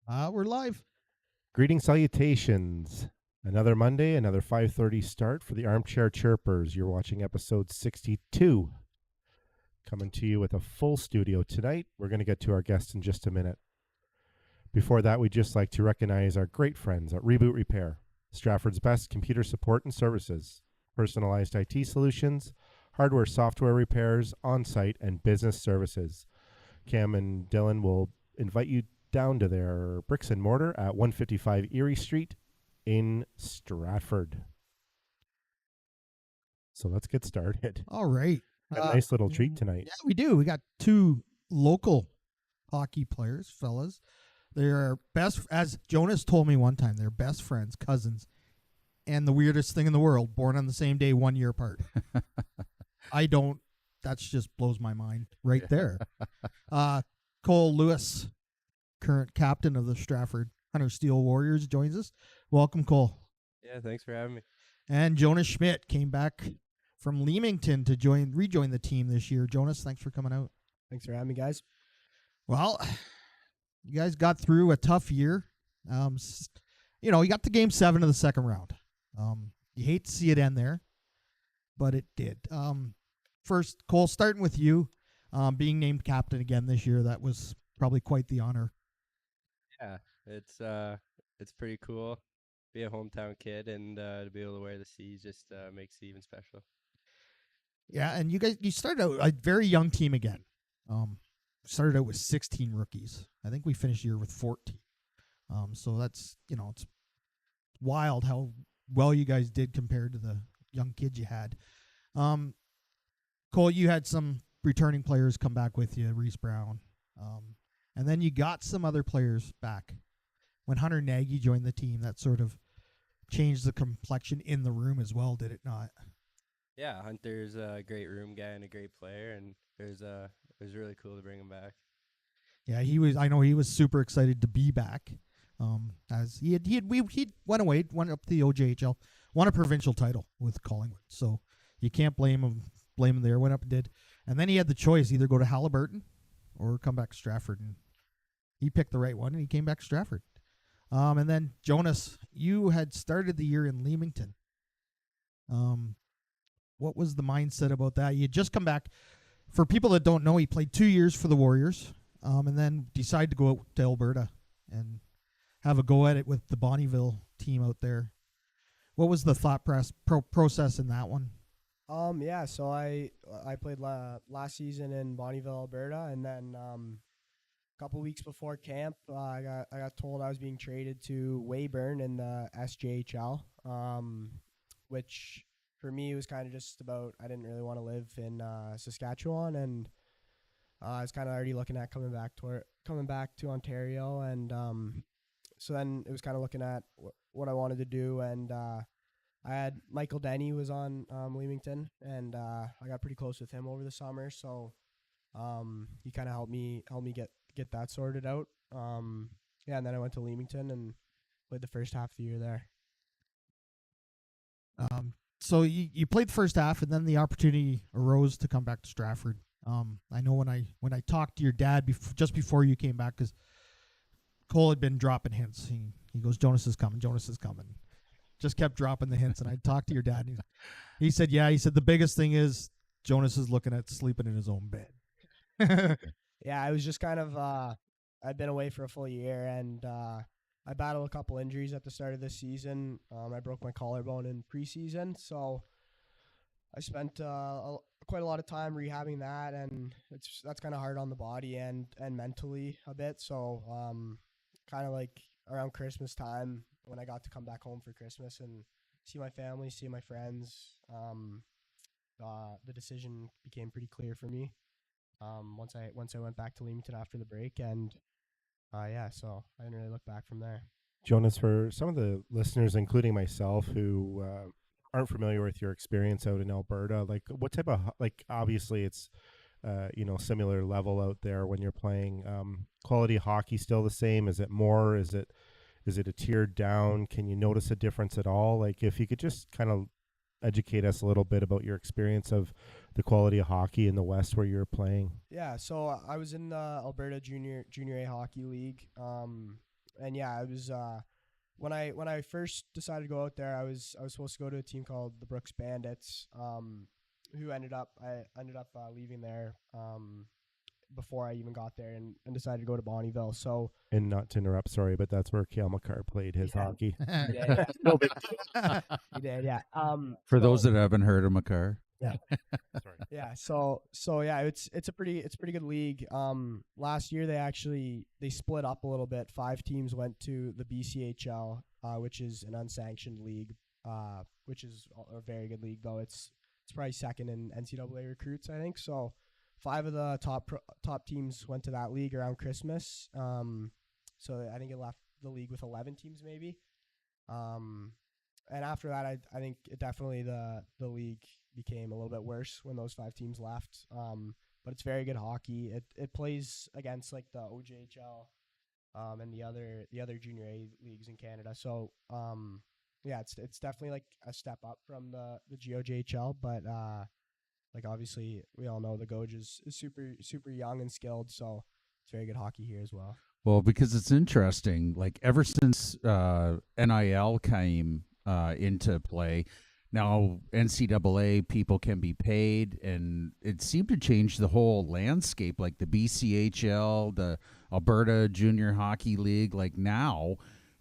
We're live. Greetings, salutations. Another Monday, another 5:30 start for the Armchair Chirpers. You're watching episode 62. Coming to you with a full studio tonight. We're going to get to our guests in just a minute. Before that, we'd just like to recognize our great friends at Reboot Repair, Stratford's best computer support and services, personalized IT solutions, hardware, software repairs, on-site, and business services. Cam and Dylan will invite you down to their bricks and mortar at 155 Erie Street in Stratford. So let's get started. All right. A nice little treat tonight. Yeah, we do. We got two local hockey players, fellas. They're best, as Jonas told me one time, they're best friends, cousins, and the weirdest thing in the world, born on the same day, 1 year apart. That just blows my mind right there. Cole Lewis, current captain of the Stratford Hunter Steel Warriors, joins us. Welcome, Cole. Yeah, thanks for having me. And Jonas Schmidt came back from Leamington to rejoin the team this year. Jonas, thanks for coming out. Thanks for having me, guys. Well, you guys got through a tough year. You got to Game 7 of the second round. You hate to see it end there, but it did. First, Cole, starting with you, being named captain again this year, that was probably quite the honor. Yeah, it's pretty cool. Be a hometown kid and to be able to wear the C just makes it even special. Yeah, and you started out a very young team again. Started out with 16 rookies. I think we finished the year with 14. So that's, it's wild how well you guys did compared to the young kids you had. Cole, you had some returning players come back with you, Reese Brown. And then you got some other players back. When Hunter Nagy joined the team, that sort of changed the complexion in the room as well, did it not? Yeah, Hunter's a great room guy and a great player, and it was really cool to bring him back. Yeah, I know he was super excited to be back. As he went away, went up to the OJHL, won a provincial title with Collingwood. So you can't blame him there. Went up and did, and then he had the choice either go to Halliburton or come back to Stratford, and he picked the right one, and he came back to Stratford. And then Jonas, you had started the year in Leamington. What was the mindset about that? You had just come back. For people that don't know, he played 2 years for the Warriors, and then decided to go out to Alberta and have a go at it with the Bonnyville team out there. What was the thought process in that one? Yeah, so I played last season in Bonnyville, Alberta, and then a couple weeks before camp, I got told I was being traded to Weyburn in the SJHL, which for me was kind of just about I didn't really want to live in Saskatchewan, and I was kind of already looking at coming back to Ontario, and so then it was kind of looking at what I wanted to do, and I had Michael Denny was on Leamington, and I got pretty close with him over the summer, so he kind of helped me get that sorted out. Yeah, and then I went to Leamington and played the first half of the year there. So you played the first half, and then the opportunity arose to come back to Stratford. I know when I talked to your dad just before you came back, because Cole had been dropping hints. He goes, Jonas is coming. Just kept dropping the hints, and I talked to your dad, and he said, yeah, he said the biggest thing is Jonas is looking at sleeping in his own bed. Yeah, I was just kind of I'd been away for a full year, and I battled a couple injuries at the start of this season. I broke my collarbone in preseason, so I spent quite a lot of time rehabbing that, and that's kind of hard on the body and mentally a bit. So kind of like around Christmas time when I got to come back home for Christmas and see my family, see my friends, the decision became pretty clear for me once I went back to Leamington after the break, and yeah, so I didn't really look back from there. Jonas, for some of the listeners, including myself, who aren't familiar with your experience out in Alberta, like what type of, like obviously it's similar level out there when you're playing. Quality of hockey still the same? Is it more? Is it a tier down? Can you notice a difference at all? Like if you could just kind of educate us a little bit about your experience of the quality of hockey in the West where you're playing. Yeah, so I was in the Alberta Junior A Hockey League, And yeah, it was when I first decided to go out there, I was supposed to go to a team called the Brooks Bandits, who I ended up leaving there before I even got there, and decided to go to Bonnyville. So, And not to interrupt, sorry, but that's where Cale McCarr played his hockey. yeah, No big he did, yeah. For so- those that haven't heard of McCarr. Sorry. Yeah, so yeah, it's a pretty good league. Last year they split up a little bit. 5 teams went to the BCHL, which is an unsanctioned league, which is a very good league though. It's probably second in NCAA recruits, I think. So 5 of the top teams went to that league around Christmas. So I think it left the league with 11 teams maybe. And after that, I think it definitely the league became a little bit worse when those 5 teams left. But it's very good hockey. It plays against like the OJHL, and the other junior A leagues in Canada. So yeah, it's definitely like a step up from the GOJHL. But like obviously we all know the Goj is super young and skilled. So it's very good hockey here as well. Well, because it's interesting, like ever since NIL came into play, now NCAA people can be paid, and it seemed to change the whole landscape, like the BCHL, the Alberta Junior Hockey League. Like now,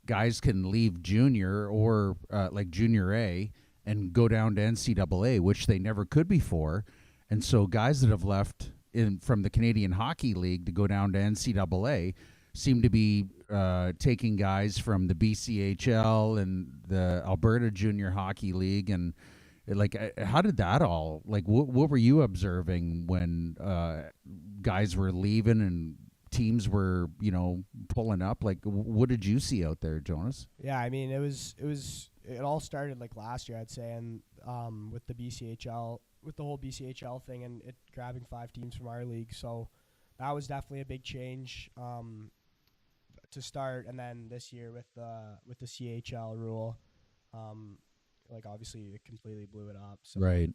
guys can leave junior or like junior A and go down to NCAA, which they never could before. And so guys that have left from the Canadian Hockey League to go down to NCAA seem to be taking guys from the BCHL and the Alberta Junior Hockey League. And like, how did that all, like, what were you observing when guys were leaving and teams were, pulling up? Like, what did you see out there, Jonas? Yeah, I mean, it all started like last year, I'd say, and with the BCHL, with the whole BCHL thing, and it grabbing 5 teams from our league. So that was definitely a big change to start. And then this year with the CHL rule, like obviously it completely blew it up. So, Right.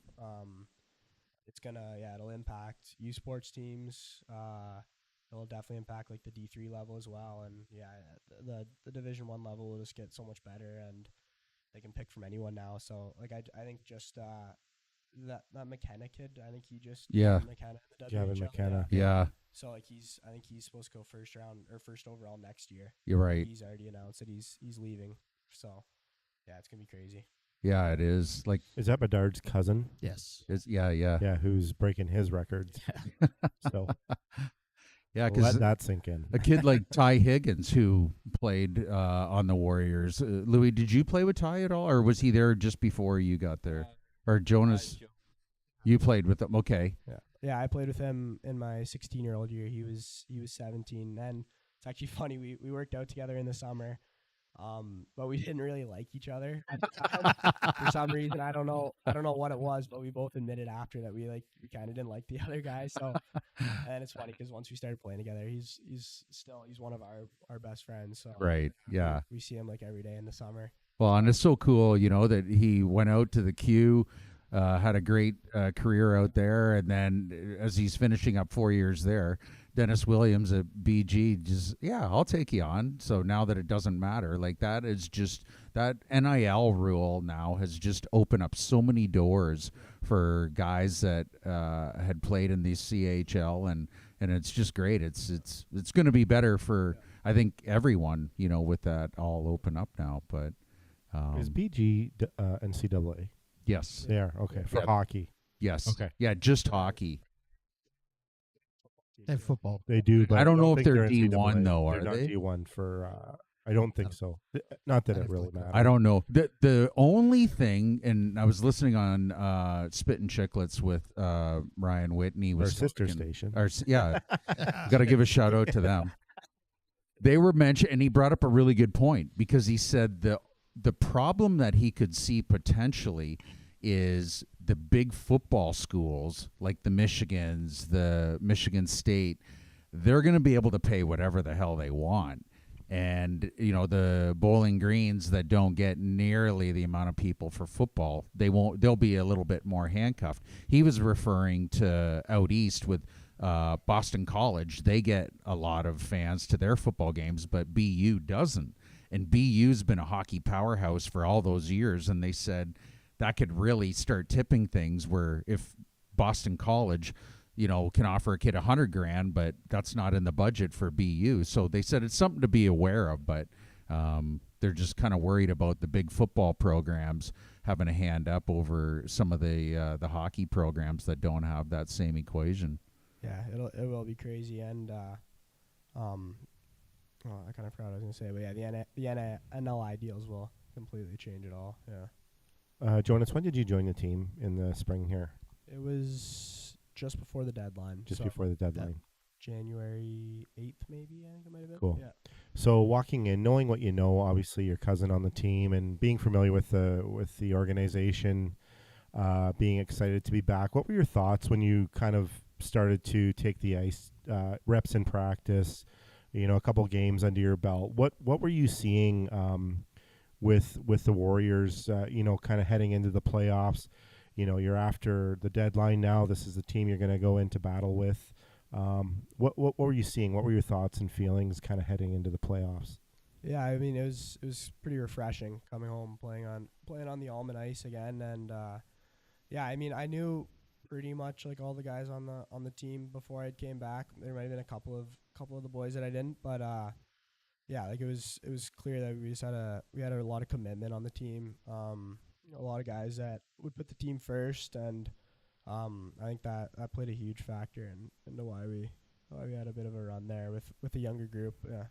It's it'll impact U Sports teams. It'll definitely impact like the D3 level as well. And yeah, the Division 1 level will just get so much better, and they can pick from anyone now. So like I think just that McKenna kid, I think he just Yeah. McKenna, the Gavin WHL, McKenna. Yeah, So like I think he's supposed to go first round or first overall next year. you're right. He's already announced that he's leaving. So yeah, it's gonna be crazy. Yeah, it is. Like, Is that Bedard's cousin? Yes. yeah. Yeah, who's breaking his records. So Yeah, let because that sink in. a kid like Ty Higgins, who played on the Warriors. Louis, did you play with Ty at all, or was he there just before you got there? Or Jonas, you played with him? Okay. Yeah, I played with him in my 16-year-old year. He was 17, and it's actually funny. We worked out together in the summer, but we didn't really like each other at the time. For some reason. I don't know what it was, but we both admitted after that we kind of didn't like the other guy. So, and it's funny because once we started playing together, he's one of our best friends. So Right. Yeah. we see him like every day in the summer. Well, and it's so cool, that he went out to the Q, had a great career out there, and then as he's finishing up 4 years there, Dennis Williams at BG just, I'll take you on. So now that it doesn't matter, like that is just, that NIL rule now has just opened up so many doors for guys that had played in the CHL, and it's just great. It's going to be better for, I think, everyone, with that all open up now. But Is BG NCAA? yes, They are, okay, for Yeah. hockey. yes, Okay. yeah, just hockey. They have football. They do, but I don't know if think they're NCAA. D1 though, They're are not they? D1 for, I don't think so. Not that I it don't really think so. matters. I don't know. The only thing, and I was listening on Spit and Chicklets with Ryan Whitney, Our was sister talking- station. got to give a shout out to them. They were mentioned, and he brought up a really good point, because he said the problem that he could see potentially is the big football schools like the Michigans, the Michigan State. They're going to be able to pay whatever the hell they want. And, the Bowling Greens that don't get nearly the amount of people for football, they'll be a little bit more handcuffed. He was referring to out east with Boston College, they get a lot of fans to their football games, but BU doesn't. And BU's been a hockey powerhouse for all those years, and they said that could really start tipping things where if Boston College, can offer a kid $100,000, but that's not in the budget for BU. So they said it's something to be aware of, but they're just kind of worried about the big football programs having a hand up over some of the hockey programs that don't have that same equation. Yeah, it will be crazy, and I kind of forgot what I was gonna say, but yeah, the NLI deals will completely change it all. Yeah. Jonas, when did you join the team in the spring here? It was just before the deadline. Just before the deadline. January 8th, maybe, I think it might have been. Cool. Yeah. So walking in, knowing what you know, obviously your cousin on the team, and being familiar with the organization, being excited to be back. What were your thoughts when you kind of started to take the ice, reps in practice, a couple games under your belt? What were you seeing with the Warriors, kind of heading into the playoffs? You're after the deadline now. This is the team you're going to go into battle with. What were you seeing? What were your thoughts and feelings kind of heading into the playoffs? Yeah, I mean, it was pretty refreshing coming home, playing on the almond ice again, and yeah, I mean, I knew pretty much like all the guys on the team before I came back. There might have been a couple of the boys that I didn't, but yeah, like it was clear that we had a lot of commitment on the team. A lot of guys that would put the team first, and I think that played a huge factor into why we had a bit of a run there with the younger group. Yeah,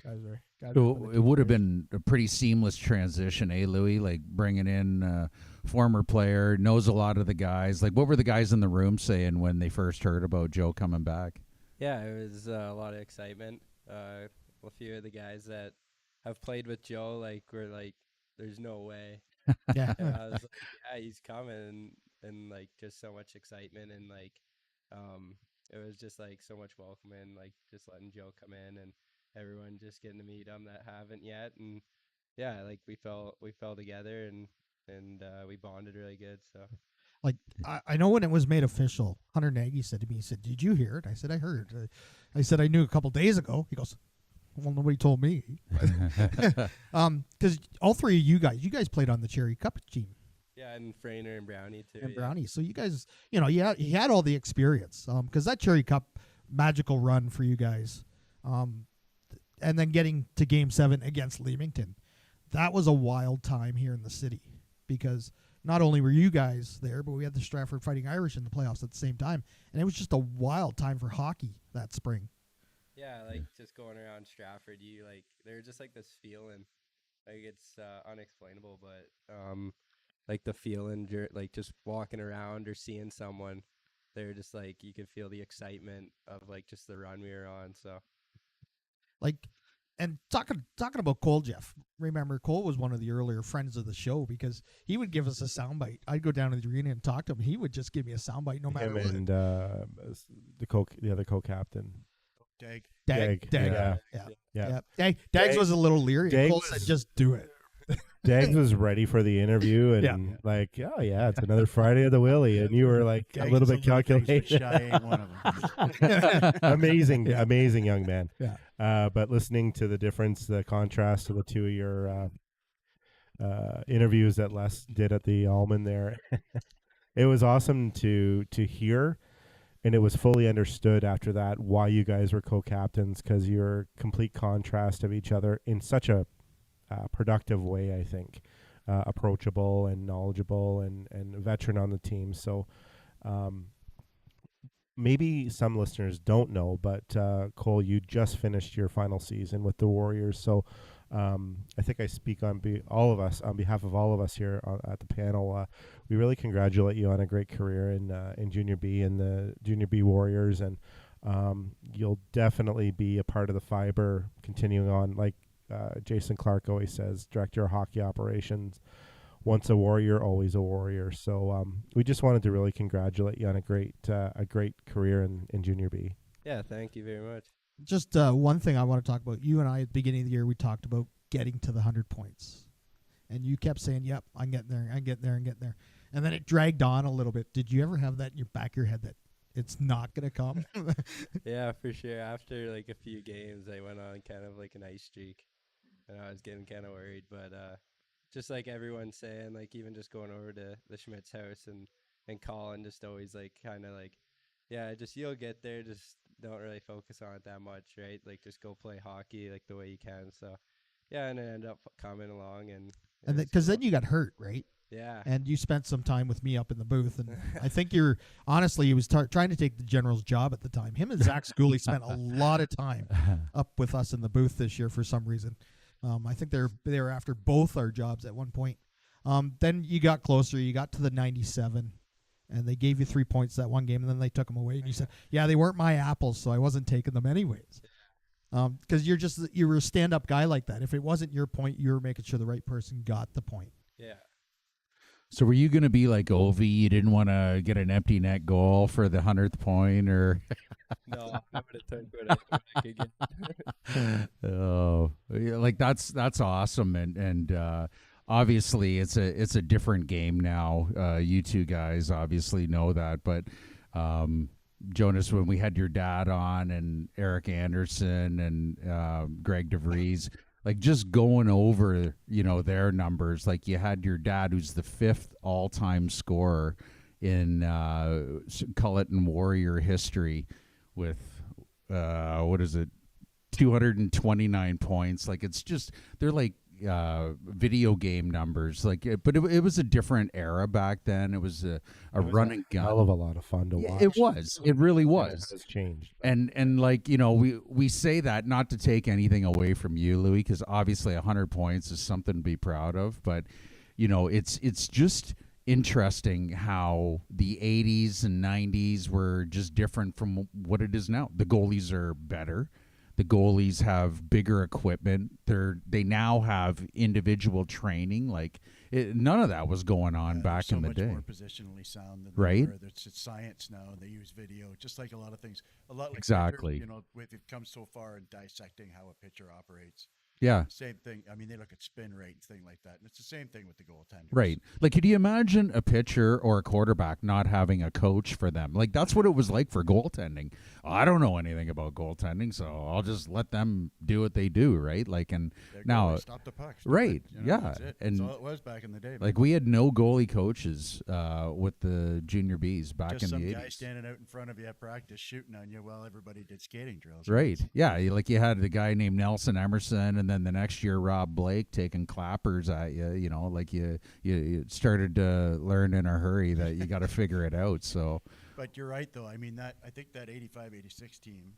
guys were So it would have been a pretty seamless transition, Louis? Like bringing in a former player, knows a lot of the guys. Like, what were the guys in the room saying when they first heard about Joe coming back? Yeah, it was a lot of excitement. A few of the guys that have played with Joe, were like, "There's no way." Yeah. And I was like, "Yeah, he's coming," and just so much excitement, and it was just so much welcoming, just letting Joe come in and everyone just getting to meet him that haven't yet, and yeah, we fell together and we bonded really good. So I know when it was made official, Hunter Nagy said to me, he said, "Did you hear it?" I said, "I heard." I said, "I knew a couple days ago." He goes, "Well, nobody told me." Because all three of you guys played on the Cherry Cup team. yeah, and Frainer and Brownie too. And yeah. Brownie. So you guys, you had all the experience. Because that Cherry Cup magical run for you guys, and then getting to Game 7 against Leamington, that was a wild time here in the city. Because not only were you guys there, but we had the Stratford Fighting Irish in the playoffs at the same time, and it was just a wild time for hockey that spring. Yeah, just going around Stratford, you they're just this feeling, it's unexplainable, but the feeling, just walking around or seeing someone, they're just you could feel the excitement of just the run we were on. So And talking about Cole, Jeff, remember Cole was one of the earlier friends of the show because he would give us a soundbite. I'd go down to the arena and talk to him. He would just give me a soundbite no matter Him what. and the other co-captain. Dag. Yeah. Dags was a little leery. Dags Cole said, "Just do it." Dags was ready for the interview and oh yeah, it's another Friday of the Willie, and you were a little bit calculated. I ain't one of them. Amazing young man. Yeah. But listening to the difference, the contrast to the two of your interviews that Les did at the Almond there, it was awesome to hear. And it was fully understood after that why you guys were co-captains, because you're complete contrast of each other in such a productive way, I think. Approachable and knowledgeable and a veteran on the team. So maybe some listeners don't know, but Cole, you just finished your final season with the Warriors. So I think I speak on behalf of all of us here at the panel. We really congratulate you on a great career in Junior B and the Junior B Warriors, and you'll definitely be a part of the fiber continuing on. Like Jason Clark always says, Director of Hockey Operations, once a Warrior, always a Warrior. So we just wanted to really congratulate you on a great career in Junior B. Yeah, thank you very much. Just one thing I want to talk about. You and I at the beginning of the year, we talked about getting to the 100 points. And you kept saying, "Yep, I'm getting there, I'm getting there, I'm getting there." And then it dragged on a little bit. Did you ever have that in your back of your head that it's not gonna come. Yeah, for sure. After like a few games, I went on kind of like an ice streak, and I was getting kind of worried. But just like everyone's saying, like even just going over to the Schmidt's house and calling, just always like kind of like, yeah, just you'll get there. Just don't really focus on it that much, right? Like just go play hockey like the way you can. So yeah, and I ended up coming along, and And because then you got hurt, right? yeah, And you spent some time with me up in the booth, and I think you're honestly he was trying to take the general's job at the time. Him and Zach Schooley spent a lot of time up with us in the booth this year for some reason. I think they were after both our jobs at one point. Then you got closer. You got to the 97, and they gave you 3 points that one game, and then they took them away. And you said, "Yeah, they weren't my apples, so I wasn't taking them anyways." Because you were a stand-up guy like that. If it wasn't your point, you were making sure the right person got the point. yeah. So were you going to be like Ovi? You didn't want to get an empty net goal for the 100th point, or? No, I would have took what I could get. Oh, yeah, like that's awesome, and obviously it's a different game now. You two guys obviously know that, but Jonas, when we had your dad on and Eric Anderson and Greg DeVries, like just going over, their numbers, like you had your dad who's the 5th all-time scorer in Culleton Warrior history with, 229 points. Like it's just, they're like video game numbers, like but it was a different era back then. It was a run and gun. Hell of a lot of fun to watch. It really was. It has changed. And like, we say that not to take anything away from you, Louis, because obviously 100 points is something to be proud of, but it's just interesting how the 80s and 90s were just different from what it is now. The goalies are better. The goalies have bigger equipment. They now have individual training. Like none of that was going on back in the day. So much more positionally sound than right? They were. It's science now, and they use video, just like a lot of things. A lot like exactly. It comes so far in dissecting how a pitcher operates. Yeah. Same thing. I mean, they look at spin rate and thing like that. And it's the same thing with the goaltenders. Right. Like, could you imagine a pitcher or a quarterback not having a coach for them? Like, that's what it was like for goaltending. I don't know anything about goaltending, so I'll just let them do what they do, right? Like, and now, stop the puck. Right. Yeah. That's it. And that's all it was back in the day. Like, we had no goalie coaches with the junior Bs back just in the 80s. Some guy standing out in front of you at practice shooting on you while everybody did skating drills. Right. Yeah. Like, you had a guy named Nelson Emerson, and then the next year, Rob Blake taking clappers at you. Like you started to learn in a hurry that you got to figure it out. So, but you're right though. I mean I think that 85-86 team,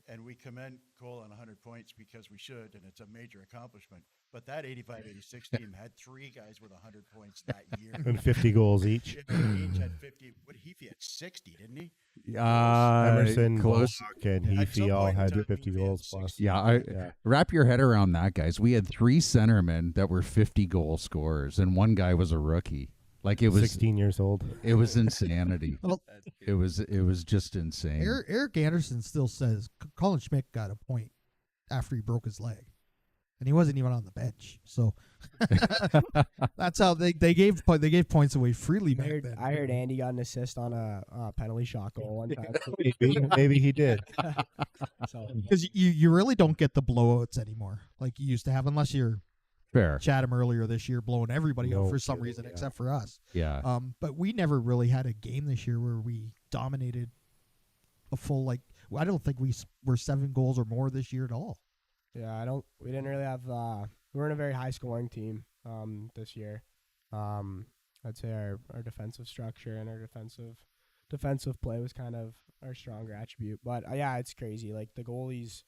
and we commend Cole on 100 points because we should, and it's a major accomplishment. But that 85-86 team had 3 guys with 100 points that year and 50 goals each. Each had 50. What Heafy had 60, didn't he? Emerson, close. Block, and Heafy all had 50 goals plus. Yeah, wrap your head around that, guys. We had 3 centermen that were 50 goal scorers, and one guy was a rookie. Like it was 16 years old. It was insanity. Well, it was just insane. Eric Anderson still says Colin Schmidt got a point after he broke his leg, and he wasn't even on the bench. So that's how they gave points away freely back then. I heard Andy got an assist on a penalty shot goal one time. Maybe he did. Because you really don't get the blowouts anymore like you used to have, unless you're fair. Chatham earlier this year blowing everybody out for some kidding, reason yeah. except for us. Yeah. But we never really had a game this year where we dominated a full, like, I don't think we were 7 goals or more this year at all. Yeah, we didn't really have we weren't a very high scoring team this year. I'd say our defensive structure and our defensive play was kind of our stronger attribute. But yeah, it's crazy. Like the goalies,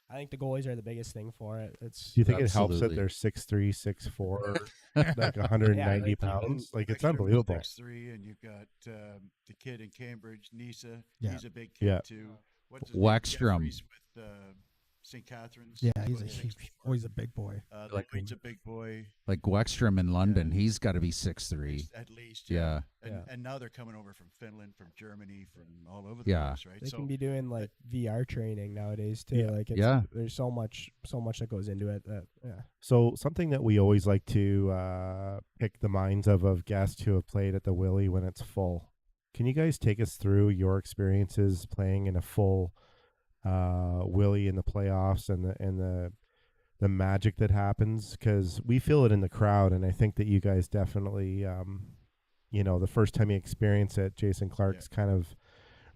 I think the goalies are the biggest thing for it. Do you think it helps that Absolutely. they're 6'3", 6'4", like 190 pounds? Like it's unbelievable. 6'3", and you've got the kid in Cambridge, Nisa. Yeah. He's a big kid Yeah. too. What's his name? Wackstrom. Jeffries with St. Catherine's. Yeah, he's always a big boy. Lloyd's a big boy. Like Weckstrom in London, he's got to be 6'3". At least. Yeah. And now they're coming over from Finland, from Germany, from all over the place, right? They can be doing like VR training nowadays too. Yeah. Like there's so much that goes into it. So something that we always like to pick the minds of guests who have played at the Willie when it's full. Can you guys take us through your experiences playing in a full Willie in the playoffs and the magic that happens? Because we feel it in the crowd, and I think that you guys definitely, the first time you experience it, Jason Clark's kind of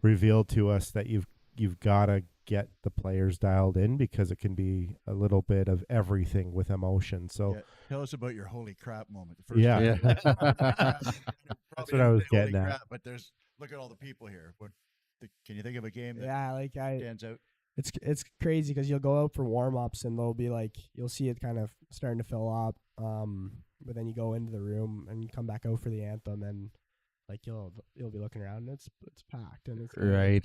revealed to us that you've got to get the players dialed in, because it can be a little bit of everything with emotion. So tell us about your holy crap moment. The first yeah, that's what I was getting holy at. crap, but look at all the people here. Can you think of a game that Yeah, like stands out? it's crazy because you'll go out for warm ups and they'll be like, you'll see it kind of starting to fill up, but then you go into the room and you come back out for the anthem and like you'll be looking around and it's packed, and it's Right.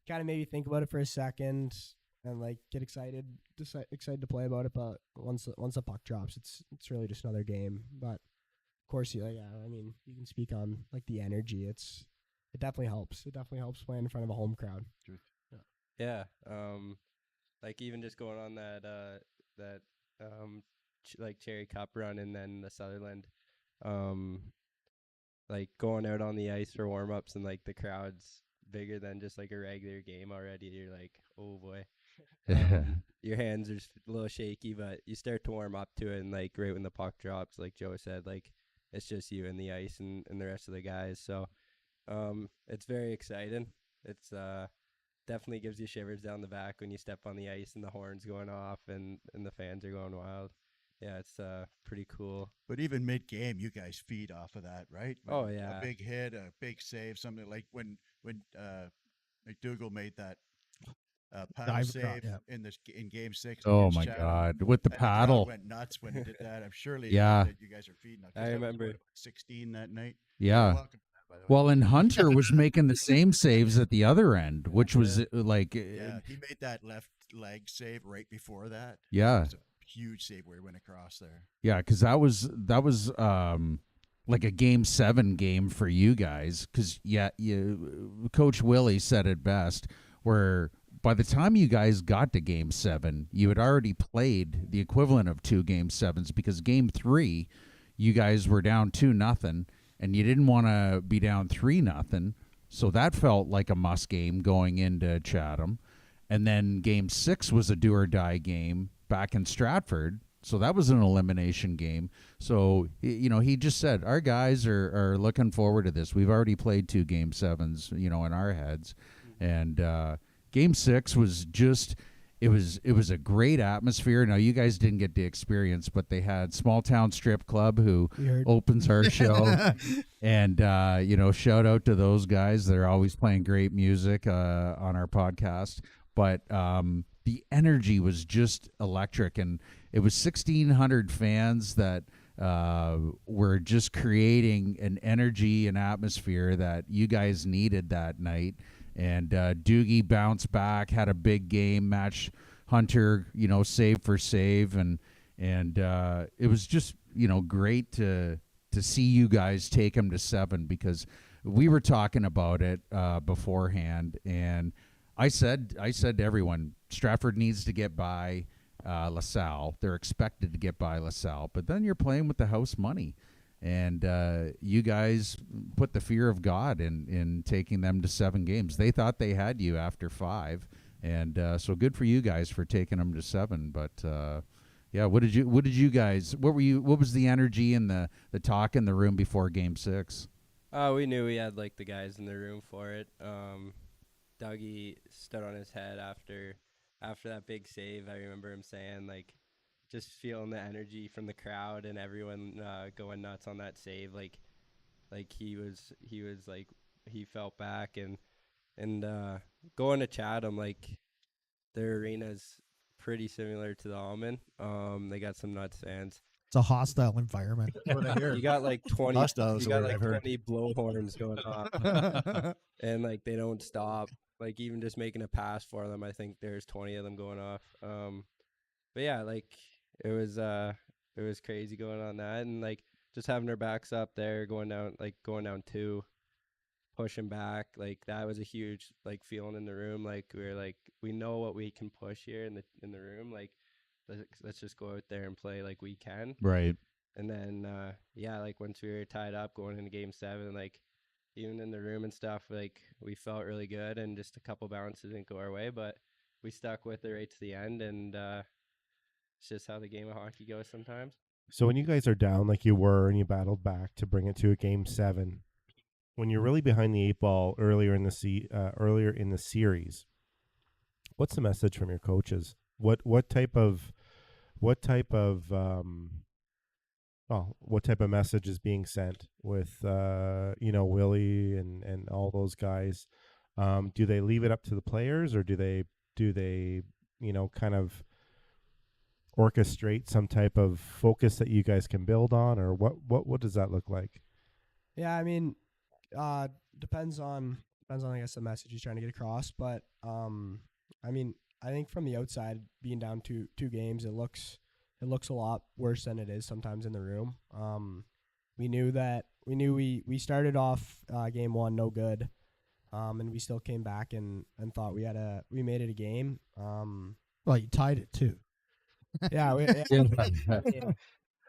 kind of maybe think about it for a second and like get excited to play about it. But once the puck drops, it's really just another game. But of course, I mean, you can speak on like the energy. It definitely helps. It definitely helps playing in front of a home crowd. Yeah. Like even just going on like Cherry Cup run and then the Sutherland, like going out on the ice for warm ups and like the crowd's bigger than just like a regular game already. You're like, oh boy. Your hands are a little shaky, but you start to warm up to it, and like right when the puck drops, like Joe said, like it's just you and the ice and the rest of the guys. So it's very exciting. It's definitely gives you shivers down the back when you step on the ice and the horns going off and the fans are going wild. Yeah, it's pretty cool. But even mid-game, you guys feed off of that, right? Oh, yeah. A big hit, a big save, something like when McDougall made that paddle Dive save shot, yeah. in Game 6. Oh against my Chatham. God, with the And the crowd paddle. went nuts when he did that. I'm surely Yeah. that you guys are feeding off. 'Cause I that was, remember. what, 16 that night. Yeah. Welcome to that, by the way. Well, and Hunter was making the same saves at the other end, which was like, yeah, he made that left leg save right before that. yeah. It was a huge save where he went across there. Yeah, because that was like a Game 7 game for you guys. Because Coach Willie said it best, where by the time you guys got to Game 7, you had already played the equivalent of 2 Game 7s, because Game 3, you guys were down 2-0, and you didn't want to be down 3-0. So that felt like a must game going into Chatham. And then Game 6 was a do or die game back in Stratford. So that was an elimination game. So, he just said, our guys are looking forward to this. We've already played 2 Game 7s, in our heads. And Game 6 was just, it was a great atmosphere. Now, you guys didn't get the experience, but they had Small Town Strip Club, who opens our show. And, shout out to those guys. They're always playing great music on our podcast. But the energy was just electric, and it was 1,600 fans that were just creating an energy and atmosphere that you guys needed that night. And Doogie bounced back, had a big game, match Hunter, save for save, and it was just great to see you guys take him to 7, because we were talking about it beforehand, and I said to everyone, Stratford needs to get by LaSalle. They're expected to get by LaSalle, but then you're playing with the house money, and you guys put the fear of God in taking them to 7 games. They thought they had you after 5, and so good for you guys for taking them to 7. But yeah, what did you guys? What was the energy and the talk in the room before Game 6? We knew we had like the guys in the room for it. Dougie stood on his head after that big save. I remember him saying, like, just feeling the energy from the crowd and everyone going nuts on that save. Like he was like, he felt back and going to Chatham, like their arena's pretty similar to the Almond. They got some nuts fans. It's a hostile environment. What I hear. You got like 20 Hostile is you the got word like I've heard. 20 blowhorns going off. And like they don't stop. Like even just making a pass for them, I think there's 20 of them going off. But yeah, like it was crazy going on that, and like just having our backs up there, going down 2, pushing back, like that was a huge like feeling in the room. Like we know what we can push here in the room. Like let's just go out there and play like we can. Right. And then like once we were tied up going into Game 7, like even in the room and stuff, like we felt really good, and just a couple bounces didn't go our way, but we stuck with it right to the end, and it's just how the game of hockey goes sometimes. So when you guys are down like you were and you battled back to bring it to a game 7, when you're really behind the 8 ball earlier in the series, what's the message from your coaches? What type of message is being sent with Willie and all those guys? Do they leave it up to the players, or do they kind of orchestrate some type of focus that you guys can build on, or what does that look like? Yeah, I mean, depends on I guess the message he's trying to get across, but I mean, I think from the outside, being down two games, it looks a lot worse than it is sometimes in the room. We knew we started off game 1 no good, and we still came back and thought we made it a game. Well, you tied it too. Yeah,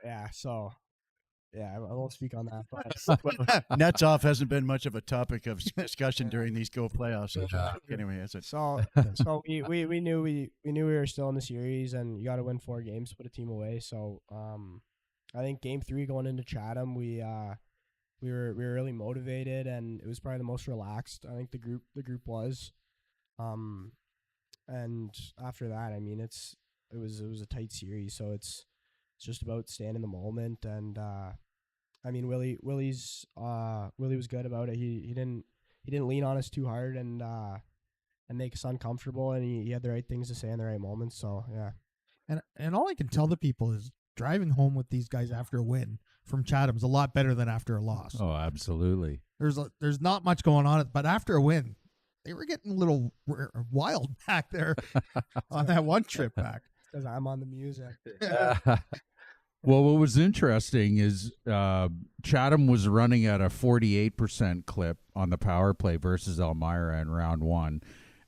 yeah. So, yeah, I won't speak on that. But Nets off hasn't been much of a topic of discussion during these playoffs. Anyway, is it? So we knew we were still in the series, and you got to win 4 games to put a team away. So I think game 3 going into Chatham, we were really motivated, and it was probably the most relaxed I think the group was. And after that, I mean, it was a tight series, so it's just about staying in the moment. And I mean, Willie was good about it. He didn't lean on us too hard and make us uncomfortable, and he had the right things to say in the right moments. So yeah. And all I can tell the people is driving home with these guys after a win from Chatham's a lot better than after a loss. Oh, absolutely. There's not much going on, but after a win, they were getting a little wild back there on that one trip back. Because I'm on the music. Well, what was interesting is Chatham was running at a 48% clip on the power play versus Elmira in round 1.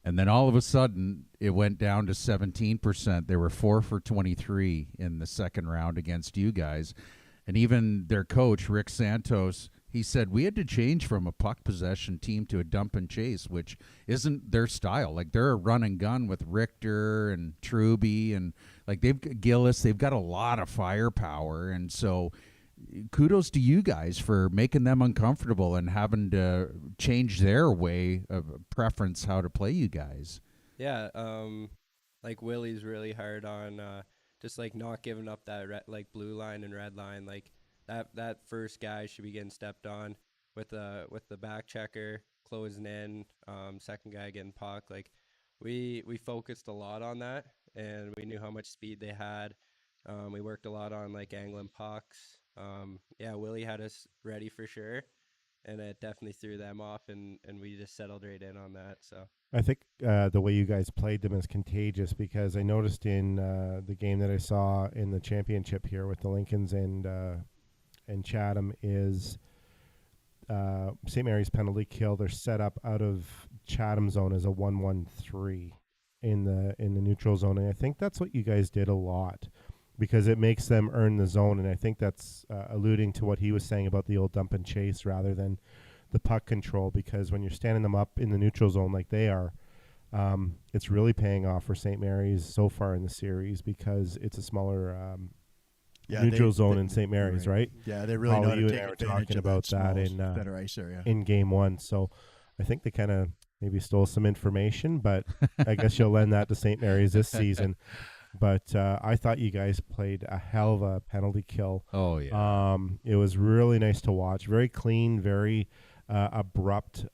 And then all of a sudden, it went down to 17%. They were 4 for 23 in the second round against you guys. And even their coach, Rick Santos, he said, we had to change from a puck possession team to a dump and chase, which isn't their style. Like, they're a run and gun with Richter and Truby, and like they've got Gillis. They've got a lot of firepower. And so kudos to you guys for making them uncomfortable and having to change their way of preference how to play you guys. Yeah, like Willie's really hard on just like not giving up that blue line and red line. Like that first guy should be getting stepped on with the back checker closing in, second guy getting puck. Like we focused a lot on that, and we knew how much speed they had. We worked a lot on like angling pucks. Yeah, Willie had us ready for sure, and it definitely threw them off, and we just settled right in on that. So I think the way you guys played them is contagious, because I noticed in the game that I saw in the championship here with the Lincolns and Chatham is St. Mary's penalty kill. They're set up out of Chatham zone as a 1-1-3 in the neutral zone, and I think that's what you guys did a lot, because it makes them earn the zone. And I think that's alluding to what he was saying about the old dump and chase rather than the puck control, because when you're standing them up in the neutral zone like they are, it's really paying off for St. Mary's so far in the series, because it's a smaller neutral zone in St. Mary's, right? Yeah, they really know how to you take and I were advantage talking of about that that small, better ice area. in game 1. So I think they kind of maybe stole some information, but I guess you'll lend that to St. Mary's this season. But I thought you guys played a hell of a penalty kill. Oh, yeah. It was really nice to watch. Very clean, very abrupt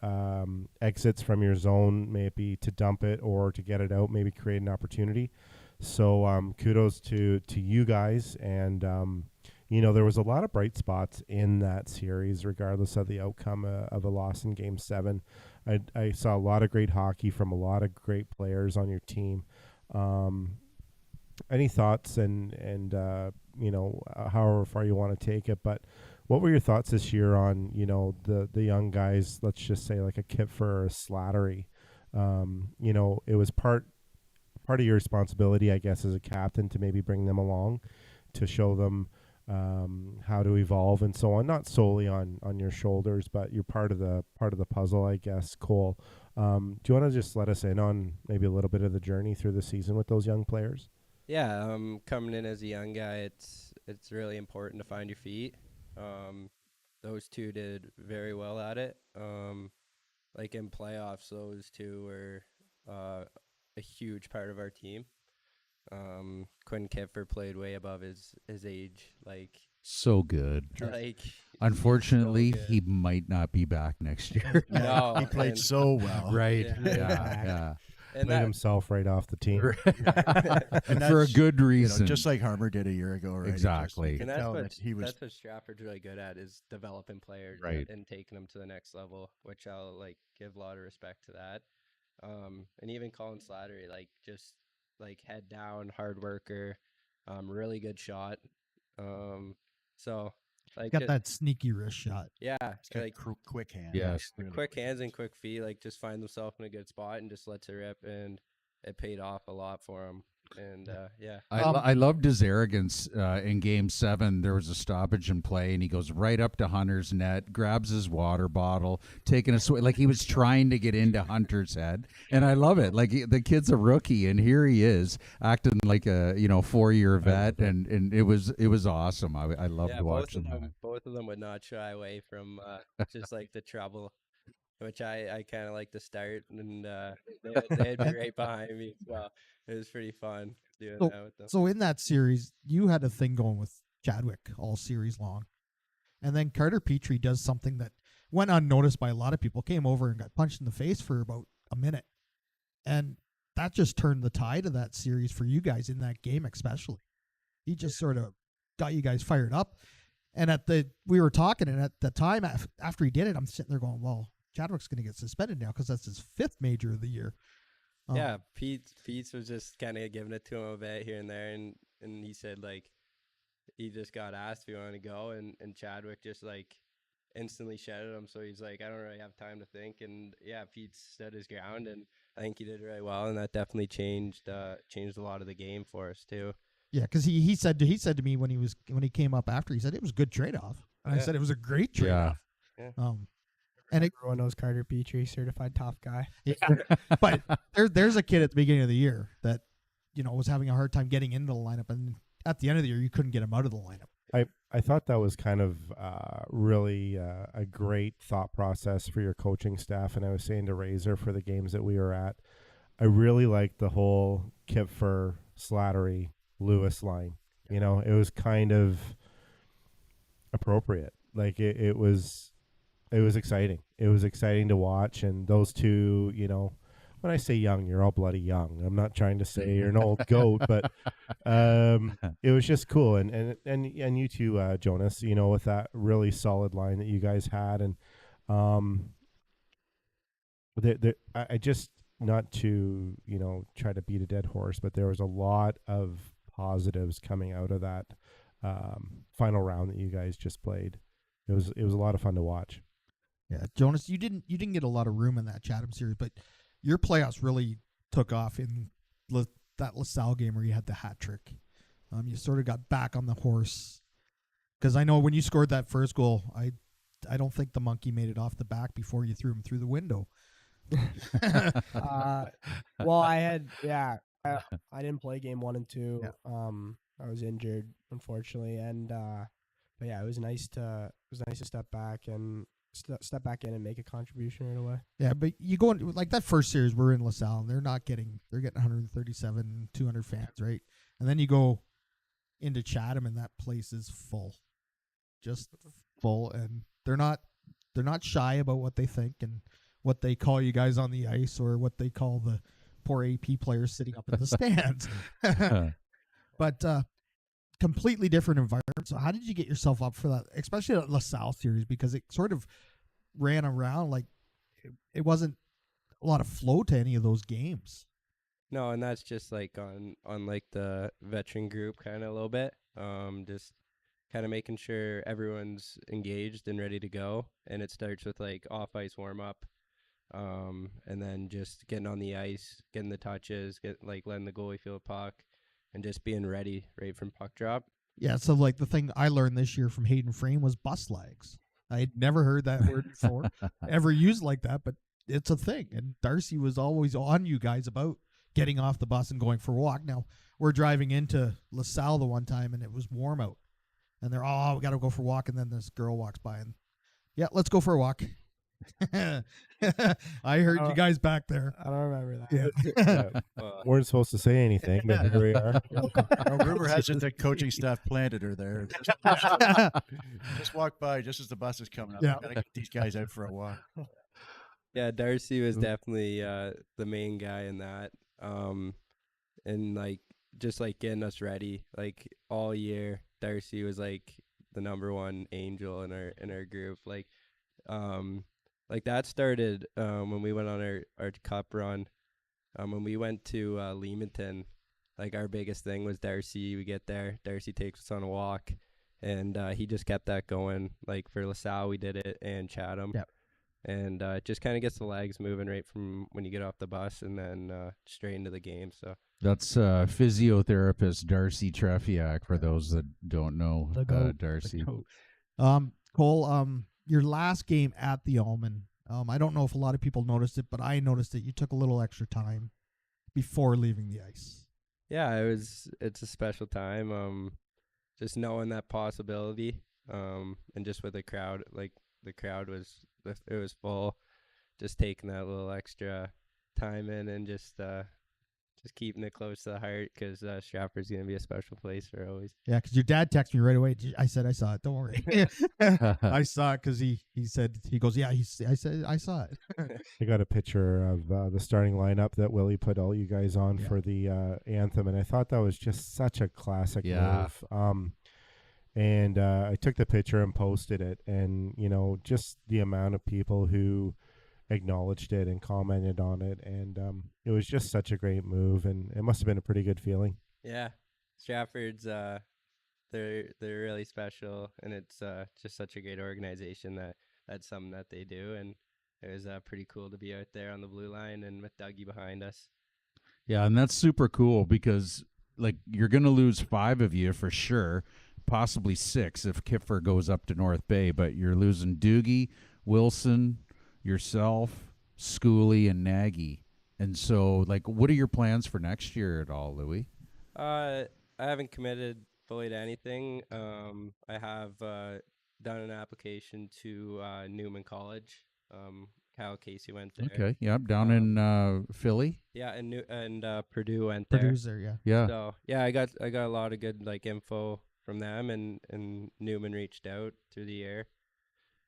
exits from your zone, maybe to dump it or to get it out, maybe create an opportunity. So kudos to you guys. And, there was a lot of bright spots in that series, regardless of the outcome of a loss in Game 7. I saw a lot of great hockey from a lot of great players on your team. Any thoughts and however far you want to take it, but what were your thoughts this year on, the young guys, let's just say like a Kipfer or a Slattery? It was part of your responsibility, I guess, as a captain to maybe bring them along to show them how to evolve and so on. Not solely on your shoulders, but you're part of the puzzle, I guess. Cole, do you want to just let us in on maybe a little bit of the journey through the season with those young players? Yeah, coming in as a young guy, it's really important to find your feet. Those two did very well at it. Like in playoffs, those two were a huge part of our team. Quinn Kipfer played way above his age. Like So good. like Unfortunately, so good. he might not be back next year. No, He played and- so well. Right. Yeah. Yeah. and Played that, himself right off the team. And For a that's, good you know, reason. just like Harmer did a year ago, right? It just- Exactly. you could and that's tell what that he was. that's what Stratford's really good at, is developing players Right. and taking them to the next level, which I'll like give a lot of respect to that. And even Colin Slattery, like just like head down, hard worker, really good shot. So like Got that sneaky wrist shot. yeah, He's got like quick hands. Yes. really quick hands and quick feet, like just find himself in a good spot and just lets it rip, and it paid off a lot for him. And yeah, I loved his arrogance in Game 7. There was a stoppage in play, and he goes right up to Hunter's net, grabs his water bottle, taking a swig, like he was trying to get into Hunter's head. And I love it. Like the kid's a rookie, and here he is acting like a 4-year vet, and it was awesome. I loved yeah, watching that. both of them would not shy away from just like the trouble, which I kind of like to start, and they'd be right behind me as well. It was pretty fun doing that with them. So in that series, you had a thing going with Chadwick all series long. And then Carter Petrie does something that went unnoticed by a lot of people, came over and got punched in the face for about a minute. And that just turned the tide of that series for you guys in that game especially. He just sort of got you guys fired up. And we were talking, and at the time after he did it, I'm sitting there going, well, Chadwick's going to get suspended now because that's his 5th major of the year. Yeah, Pete's was just kind of giving it to him a bit here and there, and he said like he just got asked if he wanted to go, and Chadwick just like instantly shouted him. So he's like, I don't really have time to think, and yeah, Pete stood his ground, and I think he did really well, and that definitely changed a lot of the game for us too. Yeah, because he said to me when he came up after, he said it was a good trade off. And I Yeah. said it was a great trade Yeah. off. Yeah. And Everyone knows Carter Petrie, certified tough guy. but there's a kid at the beginning of the year that was having a hard time getting into the lineup, and at the end of the year you couldn't get him out of the lineup. I thought that was kind of really a great thought process for your coaching staff. And I was saying to Razor for the games that we were at, I really liked the whole Kipfer, Slattery, Lewis line. It was kind of appropriate. Like it was exciting. It was exciting to watch. And those two, when I say young, you're all bloody young. I'm not trying to say you're an old goat, but it was just cool. And you too, Jonas, with that really solid line that you guys had. And I just, not to, try to beat a dead horse, but there was a lot of positives coming out of that final round that you guys just played. It was a lot of fun to watch. Yeah, Jonas, you didn't get a lot of room in that Chatham series, but your playoffs really took off in that LaSalle game where you had the hat trick. You sort of got back on the horse, because I know when you scored that first goal, I don't think the monkey made it off the back before you threw him through the window. Well, I didn't play game 1 and 2. Yeah. I was injured, unfortunately, and but yeah, it was nice to step back and step back in and make a contribution right away. Yeah, but you go in, like that first series, we're in LaSalle, and they're getting 137, 200 fans, right? And then you go into Chatham, and that place is full, just full, and they're not shy about what they think and what they call you guys on the ice, or what they call the poor AP players sitting up in the stands. But completely different environment. So how did you get yourself up for that, especially at LaSalle series, because it sort of ran around like it wasn't a lot of flow to any of those games? No, and that's just like on like the veteran group kind of a little bit. Just kind of making sure everyone's engaged and ready to go, and it starts with like off ice warm up, and then just getting on the ice, getting the touches, letting the goalie feel a puck, and just being ready right from puck drop. Yeah, so like the thing I learned this year from Hayden Frame was bus lags. I had never heard that word before, ever used like that, but it's a thing. And Darcy was always on you guys about getting off the bus and going for a walk. Now, we're driving into LaSalle the one time, and it was warm out. And they're, oh, we got to go for a walk. And then this girl walks by, and, yeah, let's go for a walk. I heard you guys back there. I don't remember that. Yeah. Weren't supposed to say anything, but here we are. Rumor has it the coaching staff planted her there. Just walk by just as the bus is coming up. Yeah. Gotta get these guys out for a walk. Yeah, Darcy was definitely the main guy in that. And like just like getting us ready, like all year, Darcy was like the number one angel in our group. Like that started when we went on our cup run. When we went to Leamington, like our biggest thing was Darcy. We get there, Darcy takes us on a walk, and he just kept that going. Like for LaSalle, we did it, and Chatham. Yep. And it just kind of gets the legs moving right from when you get off the bus and then straight into the game. So That's physiotherapist Darcy Trefiak, for those that don't know The goat. Darcy. Cole, your last game at the Almond, I don't know if a lot of people noticed it, but I noticed that you took a little extra time before leaving the ice. yeah, it's a special time. Just knowing that possibility, and just with the crowd, like the crowd it was full, just taking that little extra time in and just keeping it close to the heart, because Stratford's going to be a special place for always. Yeah, because your dad texted me right away. I said, I saw it. Don't worry. I saw it because he said, he goes, yeah, I said, I saw it. I got a picture of the starting lineup that Willie put all you guys on for the anthem, and I thought that was just such a classic move. And I took the picture and posted it, and just the amount of people who acknowledged it and commented on it, and it was just such a great move, and it must have been a pretty good feeling. Yeah, Stratford's they're really special, and it's just such a great organization that's something that they do, and it was pretty cool to be out there on the blue line and with Dougie behind us. Yeah, and that's super cool because like you're going to lose 5 of you for sure, possibly 6 if Kiffer goes up to North Bay, but you're losing Doogie, Wilson, yourself, Schooley, and Nagy. And so, like, what are your plans for next year at all, Louis? I haven't committed fully to anything. I have done an application to Newman College. Kyle Casey went there. Okay, yep, down in Philly. Yeah, and Purdue went there. Purdue's there, yeah. Yeah. So yeah, I got a lot of good like info from them, and Newman reached out through the year.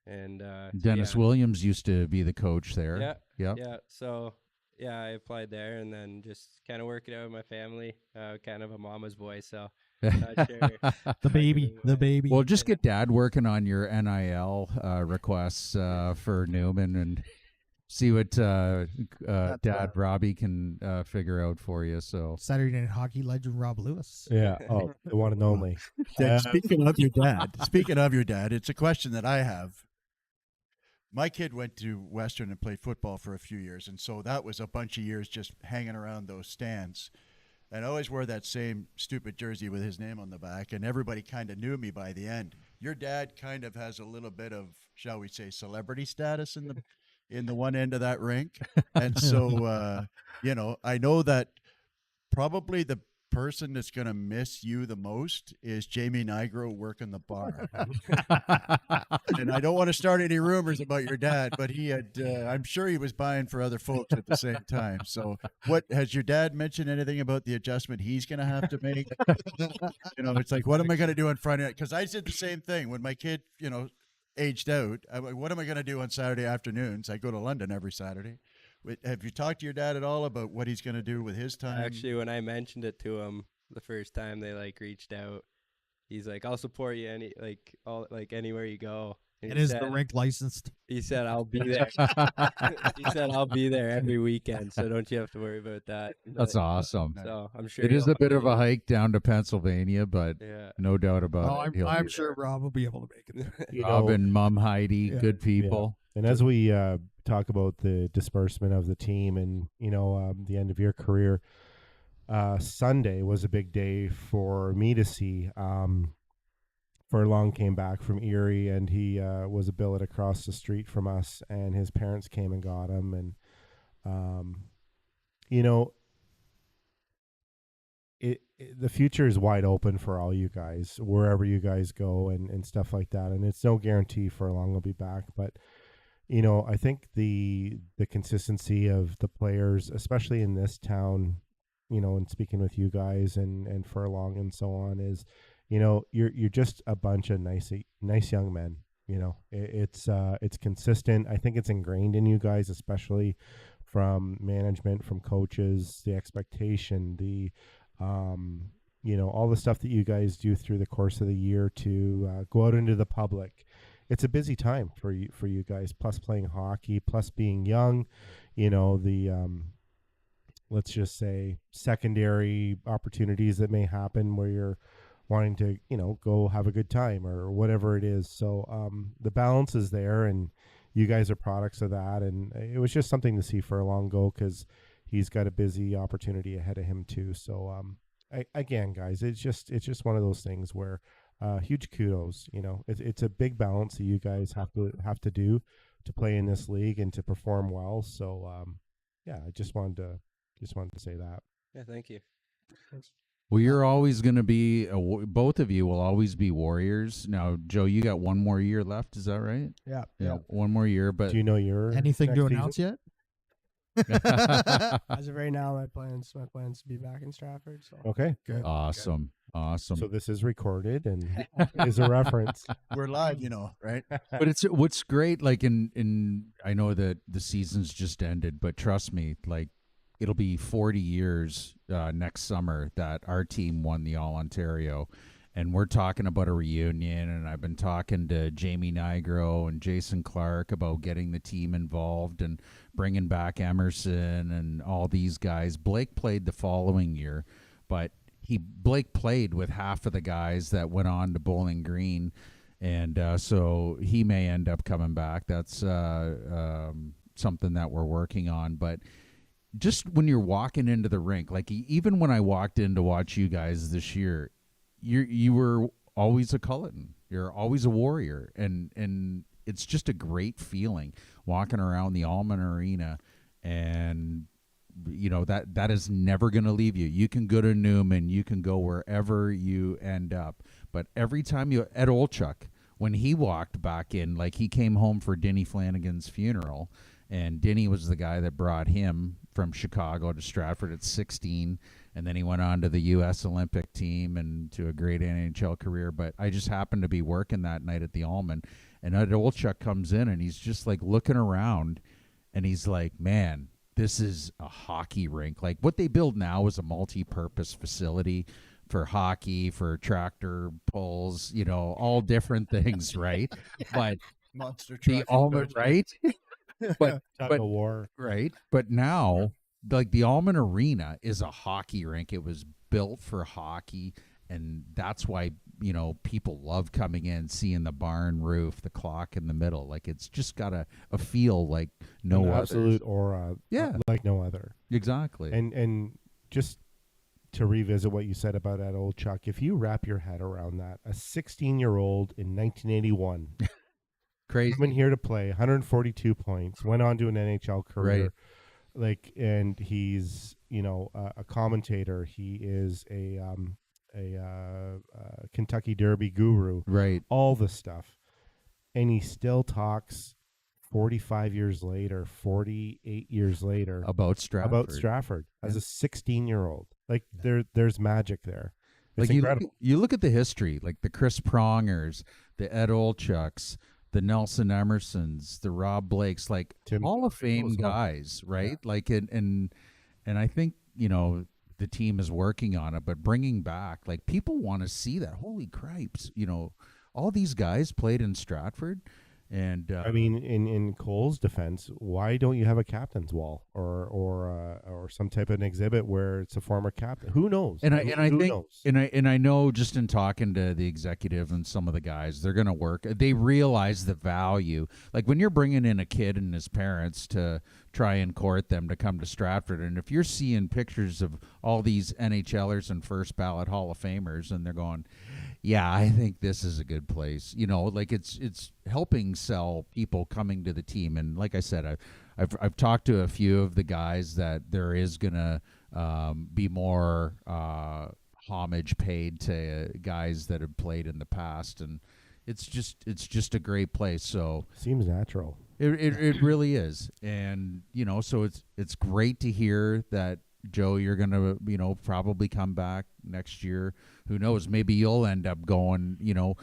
And Dennis Williams used to be the coach there. Yeah. Yep. Yeah. So yeah, I applied there, and then just kind of work it out with my family. Kind of a mama's boy, so not sure. The baby. Well, just get Dad working on your NIL requests for Newman, and see what Dad Robbie can figure out for you. So Saturday Night Hockey legend Rob Lewis. Yeah, the one and only. Speaking of your dad, it's a question that I have. My kid went to Western and played football for a few years, and so that was a bunch of years just hanging around those stands. And I always wore that same stupid jersey with his name on the back, and everybody kind of knew me by the end. Your dad kind of has a little bit of, shall we say, celebrity status in the one end of that rink. And so, I know that probably the person that's going to miss you the most is Jamie Nigro working the bar. And I don't want to start any rumors about your dad, but he had, I'm sure he was buying for other folks at the same time. So what, has your dad mentioned anything about the adjustment he's going to have to make? It's like, what am I going to do on Friday night? Because I did the same thing when my kid, aged out. What am I going to do on Saturday afternoons? I go to London every Saturday. Have you talked to your dad at all about what he's going to do with his time? Actually, when I mentioned it to him the first time they reached out, he's like, "I'll support you anywhere you go." And is the rink licensed? He said, "I'll be there." He said, "I'll be there every weekend, so don't you have to worry about that." That's awesome. So I'm sure it is a bit of a hike down to Pennsylvania, but Yeah. no doubt about it. I'm sure Rob will be able to make it there. Rob and Mom Heidi, good people. Yeah. And as we talk about the disbursement of the team and the end of your career, Sunday was a big day for me to see. Furlong came back from Erie, and he was a billet across the street from us, and his parents came and got him. And, the future is wide open for all you guys, wherever you guys go and stuff like that. And it's no guarantee Furlong will be back. But, I think the consistency of the players, especially in this town, and speaking with you guys and Furlong and so on, is, you're just a bunch of nice young men. It's consistent. I think it's ingrained in you guys, especially from management, from coaches, the expectation, the all the stuff that you guys do through the course of the year to go out into the public. It's a busy time for you guys, plus playing hockey, plus being young, let's just say secondary opportunities that may happen where you're wanting to, go have a good time or whatever it is. So the balance is there, and you guys are products of that. And it was just something to see Furlong go, because he's got a busy opportunity ahead of him too. So again, guys, it's just one of those things where huge kudos. It's a big balance that you guys have to do to play in this league and to perform well. So I just wanted to say that. Yeah, thank you. Thanks. Well, you're always going to be, both of you will always be Warriors. Now, Joe, you got one more year left. Is that right? Yeah. Yeah. One more year. But do you know your Anything next to season? announce yet? As of right now, my plans to be back in Stratford. So Okay. Good. Awesome. So this is recorded and is a reference. We're live, right? But it's what's great, like in I know that the season's just ended, but trust me, like it'll be 40 years next summer that our team won the All Ontario, and we're talking about a reunion. And I've been talking to Jamie Nigro and Jason Clark about getting the team involved and bringing back Emerson and all these guys. Blake played the following year, but Blake played with half of the guys that went on to Bowling Green, and so he may end up coming back. That's something that we're working on. But just when you're walking into the rink, like even when I walked in to watch you guys this year, you were always a Culleton. You're always a Warrior, and it's just a great feeling walking around the Almond Arena, and that is never going to leave you. You can go to Newman, you can go wherever you end up, but every time Ed Olchuk, when he walked back in, like he came home for Denny Flanagan's funeral, and Denny was the guy that brought him from Chicago to Stratford at 16, and then he went on to the U.S. Olympic team and to a great NHL career. But I just happened to be working that night at the Almond, and Ed Olchuk comes in, and he's just like looking around, and he's like, man, this is a hockey rink. Like what they build now is a multi-purpose facility for hockey, for tractor pulls, all different things, right? But Monster truck. the Almond, right? but Tug of war. right. But now, like the Almond Arena is a hockey rink. It was built for hockey, and that's why people love coming in, seeing the barn roof, the clock in the middle. Like it's just got a feel like no An other. absolute aura, like no other. Exactly. And just to revisit what you said about that old Chuck, if you wrap your head around that, a 16-year-old in 1981 crazy. coming here to play, 142 points, went on to an NHL career. Right. Like, and he's a commentator. He is a Kentucky Derby guru. Right. All the stuff, and he still talks 45 years later, 48 years later About Stratford. as a 16-year-old. Like there's magic there. It's Like incredible. you look at the history, like the Chris Prongers, the Ed Olchuks, the Nelson Emersons, the Rob Blakes, like Tim Hall of Fame as well. guys, right? Yeah. Like and I think the team is working on it, but bringing back, like, people want to see that. Holy cripes, all these guys played in Stratford. And I mean, in Cole's defense, why don't you have a captain's wall or some type of an exhibit where it's a former captain? Who knows? And I Who think knows? and I know, just in talking to the executive and some of the guys, they're going to work. They realize the value. Like when you're bringing in a kid and his parents to try and court them to come to Stratford. And if you're seeing pictures of all these NHLers and first ballot Hall of Famers, and they're going, yeah, I think this is a good place. Like it's helping sell people coming to the team. And like I said, I've talked to a few of the guys that there is gonna be more homage paid to guys that have played in the past, and it's just a great place. So Seems natural. it really is. And so it's great to hear that, Joe, you're gonna probably come back next year. Who knows, maybe you'll end up going to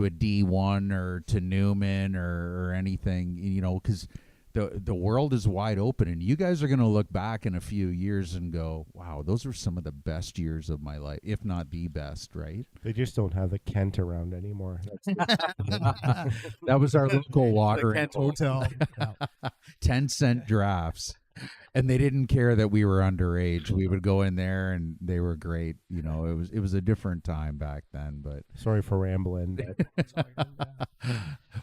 a D1 or to Newman or anything, because the world is wide open, and you guys are going to look back in a few years and go, wow, those were some of the best years of my life, if not the best, right? They just don't have the Kent around anymore. That was our local water Kent Hotel. 10-cent drafts. And they didn't care that we were underage. We would go in there, and they were great. It was a different time back then. But Sorry for rambling. But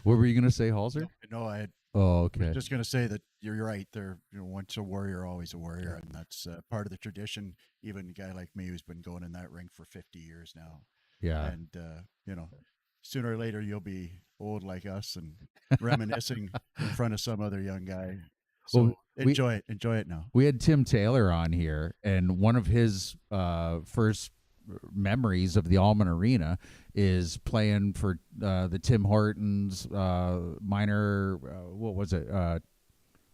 what were you going to say, Halser? No, I Oh, was okay. just going to say that you're right. They're once a warrior, always a warrior, and that's part of the tradition. Even a guy like me who's been going in that ring for 50 years now, Yeah. and sooner or later you'll be old like us and reminiscing in front of some other young guy. So Well, enjoy it now. We had Tim Taylor on here, and one of his first memories of the Almond Arena is playing for the Tim Hortons minor. What was it?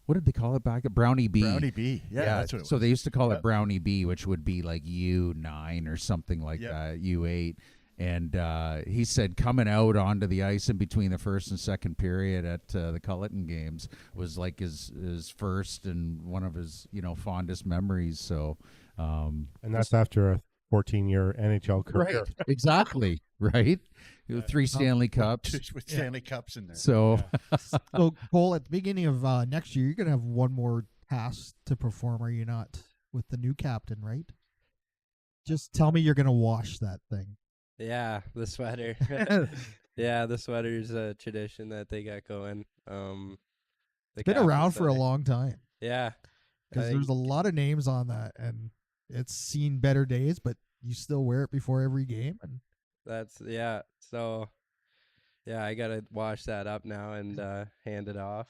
What did they call it back at Brownie B? Brownie B. Yeah, that's what it so was. they used to call Yeah. it Brownie B, which would be like U9 or something like Yeah. that, U8. And he said coming out onto the ice in between the first and second period at the Culleton games was like his first and one of his fondest memories. So, and that's after a 14-year NHL career. right, exactly, right. 3 Stanley Cups. With Stanley Cups in there. So, So, Cole, at the beginning of next year, you're going to have one more task to perform, are you not? With the new captain, right? Just tell me you're going to wash that thing. Yeah, the sweater. Yeah, the sweater's a tradition that they got going. The It's been captain around for a sweater. long time Yeah, because I there's a think- lot of names on that, and it's seen better days, but you still wear it before every game. And So, yeah, I gotta wash that up now and hand it off.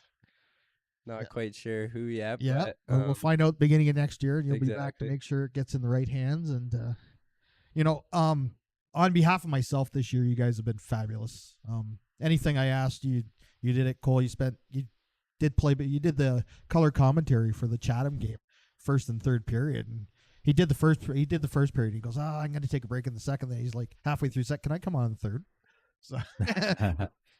Not Yeah. quite sure who yet. yeah, but, we'll find out beginning of next year, and you'll be back to exactly. make sure it gets in the right hands. And on behalf of myself this year, you guys have been fabulous. Anything I asked you, you did it, Cole. You did play, but you did the color commentary for the Chatham game, first and third period, and he did the first period. He goes, I'm going to take a break in the second. Then he's like halfway through second, can I come on in the third? So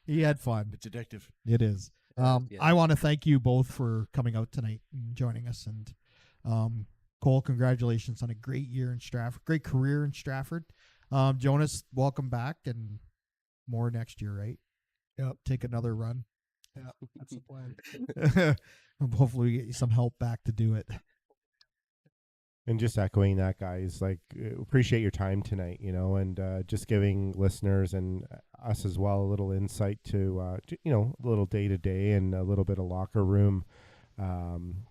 he had fun. It's addictive. It is. Yeah. I want to thank you both for coming out tonight and joining us. And Cole, congratulations on a great year in Stratford, great career in Stratford. Jonas, welcome back, and more next year, right? Yep. Take another run. Yeah, that's the plan. Hopefully, we get you some help back to do it. And just echoing that, guys, like appreciate your time tonight, and just giving listeners and us as well a little insight to, a little day to day and a little bit of locker room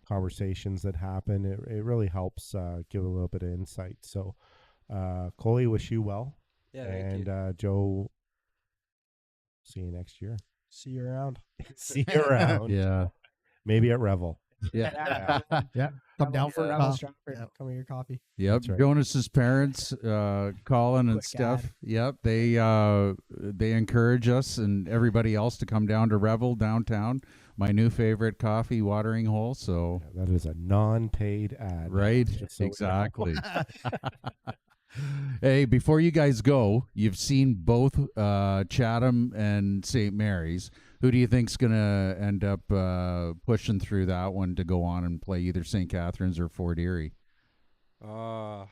conversations that happen. It really helps give a little bit of insight. So, Coley, wish you well. Yeah, thank you. And Joe, see you next year. See you around. See you around. yeah. Maybe at Revel. Yeah. Yeah, come down for Stratford. yeah. Come with your coffee. Yep, That's right. Jonas's parents, Colin and Quick Steph. ad. Yep, they encourage us and everybody else to come down to Revel downtown. My new favorite coffee watering hole. So, That is a non-paid ad. right, Just so we know. exactly. Hey, before you guys go, you've seen both Chatham and St. Mary's. Who do you think's gonna end up pushing through that one to go on and play either St. Catharines or Fort Erie? Oh,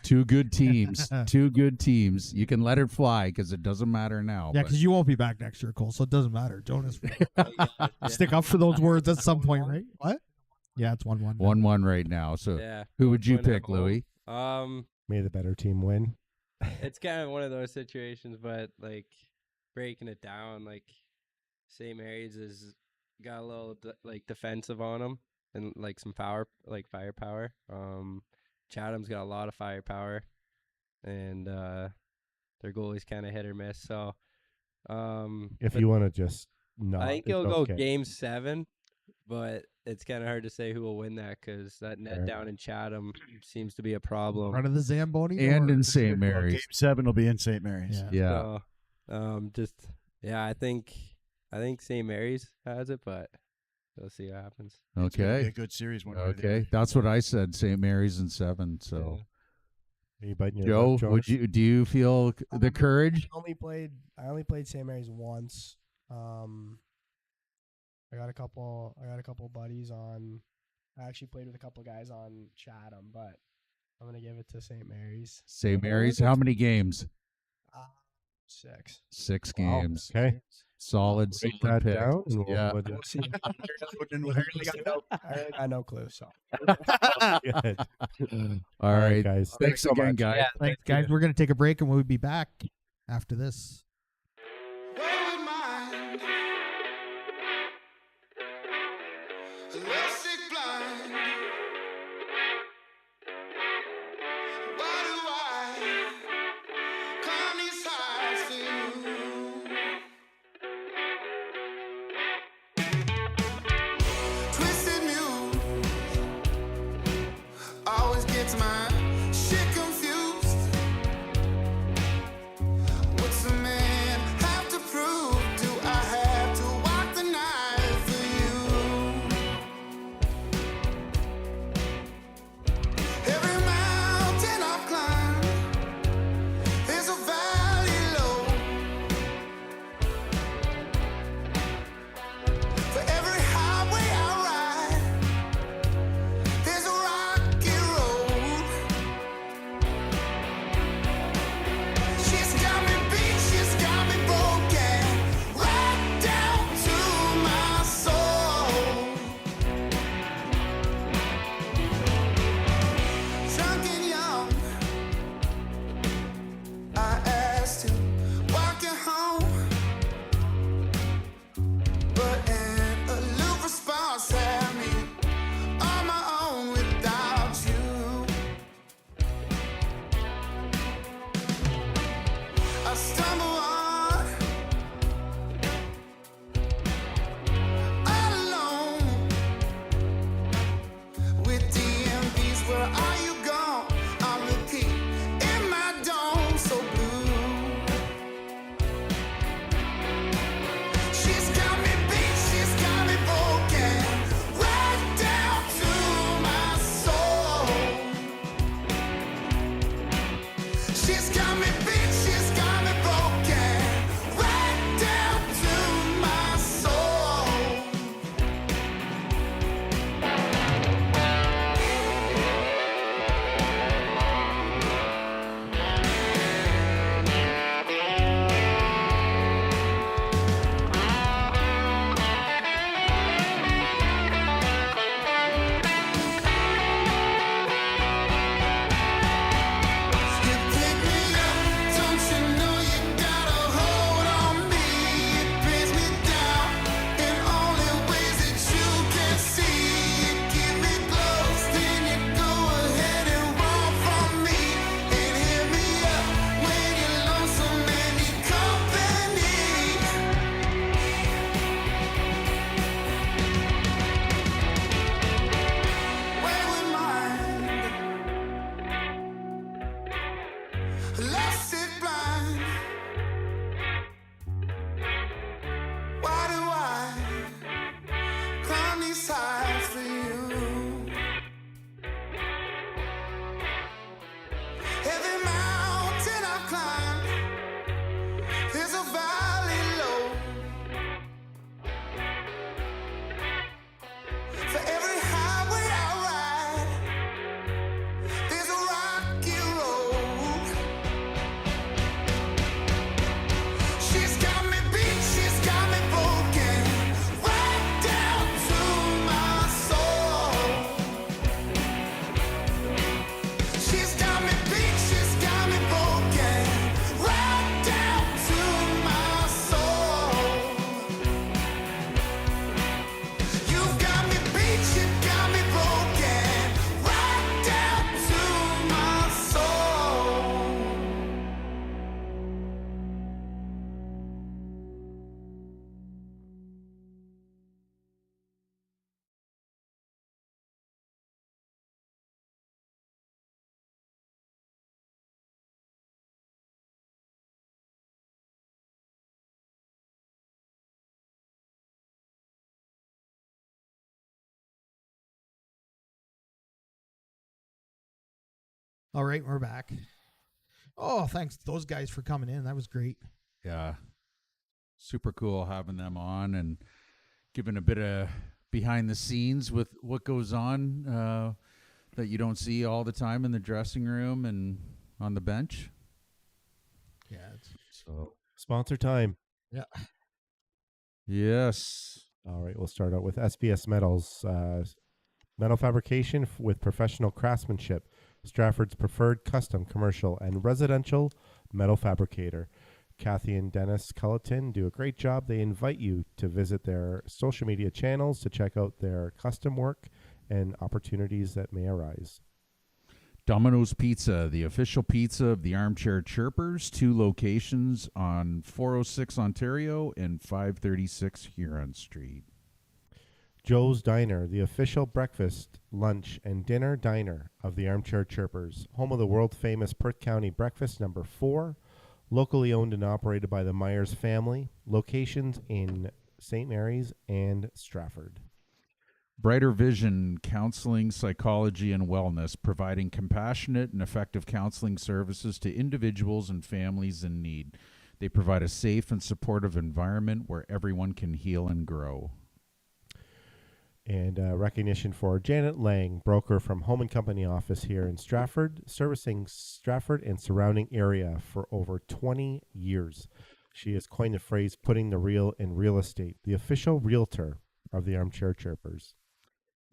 Two good teams. Two good teams. You can let it fly because it doesn't matter now. Yeah, but- because you won't be back next year, Cole, so it doesn't matter. Jonas, yeah. stick up for those words at some point, right? What? Yeah, it's 1-1. 1-1 right now. So Yeah. who would you Win at pick, home. Louis? May the better team win. It's kind of one of those situations, but like breaking it down, like St. Mary's is got a little like defensive on him and like some power, like firepower. Chatham's got a lot of firepower, and their goalie's kind of hit or miss. So If but you want to just not, I think it's he'll go okay. game 7, but it's kind of hard to say who will win that because that net Fair. down in Chatham seems to be a problem. Front of the Zamboni And or- in St. Well, Mary's. Game 7 will be in St. Mary's. Yeah. Yeah. So, I think St. Mary's has it, but we'll see what happens. It's gonna be Okay. a good series. One way or the Okay. other. That's what I said. St. Mary's in 7. So, Are you biting your Joe, lip, would George? do you feel the courage? I only played St. Mary's once. I got a couple buddies on. I actually played with a couple guys on Chatham, but I'm gonna give it to St. Mary's. St. Mary's, how many games? 6. 6 Wow. games. Okay. Solid, Write solid that pick. down. And Yeah. we'll We'll see. Putting in what I you're really listening got no clue. So Good. All right. guys. Thanks so again, much. guys. Yeah, Thanks, guys. We're going to take a break and we'll be back after this. Always gets my shit confused. What's a man have to prove? Do I have to walk the knife for you? All right, we're back. Oh, thanks to those guys for coming in. That was great. Yeah. Super cool having them on and giving a bit of behind the scenes with what goes on that you don't see all the time in the dressing room and on the bench. Yeah. So sponsor time. Yeah. Yes. All right, we'll start out with SBS Metals. Metal fabrication with professional craftsmanship. Stratford's preferred custom, commercial, and residential metal fabricator. Kathy and Dennis Culleton do a great job. They invite you to visit their social media channels to check out their custom work and opportunities that may arise. Domino's Pizza, the official pizza of the Armchair Chirpers, 2 locations on 406 Ontario and 536 Huron Street. Joe's Diner, the official breakfast, lunch, and dinner diner of the Armchair Chirpers, home of the world-famous Perth County Breakfast No. 4, locally owned and operated by the Myers family, locations in St. Mary's and Stratford. Brighter Vision Counselling, Psychology, and Wellness, providing compassionate and effective counseling services to individuals and families in need. They provide a safe and supportive environment where everyone can heal and grow. And recognition for Janet Lange, broker from Home and Company office here in Stratford, servicing Stratford and surrounding area for over 20 years. She has coined the phrase, putting the real in real estate, the official realtor of the Armchair Chirpers.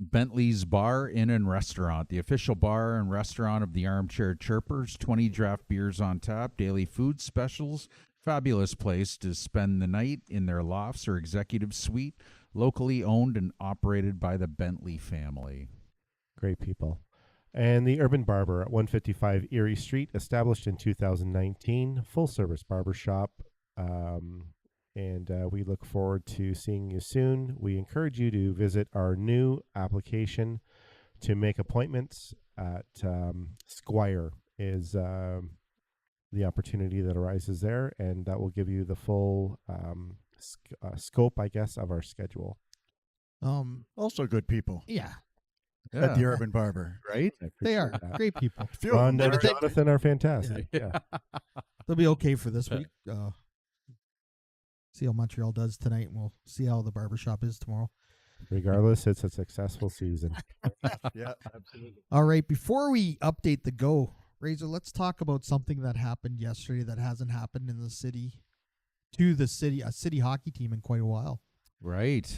Bentley's Bar, Inn, and Restaurant, the official bar and restaurant of the Armchair Chirpers, 20 draft beers on tap, daily food specials, fabulous place to spend the night in their lofts or executive suite, locally owned and operated by the Bentley family. Great people. And the Urban Barber at 155 Erie Street, established in 2019, full-service barber shop. And we look forward to seeing you soon. We encourage you to visit our new application to make appointments at Squire is the opportunity that arises there, and that will give you the full scope, I guess, of our schedule. Also good people Yeah, at the Urban Barber. Right? I they appreciate are that. great people. Few of them Rhonda and are- Jonathan are fantastic. Yeah. They'll be okay for this week. See how Montreal does tonight, and we'll see how the barbershop is tomorrow. Regardless, it's a successful season. Yeah, absolutely. All right, before we update the go, Razor, let's talk about something that happened yesterday that hasn't happened in the city, a city hockey team in quite a while. Right.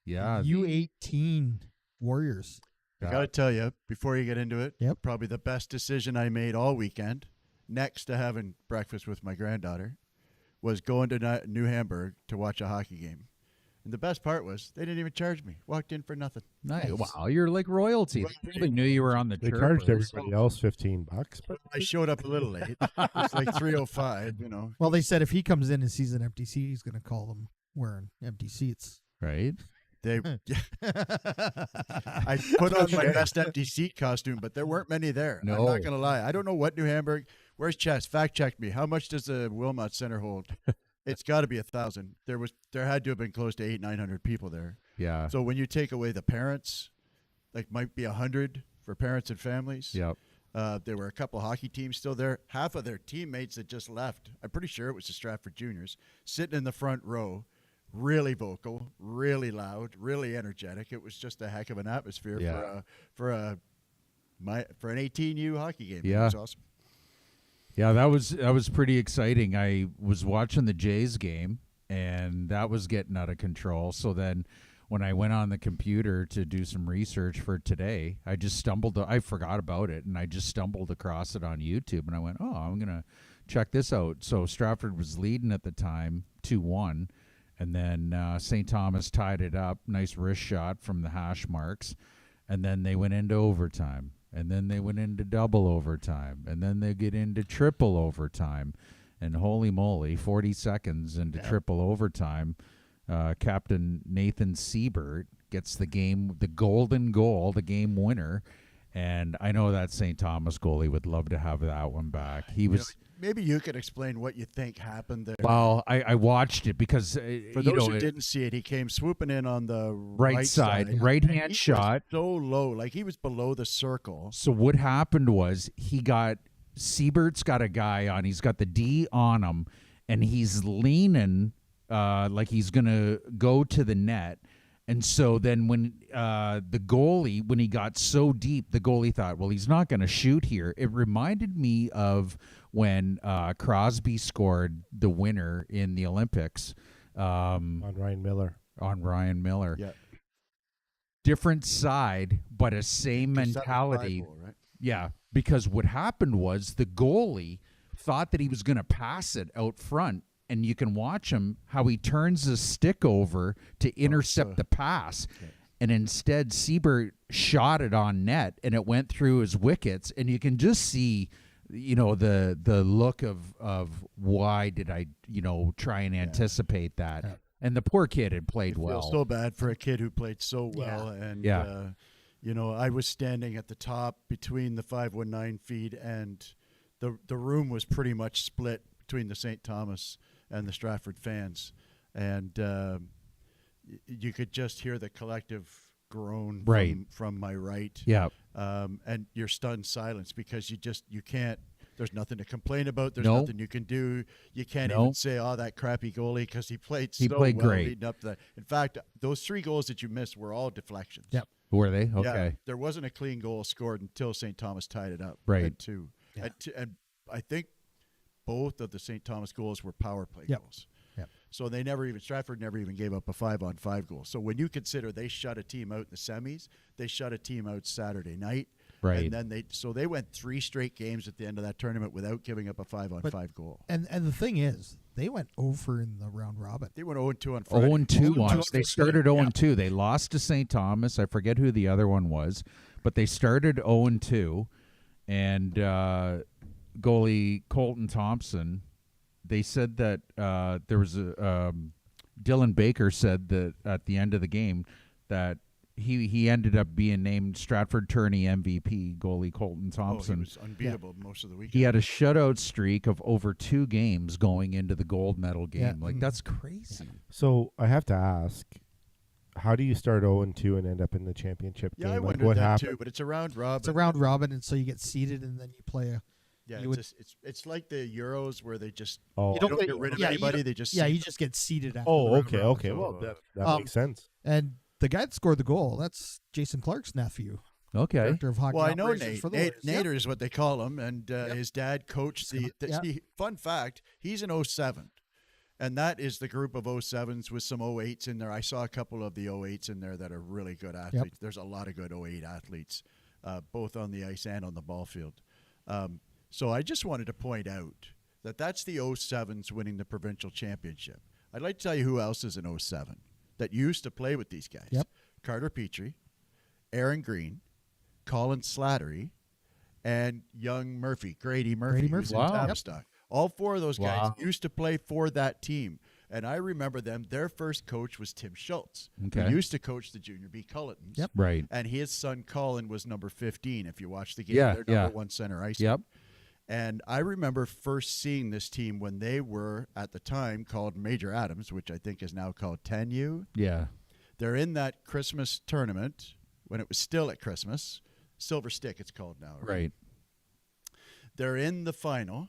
Yeah. U18 Warriors. I got to tell you, before you get into it, Yep. probably the best decision I made all weekend, next to having breakfast with my granddaughter, was going to New Hamburg to watch a hockey game. And the best part was they didn't even charge me. Walked in for nothing. Nice. Wow, you're like royalty. They probably knew you were on the They Chirpers. charged everybody else $15, but I showed up a little late. It's like 3:05, you know. Well, they said if he comes in and sees an empty seat, he's going to call them wearing empty seats. Right? They, I put on my best empty seat costume, but there weren't many there. I'm No. not going to lie. I don't know what New Hamburg. Where's Chess? Fact check me. How much does the Wilmot Center hold? It's got to be 1,000. There had to have been close to 800-900 people there. Yeah. So when you take away the parents, like might be 100 for parents and families. Yep. There were a couple hockey teams still there. Half of their teammates had just left. I'm pretty sure it was the Stratford Juniors sitting in the front row, really vocal, really loud, really energetic. It was just a heck of an atmosphere Yeah. for an 18U hockey game. Yeah. It was awesome. Yeah, that was pretty exciting. I was watching the Jays game, and that was getting out of control. So then when I went on the computer to do some research for today, I forgot about it, and I just stumbled across it on YouTube, and I went, oh, I'm going to check this out. So Stratford was leading at the time, 2-1, and then St. Thomas tied it up, nice wrist shot from the hash marks, and then they went into overtime. And then they went into double overtime. And then they get into triple overtime. And holy moly, 40 seconds into triple overtime, Captain Nathan Siebert gets the golden goal, the game winner. And I know that St. Thomas goalie would love to have that one back. He was maybe you could explain what you think happened there. Well, I watched it because For those who didn't see it, he came swooping in on the right side, right and hand he shot. was so low, like he was below the circle. So what happened was Siebert's got a guy on. He's got the D on him, and he's leaning like he's gonna go to the net. And so then when the goalie, when he got so deep, the goalie thought, well, he's not going to shoot here. It reminded me of when Crosby scored the winner in the Olympics. On Ryan Miller. Yeah. Different side, but a same 75 mentality. goal, right? Yeah, because what happened was the goalie thought that he was going to pass it out front. And you can watch him how he turns his stick over to intercept the pass. Okay. And instead, Siebert shot it on net, and it went through his wickets. And you can just see, the look of why did I, try and anticipate that. Yeah. And the poor kid had played I feel well. so bad for a kid who played so well. Yeah. And, I was standing at the top between the 519 feed, and the room was pretty much split between the St. Thomas and the Stratford fans. And you could just hear the collective groan from my right. Yeah. And you're stunned silence because you can't. There's nothing to complain about. There's No. nothing you can do. You can't No. even say, "Oh, that crappy goalie," because he played He so played well great. leading up to that. In fact, those 3 goals that you missed were all deflections. Yep. Were they? Yeah, Okay. there wasn't a clean goal scored until St. Thomas tied it up. Right. At 2. Yeah. And I think both of the St. Thomas goals were power play Yep. goals. Yep. So Stratford never even gave up a 5-on-5 goal. So when you consider they shut a team out in the semis, they shut a team out Saturday night. Right. And then they went 3 straight games at the end of that tournament without giving up a 5-on-5 goal. And the thing is, they went over in the round robin. They went 0-2 on Friday. 0-2 on. They started 0-2. Yeah. They lost to St. Thomas. I forget who the other one was, but they started 0-2, and goalie Colton Thompson. They said that there was a Dylan Baker said that at the end of the game that he ended up being named Stratford Tourney MVP. Goalie Colton Thompson. He was unbeatable most of the weekend. He had a shutout streak of over 2 games going into the gold medal game. Yeah. Like, that's crazy. So I have to ask, how do you start 0-2 and end up in the championship Yeah, game? I Like, wondered what that happened? too, but it's a round robin. It's a round robin, and so you get seeded, and then you play a. Yeah, you it's like the Euros where they just Oh, You don't play- get rid of yeah, you anybody. don't- They just Yeah, seed you them. just get seeded after. oh, the round okay, robin. okay. Well, that Um, makes sense. And the guy that scored the goal, that's Jason Clark's nephew, Okay. director of hockey Well, I know operations Nate. for the Nate Warriors. Yep. Nader is what they call him, and his dad coached the. Yeah. Fun fact: he's an 07, and that is the group of 07s with some 08s in there. I saw a couple of the 08s in there that are really good athletes. There's a lot of good 08 athletes, both on the ice and on the ball field. So I just wanted to point out that that's the 07s winning the provincial championship. I'd like to tell you who else is an 07 that used to play with these guys. Yep. Carter Petrie, Aaron Green, Colin Slattery, and young Grady Murphy. who's in Wow. Tavistock. All 4 of those guys Wow. used to play for that team. And I remember them. Their first coach was Tim Schultz, Okay. who used to coach the Junior B Cullitons. Yep. Right. And his son Colin was number 15. If you watch the game, Yeah, they're yeah. number 1 center ice. Yep. And I remember first seeing this team when they were, at the time, called Major Adams, which I think is now called 10U. Yeah. They're in that Christmas tournament when it was still at Christmas. Silver Stick, it's called now. Right. They're in the final.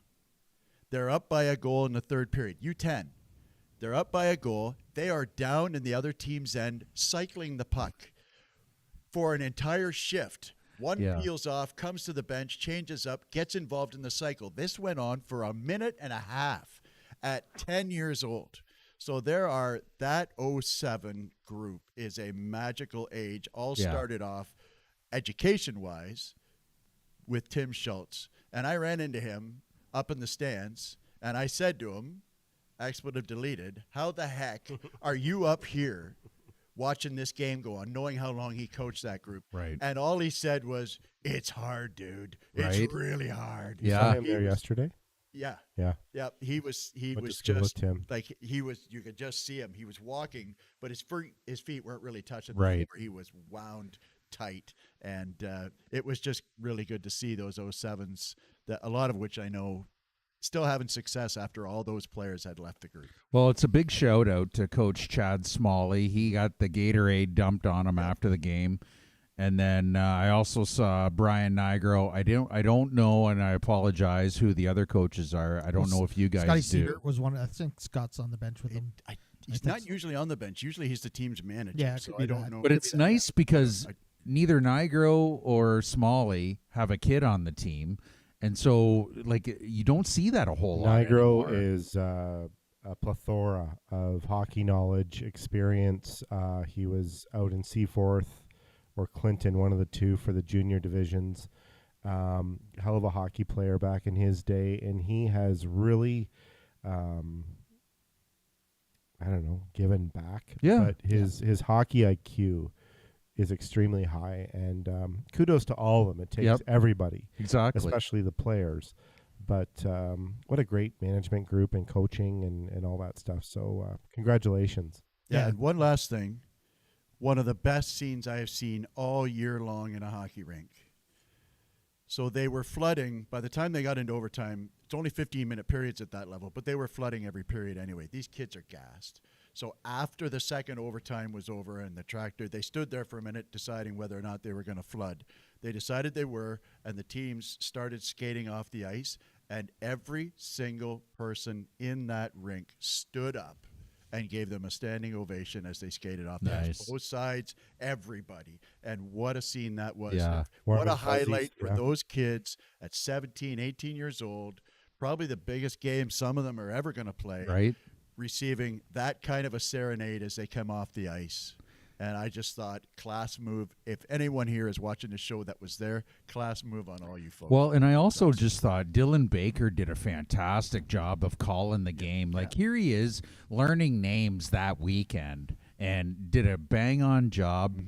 They're up by a goal in the 3rd period. U10. They're up by a goal. They are down in the other team's end, cycling the puck for an entire shift. One Yeah. peels off, comes to the bench, changes up, gets involved in the cycle. This went on for a minute and a half at 10 years old. So that 07 group is a magical age. All Yeah. started off education-wise with Tim Schultz. And I ran into him up in the stands, and I said to him, expletive deleted, how the heck are you up here watching this game go on, knowing how long he coached that group? Right. And all he said was, it's hard, dude. Right. It's really hard. You Yeah. saw him there yesterday? Yeah. Yeah. Yeah. He was Went to just school with Tim. like you could just see him. He was walking, but his feet weren't really touching the Right. floor. He was wound tight. And it was just really good to see those 07s, that a lot of which I know still having success after all those players had left the group. Well, it's a big shout out to Coach Chad Smalley. He got the Gatorade dumped on him after the game. And then I also saw Brian Nigro. I don't know, and I apologize who the other coaches are. I don't know if you guys Scotty do. Seibert was one. I think Scott's on the bench with him. He's think not usually on the bench. Usually he's the team's manager. Yeah, it so could be I don't that. know. But it's nice because neither Nigro or Smalley have a kid on the team. And so, like, you don't see that a whole lot Nigro anymore. is a plethora of hockey knowledge, experience. He was out in Seaforth or Clinton, one of the two, for the junior divisions. Hell of a hockey player back in his day, and he has really, given back. Yeah. But his hockey IQ is extremely high, and kudos to all of them. It takes everybody, Exactly. especially the players. But what a great management group and coaching and all that stuff. So congratulations. Yeah, and one last thing. One of the best scenes I have seen all year long in a hockey rink. So they were flooding. By the time they got into overtime, it's only 15-minute periods at that level, but they were flooding every period anyway. These kids are gassed. So after the second overtime was over and the tractor, they stood there for a minute deciding whether or not they were going to flood. They decided they were, and the teams started skating off the ice, and every single person in that rink stood up and gave them a standing ovation as they skated off the ice. Both sides, everybody. And what a scene that was. Yeah. What a highlight for those kids at 17, 18 years old. Probably the biggest game some of them are ever going to play. Right. Receiving that kind of a serenade as they come off the ice. And I just thought, class move. If anyone here is watching the show that was there, class move on all you folks. Well, and I also just thought Dylan Baker did a fantastic job of calling the game. Like, here he is learning names that weekend and did a bang-on job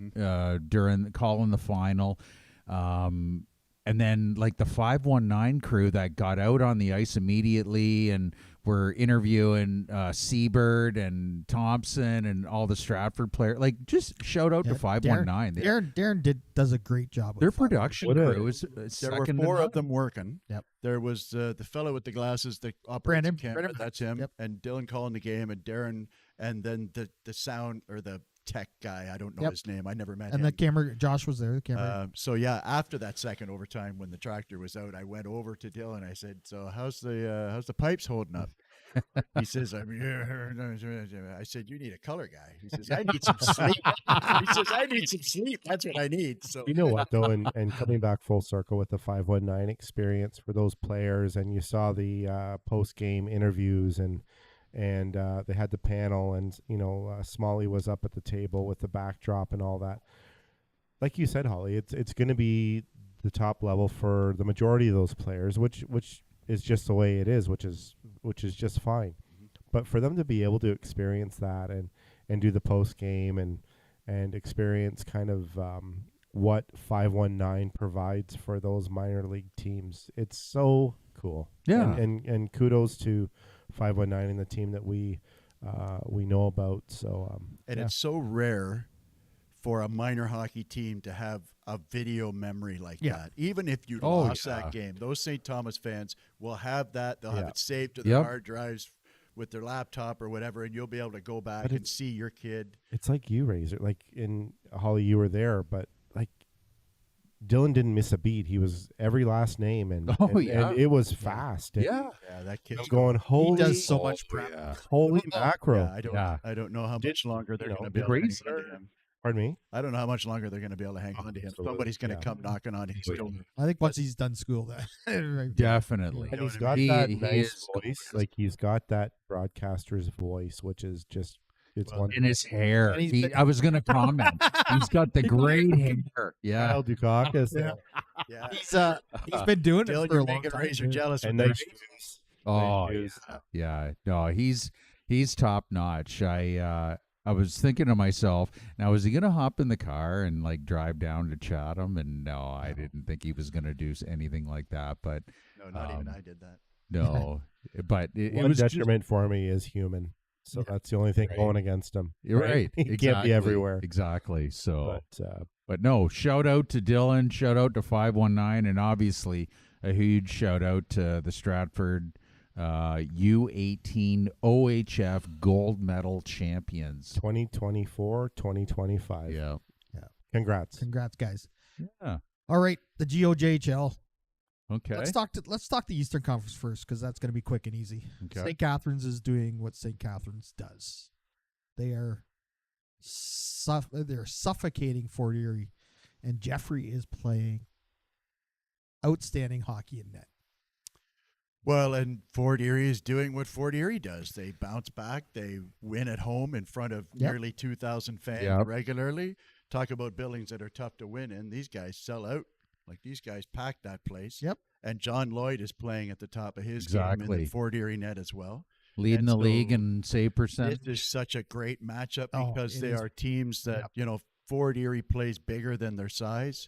during calling the final. And then, like, the 519 crew that got out on the ice immediately and were interviewing Seibert and Thompson and all the Stratford players. Like, just shout out to 519. Darren does a great job. With Their 519. production crew is there were second to four none. of them working. Yep. There was the fellow with the glasses that operates the camera. Brandon. That's him. Yep. And Dylan calling the game, and Darren, and then the sound or the tech guy. I don't know his name. I never met him. And the camera, Josh was there. The camera. So yeah, after that second overtime when the tractor was out, I went over to Dylan. I said, "So how's the pipes holding up?" He says, "I'm here." I said, "You need a color guy." He says, "I need some sleep." He says, "I need some sleep. That's what I need." So You know what, though, and coming back full circle with the 519 experience for those players, and you saw the post-game interviews, and they had the panel, and Smalley was up at the table with the backdrop and all that. Like you said, Holly, it's going to be the top level for the majority of those players, which is just the way it is, which is just fine. But for them to be able to experience that and do the post game and experience kind of what 519 provides for those minor league teams, it's so cool. Yeah. And kudos to 519 and the team that we know about. So it's so rare for a minor hockey team to have a video memory like that. Even if you lost that game, those St. Thomas fans will have that. They'll have it saved to their hard drives with their laptop or whatever, and you'll be able to go back and see your kid. It's like you, Razor. Like in Holly, you were there, but like Dylan didn't miss a beat. He was every last name, and it was fast. And That kid's going holy. He does so much prep. Holy macro! I don't know how much longer they're going to be able to hang on to him. Pardon me? I don't know how much longer they're going to be able to hang on to him. Somebody's going to come knocking on his door. I think once he's done school, that Definitely. And he's got that nice voice. Like he's got that broadcaster's voice, which is just it's one in his hair. I was going to comment. He's got the great hair. Yeah. Kyle Dukakis. he's been doing Dylan, it for you're a long making time. Razor jealous. And with nice that. shoes. Oh, Nice shoes. yeah. No, he's top notch. I was thinking to myself, now is he going to hop in the car and like drive down to Chatham? And no, I didn't think he was going to do anything like that. But No, not even I did that. no, but it One was detriment for me is human. So that's the only thing going against him. You're right. He can't be everywhere. Exactly. So, But but no, shout out to Dylan, shout out to 519, and obviously a huge shout out to the Stratford U18 OHF gold medal champions. 2024, 2025. Yeah. Congrats. Congrats, guys. Yeah. All right, the GOJHL. Okay. Let's talk the Eastern Conference first, because that's going to be quick and easy. Okay. St. Catharines is doing what St. Catharines does. They are they're suffocating Fort Erie, and Jeffrey is playing outstanding hockey in net. Well, and Fort Erie is doing what Fort Erie does. They bounce back. They win at home in front of nearly 2,000 fans regularly. Talk about buildings that are tough to win in. These guys sell out. Like, these guys pack that place. Yep. And John Lloyd is playing at the top of his game in the Fort Erie net as well. Leading And the so league in save percentage. This is such a great matchup Oh, because it they is. are teams that, Fort Erie plays bigger than their size,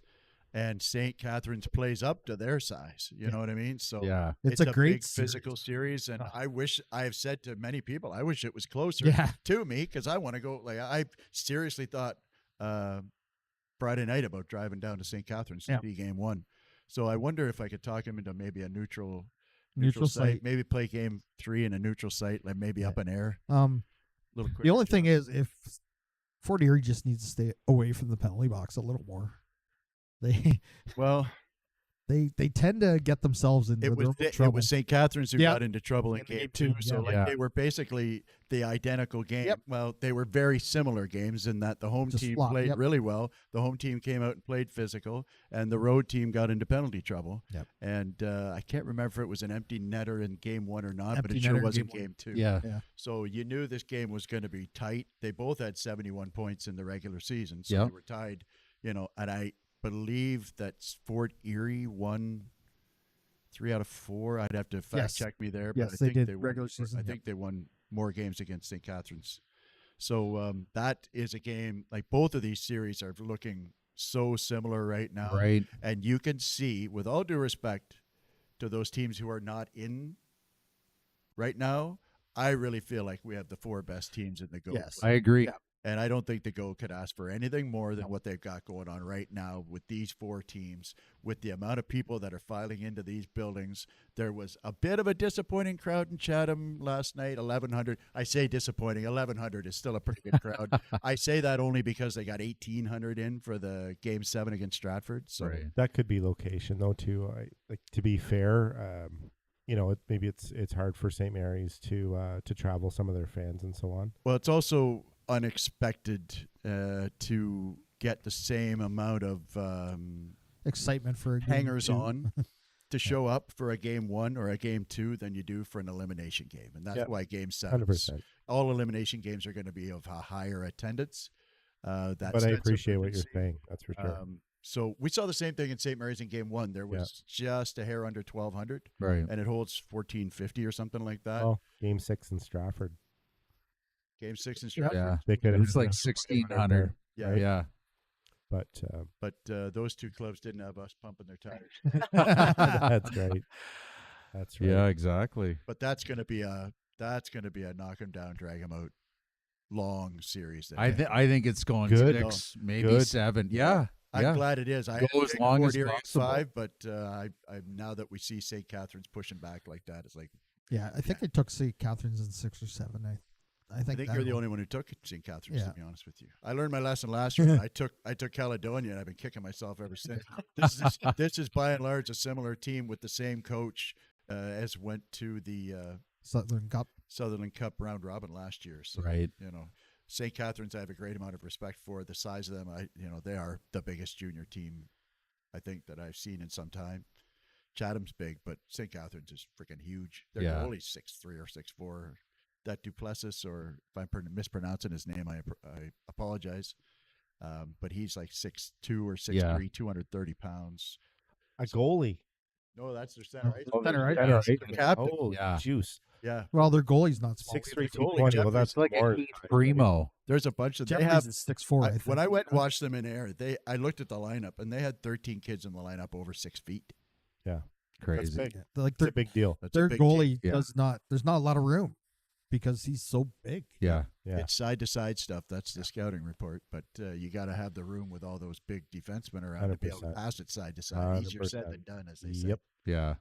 and St. Catharines plays up to their size. You know what I mean? So Yeah. It's it's a a great big physical series, and I have said to many people, I wish it was closer Yeah. to me, because I want to go. Like, I seriously thought Friday night about driving down to St. Catharines to see game one. So I wonder if I could talk him into maybe a neutral Site. maybe play game 3 in a neutral site, like maybe up in air. Little The only thing is, if Fort Erie just needs to stay away from the penalty box a little more. They tend to get themselves into it was St. Catharines who got into trouble in In game 2. So they were basically the identical game. Yep. Well, they were very similar games in that the home Just team flop, played really well. The home team came out and played physical, and the road team got into penalty trouble. Yep. And I can't remember if it was an empty netter in game 1 or not, but Empty it sure netter in was in game game 2. Yeah. So you knew this game was going to be tight. They both had 71 points in the regular season, so Yep. they were tied. And I believe that Fort Erie won 3 out of 4. I'd have to fact check me there, but Yes, I they think did they won, regular season, I think they won more games against St. Catharines. So that is a game, like, both of these series are looking so similar right now. Right. And you can see, with all due respect to those teams who are not in right now, I really feel like we have the 4 best teams in the Go. Yes. I agree. And I don't think the Go could ask for anything more than what they've got going on right now with these 4 teams, with the amount of people that are filing into these buildings. There was a bit of a disappointing crowd in Chatham last night, 1,100. I say disappointing. 1,100 is still a pretty good crowd. I say that only because they got 1,800 in for the Game 7 against Stratford. So That could be location, though, too. To be fair, maybe it's hard for St. Mary's to travel some of their fans and so on. Well, it's also unexpected to get the same amount of excitement for a game hangers 2. on to show up for a game 1 or a game 2 than you do for an elimination game. And that's why game 7, 100%. all elimination games are going to be of a higher attendance. But I appreciate what you're saying. That's for sure. So we saw the same thing in St. Mary's in game 1. There was just a hair under 1,200. Right. And it holds 1,450 or something like that. Oh, game 6 in Stratford. Game 6 in Stratford. Yeah. They could It's like 1,600. Yeah. Yeah. But those 2 clubs didn't have us pumping their tires. That's great. That's right. Yeah, exactly. But that's going to be a knock 'em down, drag 'em out, long series. I think it's going Good. 6, maybe Good. 7. Yeah. I'm glad it is. I Go as long as Fort Erie at possible. 5, but I now that we see St. Catharines pushing back like that, it's like Yeah, I think they took St. Catharines in 6 or 7. I think you're the only one who took St. Catharines. To be honest with you, I learned my lesson last year. I took Caledonia, and I've been kicking myself ever since. This is by and large a similar team with the same coach as went to the Sutherland Cup round robin last year. So Right. St. Catharines, I have a great amount of respect for. The size of them, they are the biggest junior team I think that I've seen in some time. Chatham's big, but St. Catharines is freaking huge. They're only 6'3" or 6'4". That Duplessis, or if I'm mispronouncing his name, I apologize. But he's like 6'2" or 6'3", 230 pounds. A goalie. No, that's their center ice. Center ice. Center ice. Captain. Oh, Yeah. juice. Yeah. Well, their goalie's not small. 6'3", goalie, 220. Well, Jeffrey's that's Like more. a Keith Primo. There's a bunch of they Jeffries have. is 6'4", I think. When I went and watched them in air, I looked at the lineup, and they had 13 kids in the lineup over 6 feet. Yeah. Crazy. That's big. Like It's a big deal. That's their a big goalie team. does not. There's not a lot of room because he's so big. Yeah. Yeah. It's side-to-side stuff. That's the scouting report. But you got to have the room with all those big defensemen around to be able to 100%. pass it side to side. Easier said 100%. than done, as they say. Yep. Yeah.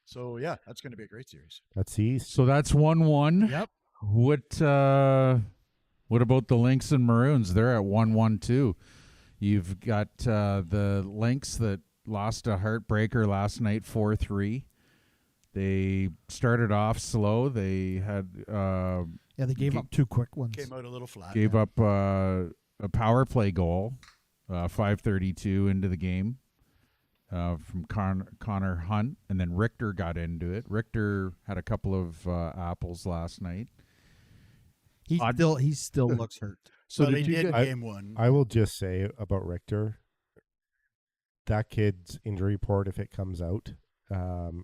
So yeah, that's going to be a great series. That's the East. So that's 1-1. Yep. What about the Lynx and Maroons? They're at 1-1 too. You've got the Lynx that lost a heartbreaker last night, 4-3. They started off slow. They had They gave up 2 quick ones. Came out a little flat. gave up a power play goal, 5:32 into the game from Connor Hunt, and then Richter got into it. Richter had a couple of apples last night. He still looks hurt. So did they you did get- game one. I will just say about Richter, that kid's injury report, if it comes out,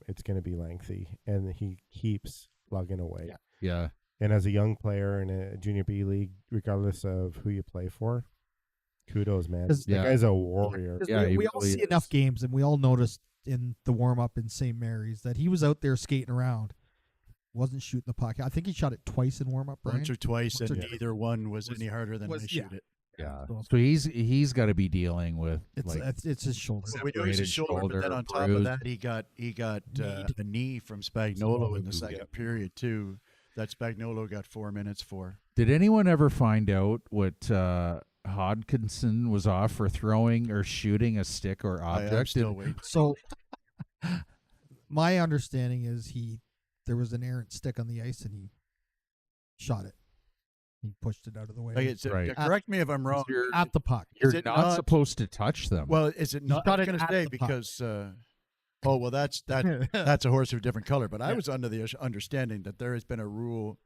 it's going to be lengthy, and he keeps lugging away. Yeah. And as a young player in a junior B league, regardless of who you play for, kudos, man. 'Cause- That guy's a warrior. 'Cause Yeah, he we all really see enough is. games, and we all noticed in the warm up in St. Mary's that he was out there skating around, wasn't shooting the puck. I think he shot it twice in warm up. Once or twice, Once and or twice. neither one was any harder than I was- shoot yeah. it. Yeah. So So he's got to be dealing with it's his shoulder. So we know he's a separated shoulder, but then shoulder, on top of bruised. that, he got Kneed. a knee from Spagnolo in the Yeah. second period too. That Spagnolo got 4 minutes for. Did anyone ever find out what Hodkinson was off for throwing or shooting a stick or object? I'm still waiting. So my understanding is there was an errant stick on the ice and he shot it. He pushed it out of the way. Like it's, Right. correct me if I'm wrong. At the puck. You're Is it not, not- supposed to touch them. Well, is it not? I shot was it going to at say the puck. because. Oh well, that's a horse of a different color. But I was under the understanding that there has been a rule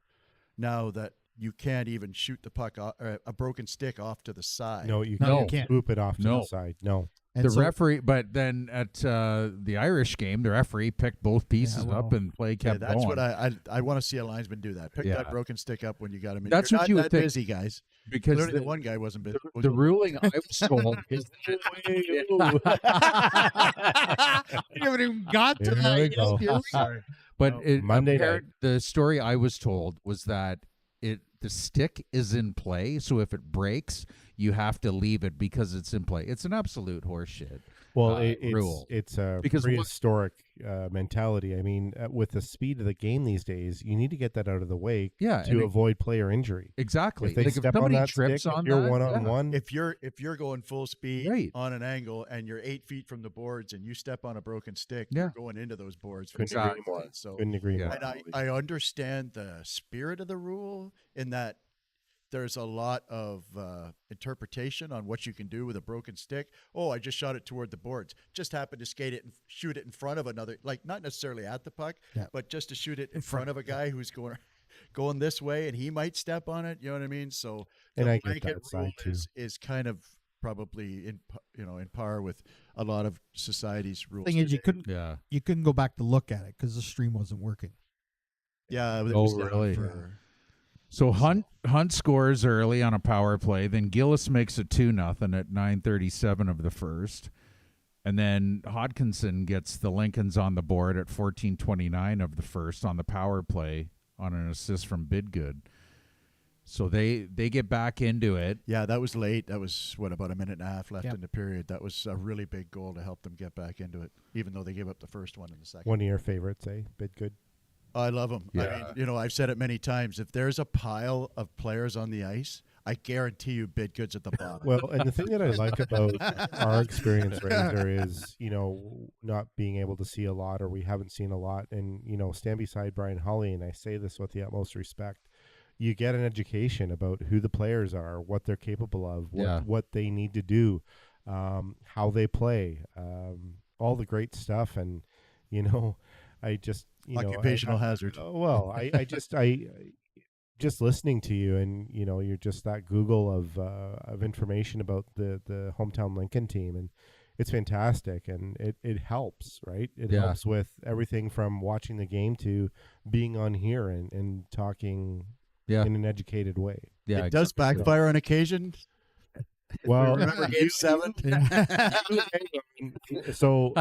now that you can't even shoot the puck a broken stick off to the side. No, you No, can't you can't. swoop it off to No. the side. No. And the so- referee, but then at the Irish game, the referee picked both pieces up well, and play Yeah, kept that's going. what I want to see a linesman do that. Pick Yeah. that broken stick up when you got him. That's You're what not you would that think. busy, guys. Because Clearly, the one guy wasn't busy. the ruling I was told is You haven't even got to Here that we yet. go. Here we go. Sorry. But No. it, Monday apparent- the story I was told was that the stick is in play, so if it breaks, you have to leave it because it's in play. It's an absolute horseshit. Well, rule. it's a Because what- prehistoric mentality. I mean, with the speed of the game these days, you need to get that out of the way Yeah, to and avoid player injury. exactly. If they Like, step on somebody that trips stick, on if you're that, one on yeah. one. If you're going full speed Right. on an angle and you're 8 feet from the boards and you step on a broken stick, Yeah. you're going into those boards. Couldn't Exactly. agree more. So Couldn't agree Yeah. more. and I understand the spirit of the rule in that there's a lot of interpretation on what you can do with a broken stick. Oh, I just shot it toward the boards. Just happened to skate it and shoot it in front of another, like not necessarily at the puck, Yeah. but just to shoot it in front of a guy who's going this way and he might step on it. You know what I mean? So And the I get blanket that side rule too. is kind of probably in par with a lot of society's rules. Thing is, you today. Yeah. couldn't go back to look at it because the stream wasn't working. Yeah. it Oh, was down really? for- So Hunt scores early on a power play. Then Gillis makes it 2-0 at 9:37 of the first, and then Hodkinson gets the Lincolns on the board at 14:29 of the first on the power play on an assist from Bidgood. So they get back into it. Yeah, that was late. That was about a minute and a half left Yep. in the period. That was a really big goal to help them get back into it, even though they gave up the first one in the second. One of your favorites, eh? Bidgood. I love them. Yeah. I mean, I've said it many times. If there's a pile of players on the ice, I guarantee you Bidgood's at the bottom. Well, and the thing that I like about our experience, Razor, is, not being able to see a lot, or we haven't seen a lot. And, stand beside Brian Hawley, and I say this with the utmost respect. You get an education about who the players are, what they're capable of, what they need to do, how they play, all the great stuff. And, I just, Occupational hazard. Well, I just listening to you, and you're just that Google of information about the hometown Lincoln team, and it's fantastic, and it helps, right? It Yeah. helps with everything from watching the game to being on here and talking in an educated way. Yeah, It does backfire on occasion. Well, Remember Game 7? so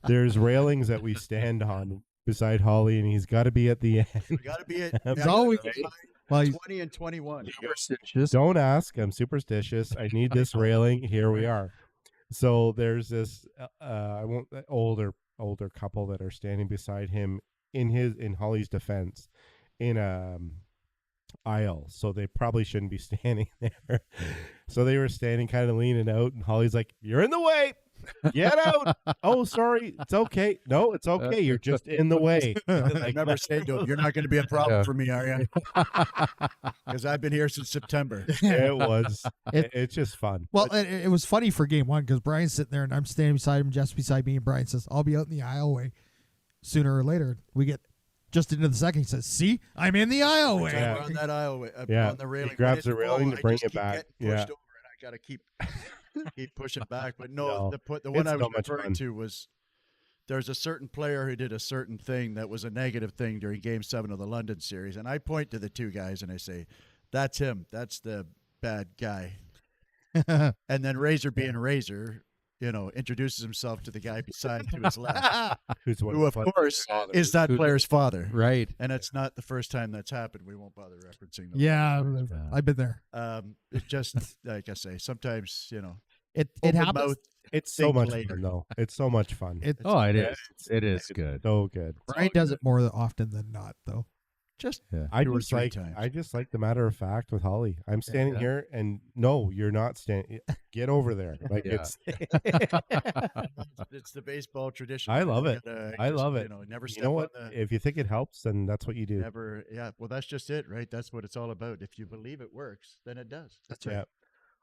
there's railings that we stand on beside Holly, and he's got to be at the end. We got to be at He's always- Well, he's 20 and 21. Don't ask. I'm superstitious. I need this railing. Here we are. So there's this older older couple that are standing beside him in Holly's defense in a aisle, so they probably shouldn't be standing there. So they were standing kind of leaning out, and Holly's like, "You're in the way. Get out." "Oh, sorry. It's okay." "No, it's okay. You're just in the way." I remember saying to him, "You're not going to be a problem Yeah. for me, are you?" Because I've been here since September. It's just fun. Well, it was funny for game one because Brian's sitting there and I'm standing beside him, just beside me, and Brian says, "I'll be out in the aisleway sooner or later." We get just into the second. He says, "See, I'm in the aisleway." We're on that aisle, Yeah. on the railing. He grabs When the it's full, railing to I bring just it keep back. getting pushed Yeah. over, and I got to keep pushing back. But no, No, the one it's I was so much referring fun. to was there's a certain player who did a certain thing that was a negative thing during Game 7 of the London series, and I point to the two guys and I say, "That's him. That's the bad guy." And then Razor, being Razor, introduces himself to the guy beside to his left, Who's one who of the course fathers. is that Who- player's father. Right. And it's not the first time that's happened. We won't bother referencing those. Yeah, I've been there. It's just like I say, sometimes It open happens. mouth, It's so think much later. fun, though. It's so much fun. It, Oh, it Yeah, is. It is good. So good. Brian does it more often than not, though. just Yeah. I two or just three like times. I just like the matter of fact with Holly. I'm standing Yeah. here, and no, you're not standing. Get over there. Like Yeah. it's. It's the baseball tradition. I love You it. gotta I just, love it. Never You step know what? on the If you think it helps, then that's what you do. never. Yeah, well, that's just it, right? That's what it's all about. If you believe it works, then it does. That's Yeah.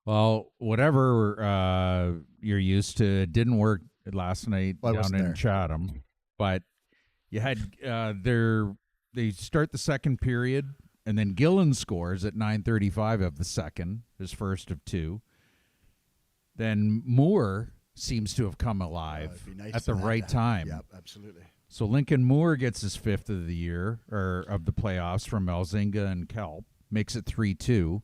Well, whatever you're used to, it didn't work last night Well, I down wasn't in there. Chatham. But you had they start the second period, and then Gillen scores at 9:35 of the second, his first of two. Then Moore seems to have come alive It'd be nice at for the that right to happen. time. Yeah, absolutely. So Lincoln Moore gets his fifth of the year, or of the playoffs, from Elzinga and Kelp, makes it 3-2.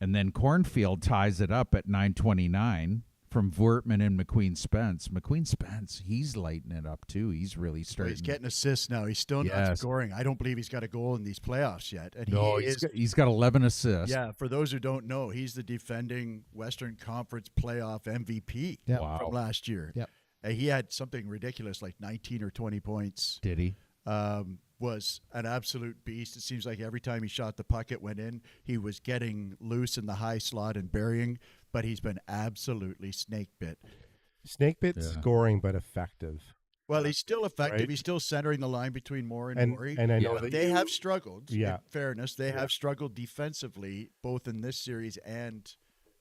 And then Cornfield ties it up at 9:29 from Voortman and McQueen Spence. McQueen Spence, he's lighting it up too. He's really Well, starting. he's getting assists now. He's still not Yes. scoring. I don't believe he's got a goal in these playoffs yet. And no, he is. he's got 11 assists. Yeah, for those who don't know, he's the defending Western Conference playoff MVP Yeah. Wow. from last year. Yep. He had something ridiculous like 19 or 20 points. Did he? Was an absolute beast. It seems like every time he shot the puck, it went in. He was getting loose in the high slot and burying, but he's been absolutely snake bit. Snakebit Yeah. scoring, but effective. Well, he's still effective. Right. He's still centering the line between Moore and And Morey. and I know Yeah. that They you- have struggled. Yeah. In fairness, they have struggled defensively both in this series and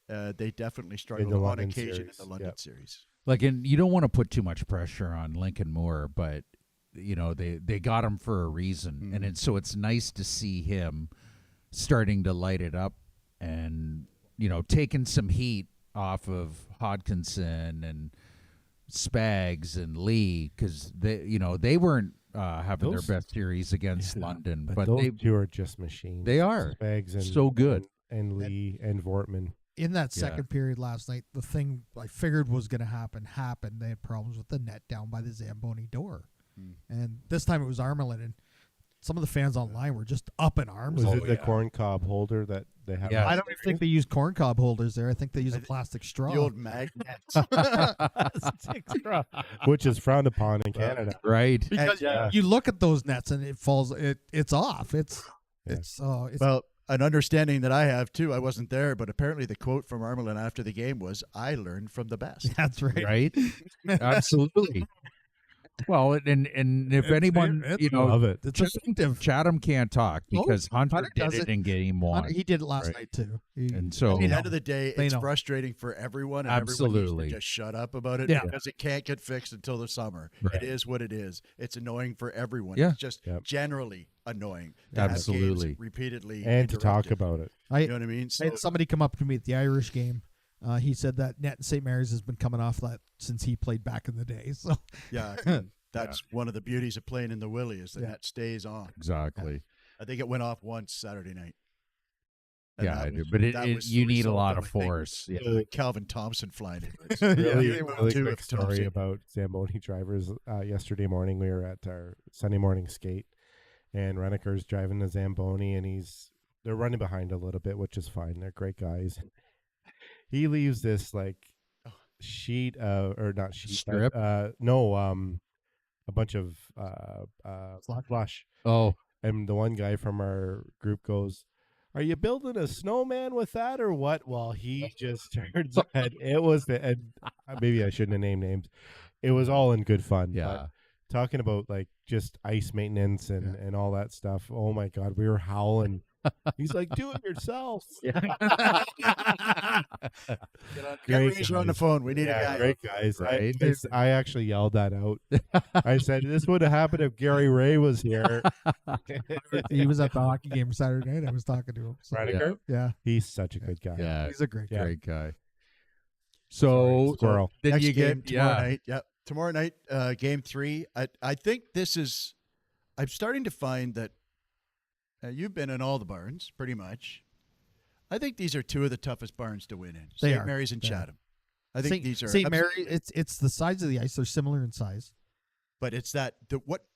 they definitely struggled the on London occasion in series. the London Yep. series. Like, and you don't want to put too much pressure on Lincoln Moore, but they got him for a reason, and so it's nice to see him starting to light it up, and taking some heat off of Hodkinson and Spags and Lee, because they weren't having Those- their best series against London, but those they two are just machines. they are Spags and so good. and Lee and Vortman. In that Yeah. second period last night, the thing I figured was going to happen. They had problems with the net down by the Zamboni door. And this time it was Armelin, and some of the fans online were just up in arms. Was over it the corn cob holder that they have? Yeah. I don't even think they use corn cob holders there. I think they use a plastic straw. The old magnets. Which is frowned upon in Canada. Right? because yeah. you look at those nets and it falls. It's off. It's Well, an understanding that I have too, I wasn't there, but apparently the quote from Armelin after the game was, "I learned from the best." that's right. Right? Absolutely. Well, and if anyone Love it. It's effective. Chatham can't talk No, because Hunter Hunter did does it it. in game one. He did it last Right. night too. And so, At the end of the day, They it's know. frustrating for everyone, and everyone Absolutely. needs to just shut up about it Yeah. because it can't get fixed until the summer. Right. It is what it is. It's annoying for everyone. Yeah. It's just Yep. generally annoying to have Absolutely. games repeatedly And to talk interrupted. about it. I You know what I mean? I had somebody come up to me at the Irish game. He said that net in St. Mary's has been coming off that since he played back in the day. So Yeah, and that's one of the beauties of playing in the Willie is that Yeah. that stays on. exactly. I think it went off once Saturday night. And Yeah, that I do. was- But that was the you need a result lot of, of I think, force. Yeah. Calvin Thompson flying into it. Really, One, really two quick of story Thompson. about Zamboni drivers. Yesterday morning, we were at our Sunday morning skate, and Reneker's driving the Zamboni, and they're running behind a little bit, which is fine. They're great guys. He leaves this like sheet or not sheet Strip? no a bunch of flush. Oh, And the one guy from our group goes, "Are you building a snowman with that or what?" Well, he just turns and it was and maybe I shouldn't have named names. It was all in good fun. yeah. But talking about like just ice maintenance and all that stuff. Oh my God, we were howling. He's like, "Do it yourself." Gary Great Ray's on the guys. phone. We need a Yeah, guy. great guys. Right. I actually yelled that out. I said, "This would have happened if Gary Ray was here." He was at the hockey game Saturday night. I was talking to him. So, Redeker? yeah, He's such a good guy. Yeah, he's a great guy. great guy. So Squirrel. then Next you game get tomorrow night. Yep. Tomorrow night, game 3. I think this is. I'm starting to find that you've been in all the barns pretty much. I think these are two of the toughest barns to win in. They St. are. Mary's and They are. Chatham. I think these are St. Mary. absolutely- It's the size of the ice. They're similar in size. but it's that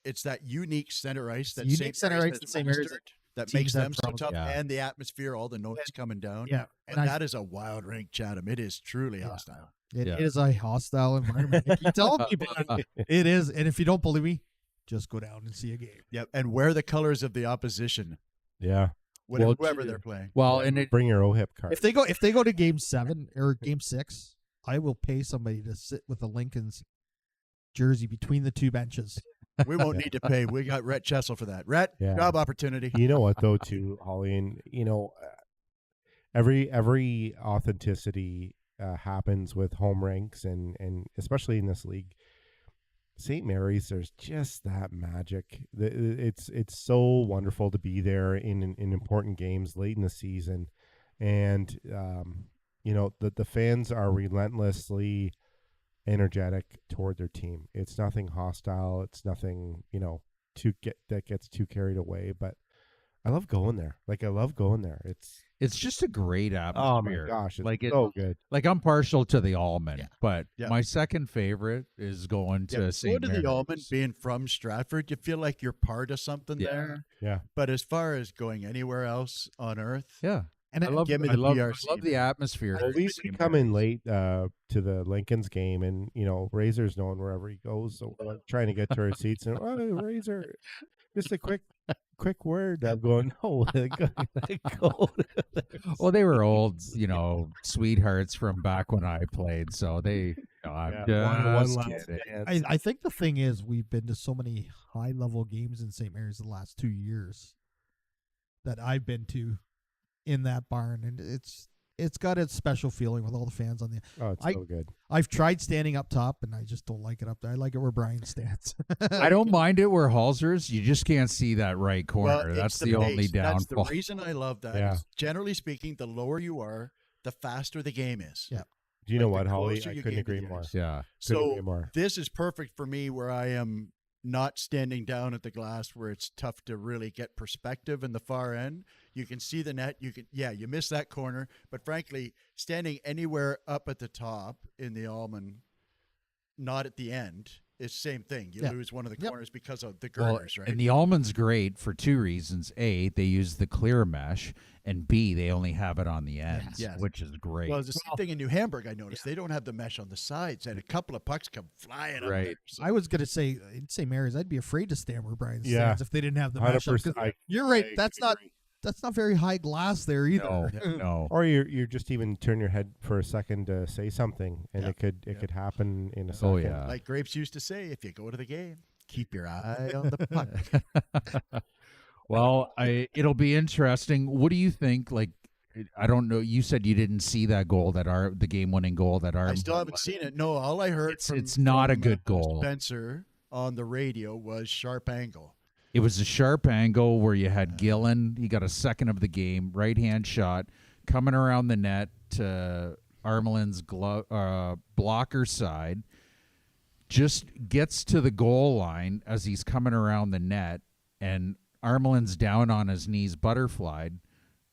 it's that unique center ice that Unique St. center Mary's ice has that St. Mary's mastered that teams makes have them so problems. tough, Yeah. and the atmosphere, all the noise coming down. Yeah, But that is a wild rink, Chatham. It is truly hostile. It Yeah. is a hostile environment. I keep telling people it is, and if you don't believe me, just go down and see a game. Yep, and wear the colors of the opposition, Yeah. Well, whoever they're playing. well, and it Bring your OHIP card. If they go to game 7 or game 6, I will pay somebody to sit with a Lincoln's jersey between the two benches. We won't need to pay. We got Rhett Chessel for that. Rhett, Yeah. job opportunity. You know what though, too, Holly, and every authenticity happens with home ranks, and especially in this league. St. Mary's, there's just that magic. It's so wonderful to be there in important games late in the season, and the fans are relentlessly energetic toward their team. It's nothing hostile. It's nothing that gets too carried away. But I love going there. I love going there. it's just a great Oh my atmosphere. gosh, it's like so good. Like I'm partial to the Almond, Yeah. but Yeah. my second favorite is going to Yeah, St. go to Mary's. the Almond, being from Stratford, you feel like you're part of something Yeah. there. Yeah. But as far as going anywhere else on earth, Yeah, And I love give me I the love, PRC, I love the man. atmosphere. At least we come in late to the Lincoln's game, and Razor's known wherever he goes, so we're trying to get to our seats, and Razor, just a quick word. I'm going, no, go. Well, they were old, sweethearts from back when I played, so they. I'm one just last kidding. dance. I think the thing is we've been to so many high level games in St. Mary's the last 2 years that I've been to in that barn, and it's got its special feeling with all the fans on the. Oh, it's so good. I've tried standing up top, and I just don't like it up there. I like it where Brian stands. I don't mind it where Halsers. You just can't see that right corner. well, That's it's the only pace. That's downfall. the reason I love that. Yeah. is generally speaking, the lower you are, the faster the game is. Yeah. Do you know Like, what, the Holly? closer I you couldn't get to agree the more. ice. Yeah. Couldn't So agree more. this is perfect for me where I am not standing down at the glass where it's tough to really get perspective in the far end. You can see the net. You miss that corner. But frankly, standing anywhere up at the top in the Almond, not at the end, is the same thing. You Yeah. lose one of the Yep. corners because of the Well, girders, right? and the Almond's great for two reasons. A, they use the clear mesh, and B, they only have it on the ends, Yes. which is great. well, it's the same thing in New Hamburg. I noticed they don't have the mesh on the sides, and a couple of pucks come flying up Right. there. So I was gonna say in St. Mary's, I'd be afraid to stand where Brian Yeah. stands if they didn't have the mesh. up, 'cause 100%. You're right. I That's not agree. very high glass there either. no, no. Or you're just even turn your head for a second to say something, and Yeah. it could happen in a second. Oh, yeah. like Grapes used to say, if you go to the game, keep your eye on the puck. Well, it'll be interesting. What do you think? Like, I don't know. You said you didn't see that goal the game-winning goal that I still haven't seen it. No, all I heard It's not a from, good goal. Spencer on the radio was sharp angle. It was a sharp angle where you had Gillen. He got a second of the game, right-hand shot, coming around the net to Armelin's blocker side. Just gets to the goal line as he's coming around the net, and Armelin's down on his knees, butterflied,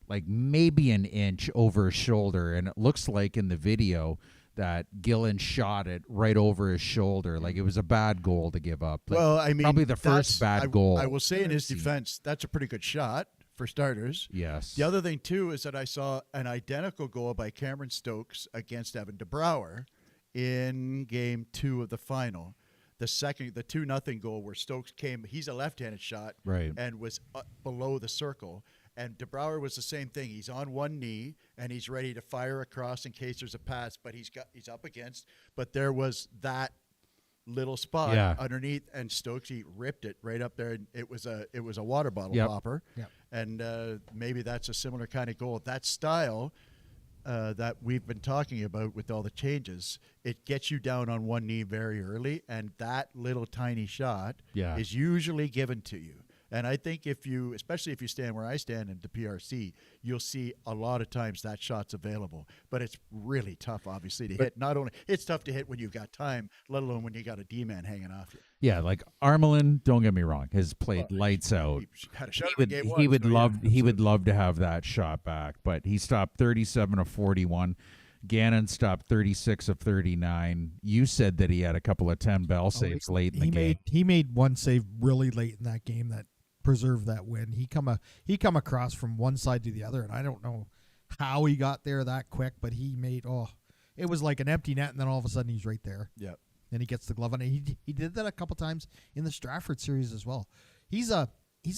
like maybe an inch over his shoulder, and it looks like in the video that Gillen shot it right over his shoulder. Like it was a bad goal to give up. Like, Well, I mean, probably the first that's- bad goal. I will say in his seen. defense, that's a pretty good shot for starters. Yes. The other thing too is that I saw an identical goal by Cameron Stokes against Evan DeBrouwer in game 2 of the final. The 2-0 goal where Stokes came, he's a left-handed shot, Right. and was below the circle. And De Brouwer was the same thing. He's on one knee and he's ready to fire across in case there's a pass, but he's up against. But there was that little spot underneath, and Stokesy ripped it right up there. And it was a water bottle popper. Yep. And maybe that's a similar kind of goal. That style that we've been talking about with all the changes, it gets you down on one knee very early, and that little tiny shot is usually given to you. And I think especially if you stand where I stand in the PRC, you'll see a lot of times that shot's available. But it's really tough, obviously, to hit. Not only it's tough to hit when you've got time, let alone when you got a D-man hanging off you. Yeah, like Armelin, don't get me wrong, has played lights out. He had a shot He in game one, he would so love yeah, he would love to have that shot back, but he stopped 37 of 41. Gannon stopped 36 of 39. You said that he had a couple of 10 bell saves late in the game. He made one save really late in that game that preserved that win. He come across from one side to the other, and I don't know how he got there that quick, but he made it was like an empty net, and then all of a sudden he's right there. Yeah. Then he gets the glove, and he did that a couple times in the Stratford series as well. He's a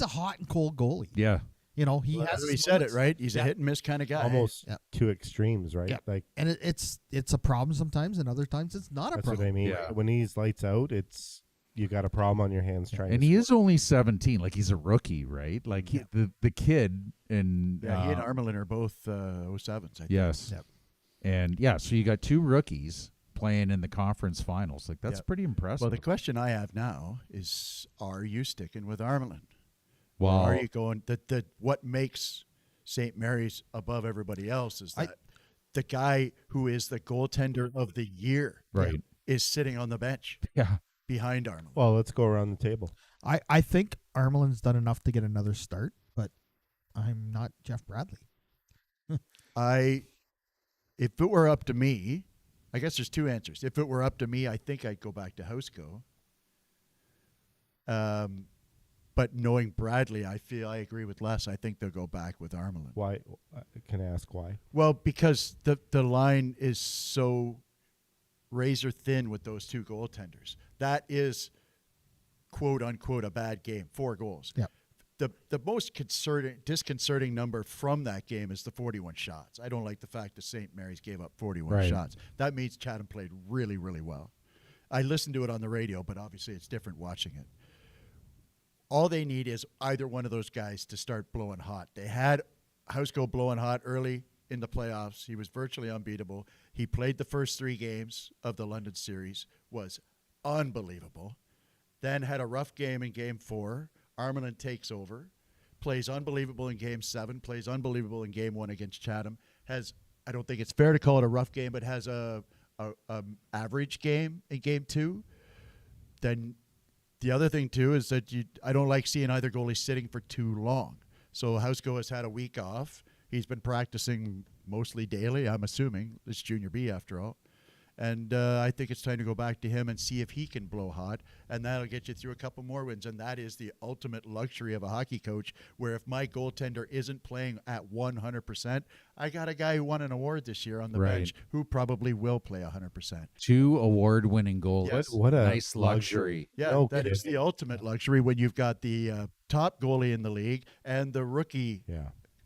hot and cold goalie. Yeah. You know, he has. He said it right. He's a hit and miss kind of guy. Almost two extremes, right? Yeah. Like, and it's a problem sometimes, and other times it's not a that's problem. what I mean. Yeah. When he's lights out, you got a problem on your hands trying. And to he score. is only 17. Like, he's a rookie, right? Like, the kid and Yeah, he and Armelin are both 07s, I think. yes. Yep. And so you got two rookies playing in the conference finals. Like, that's pretty impressive. Well, the question I have now is, are you sticking with Armelin? Well, Or are you going what makes St. Mary's above everybody else is that the guy who is the goaltender of the year Right. is sitting on the bench yeah. behind Armelin. Well, let's go around the table. I think Armelin's done enough to get another start, but I'm not Jeff Bradley. If it were up to me, I guess there's two answers. If it were up to me, I think I'd go back to Houseco. But knowing Bradley, I agree with Les. I think they'll go back with Armelin. Why? Can I ask why? Well, because the line is so razor thin with those two goaltenders. That is, quote unquote, a bad game. 4 goals. Yep. The most disconcerting number from that game is the 41 shots. I don't like the fact that St. Mary's gave up 41 shots. That means Chatham played really, really well. I listened to it on the radio, but obviously it's different watching it. All they need is either one of those guys to start blowing hot. They had Houseco blowing hot early in the playoffs. He was virtually unbeatable. He played the first 3 games of the London series, was unbelievable. Then had a rough game in game 4. Armelin takes over, plays unbelievable in game 7, plays unbelievable in game 1 against Chatham. I don't think it's fair to call it a rough game, but has a average game in game 2. Then the other thing, too, is that I don't like seeing either goalie sitting for too long. So Houseco has had a week off. He's been practicing mostly daily, I'm assuming. It's Junior B, after all. And I think it's time to go back to him and see if he can blow hot. And that'll get you through a couple more wins. And that is the ultimate luxury of a hockey coach, where if my goaltender isn't playing at 100%, I got a guy who won an award this year on the bench who probably will play 100%. 2 award-winning goals. Yes. What a nice luxury. Yeah, that is the ultimate luxury when you've got the top goalie in the league and the rookie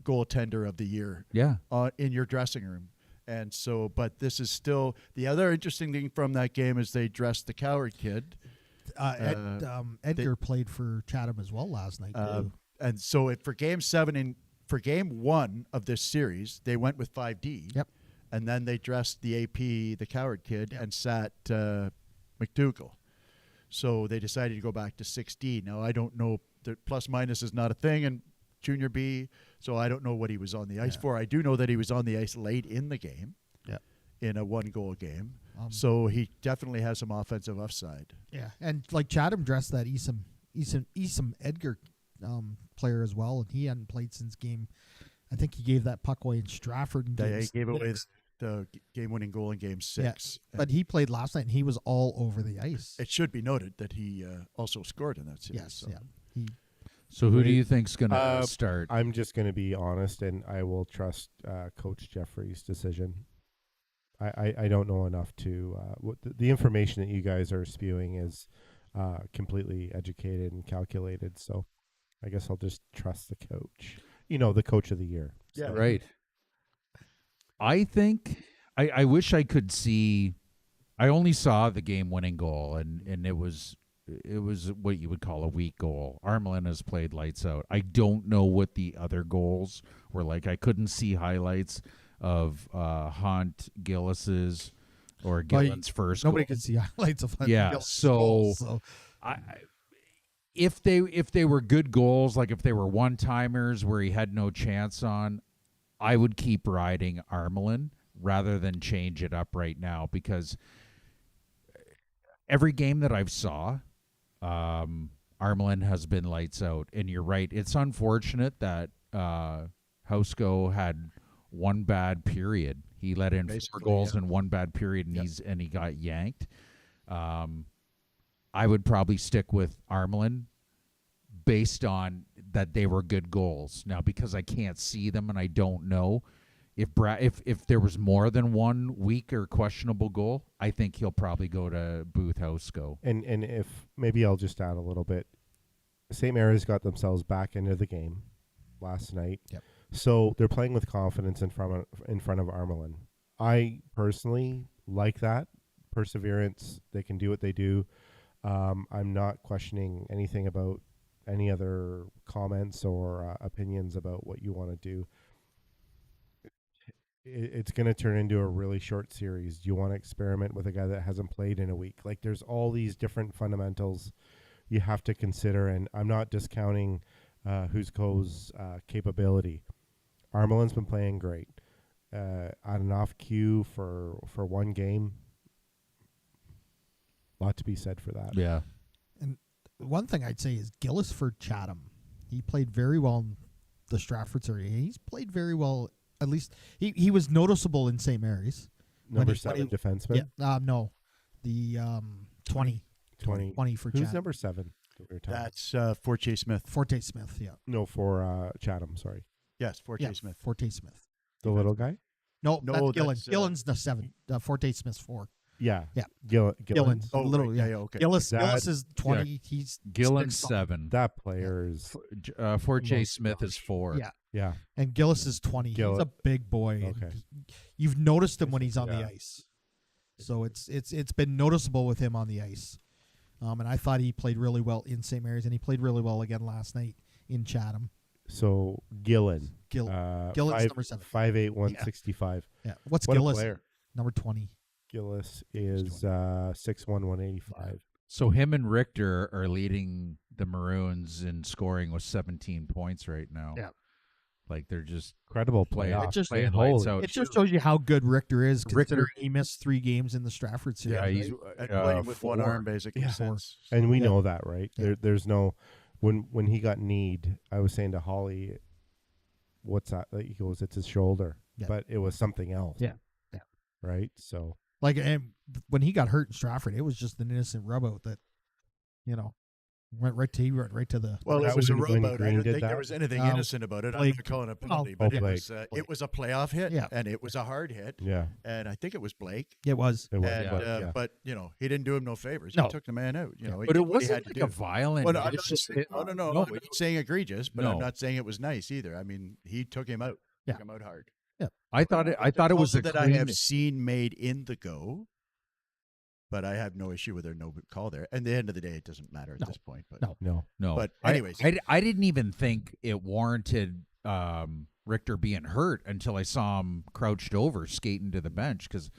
goaltender of the year in your dressing room. And so, but this is still the other interesting thing from that game is they dressed the coward kid. Edgar played for Chatham as well last night. Too. And so for game 7 and for game 1 of this series, they went with 5D. Yep. And then they dressed the AP, the coward kid, and sat McDougall. So they decided to go back to 6D. Now, I don't know, the plus minus is not a thing in Junior B, so I don't know what he was on the ice for. I do know that he was on the ice late in the game, in a 1-goal game. So he definitely has some offensive upside. Yeah, and like Chatham dressed that Esom Edgar player as well, and he hadn't played since game. I think he gave that puck away in Stratford. In They gave away the game-winning goal in game 6. Yeah, but he played last night, and he was all over the ice. It should be noted that he also scored in that series. Yes, so. yeah. So who do you think's going to start? I'm just going to be honest, and I will trust Coach Jeffrey's decision. I don't know enough to what the information that you guys are spewing is completely educated and calculated. So I guess I'll just trust the coach. The coach of the year. Yeah. So. Right. I think I wish I could see. I only saw the game-winning goal, and it was what you would call a weak goal. Armelin has played lights out. I don't know what the other goals were like. I couldn't see highlights of Hunt, Gillis's, or Gillen's first Nobody goal. could see highlights of Yeah, Gillis' so- goals, so If they were good goals, like if they were one-timers where he had no chance on, I would keep riding Armelin rather than change it up right now, because every game that I've saw, Armelin has been lights out. And you're right, it's unfortunate that Housko had one bad period. He let in 4 Basically, goals yeah. in one bad period, and Yep. he got yanked. I would probably stick with Armelin based on that they were good goals. Now, because I can't see them and I don't know if there was more than one weak or questionable goal, I think he'll probably go to Booth Housko. And if maybe I'll just add a little bit. St. Mary's got themselves back into the game last night. Yep. So they're playing with confidence in front of Armelin. I personally like that perseverance. They can do what they do. I'm not questioning anything about any other comments or opinions about what you want to do. It's going to turn into a really short series. Do you want to experiment with a guy that hasn't played in a week? Like, there's all these different fundamentals you have to consider, and I'm not discounting Housko's capability. Armelin's been playing great. On an off cue for one game, a lot to be said for that. Yeah. one thing I'd say is Gillis for Chatham. He played very well in the Stratford area. He's played very well. At least he was noticeable in St. Mary's. Number 7 defenseman. Yeah, no, the 20 for Who's Chatham. number 7? That's Forte Smith. Forte Smith. Yeah. No, for Chatham. Sorry, Yes, Forte Smith. Forte Smith. the little guy. No, No, that's Gillen. that's, Gillen's the 7. Forte Smith's 4. Yeah, Yeah. Gillen. Gillen. Oh, little, right, yeah. yeah, okay. Gillis That- is 20. He's Gillen's 6'5". 7. That player is Fort J. Most Smith is 4. Yeah. yeah. And Gillis is 20. He's Gillen. a big boy. and Okay. You've noticed him when he's on the Yeah. ice. So it's been noticeable with him on the ice. And I thought he played really well in St. Mary's, and he played really well again last night in Chatham. So Gillen. Gillen's number 7. 5'8", 165. Yeah. What's What Gillis? a player. Number 20. Gillis is 6'1", 185. So him and Richter are leading the Maroons in scoring with 17 points right now. Yeah. Like they're just Incredible playing, playoff. It just- playing Holy- lights out. It just shows you how good Richter is, considering Richter- he missed 3 games in the Stratford series. Yeah, he's And playing with one 4. arm basically Yeah. since. And we Yeah. know that, right? Yeah. There's no when he got kneed, I was saying to Holly, what's that? He goes, it's his shoulder. Yeah. But it was something else. Yeah. Yeah. Right? So Like, and when he got hurt in Stratford, it was just an innocent rub out that, went right to the. Well, That it was a was when rub out. I Green don't did think that? there was anything innocent about it. I'm Blake- not calling it a oh, penalty, oh, but Blake. it was a playoff hit, Yeah. and it was a hard hit, yeah. and I think it was Blake. It was. It was, And, yeah. But he didn't do him no favors. No. He took the man out. He But did it what he wasn't had like to a do. violent. Well, no, I'm it's not just saying, it- no, I'm no, not saying egregious, but No. I'm not saying it was nice either. I mean, he took him out. Yeah. Took him out hard. I thought it was a that clean. I have seen made in the go, but I have no issue with their no call there. And at the end of the day, it doesn't matter at No. this point. But No. No. No, But I- anyways. I didn't even think it warranted Richter being hurt until I saw him crouched over skating to the bench, because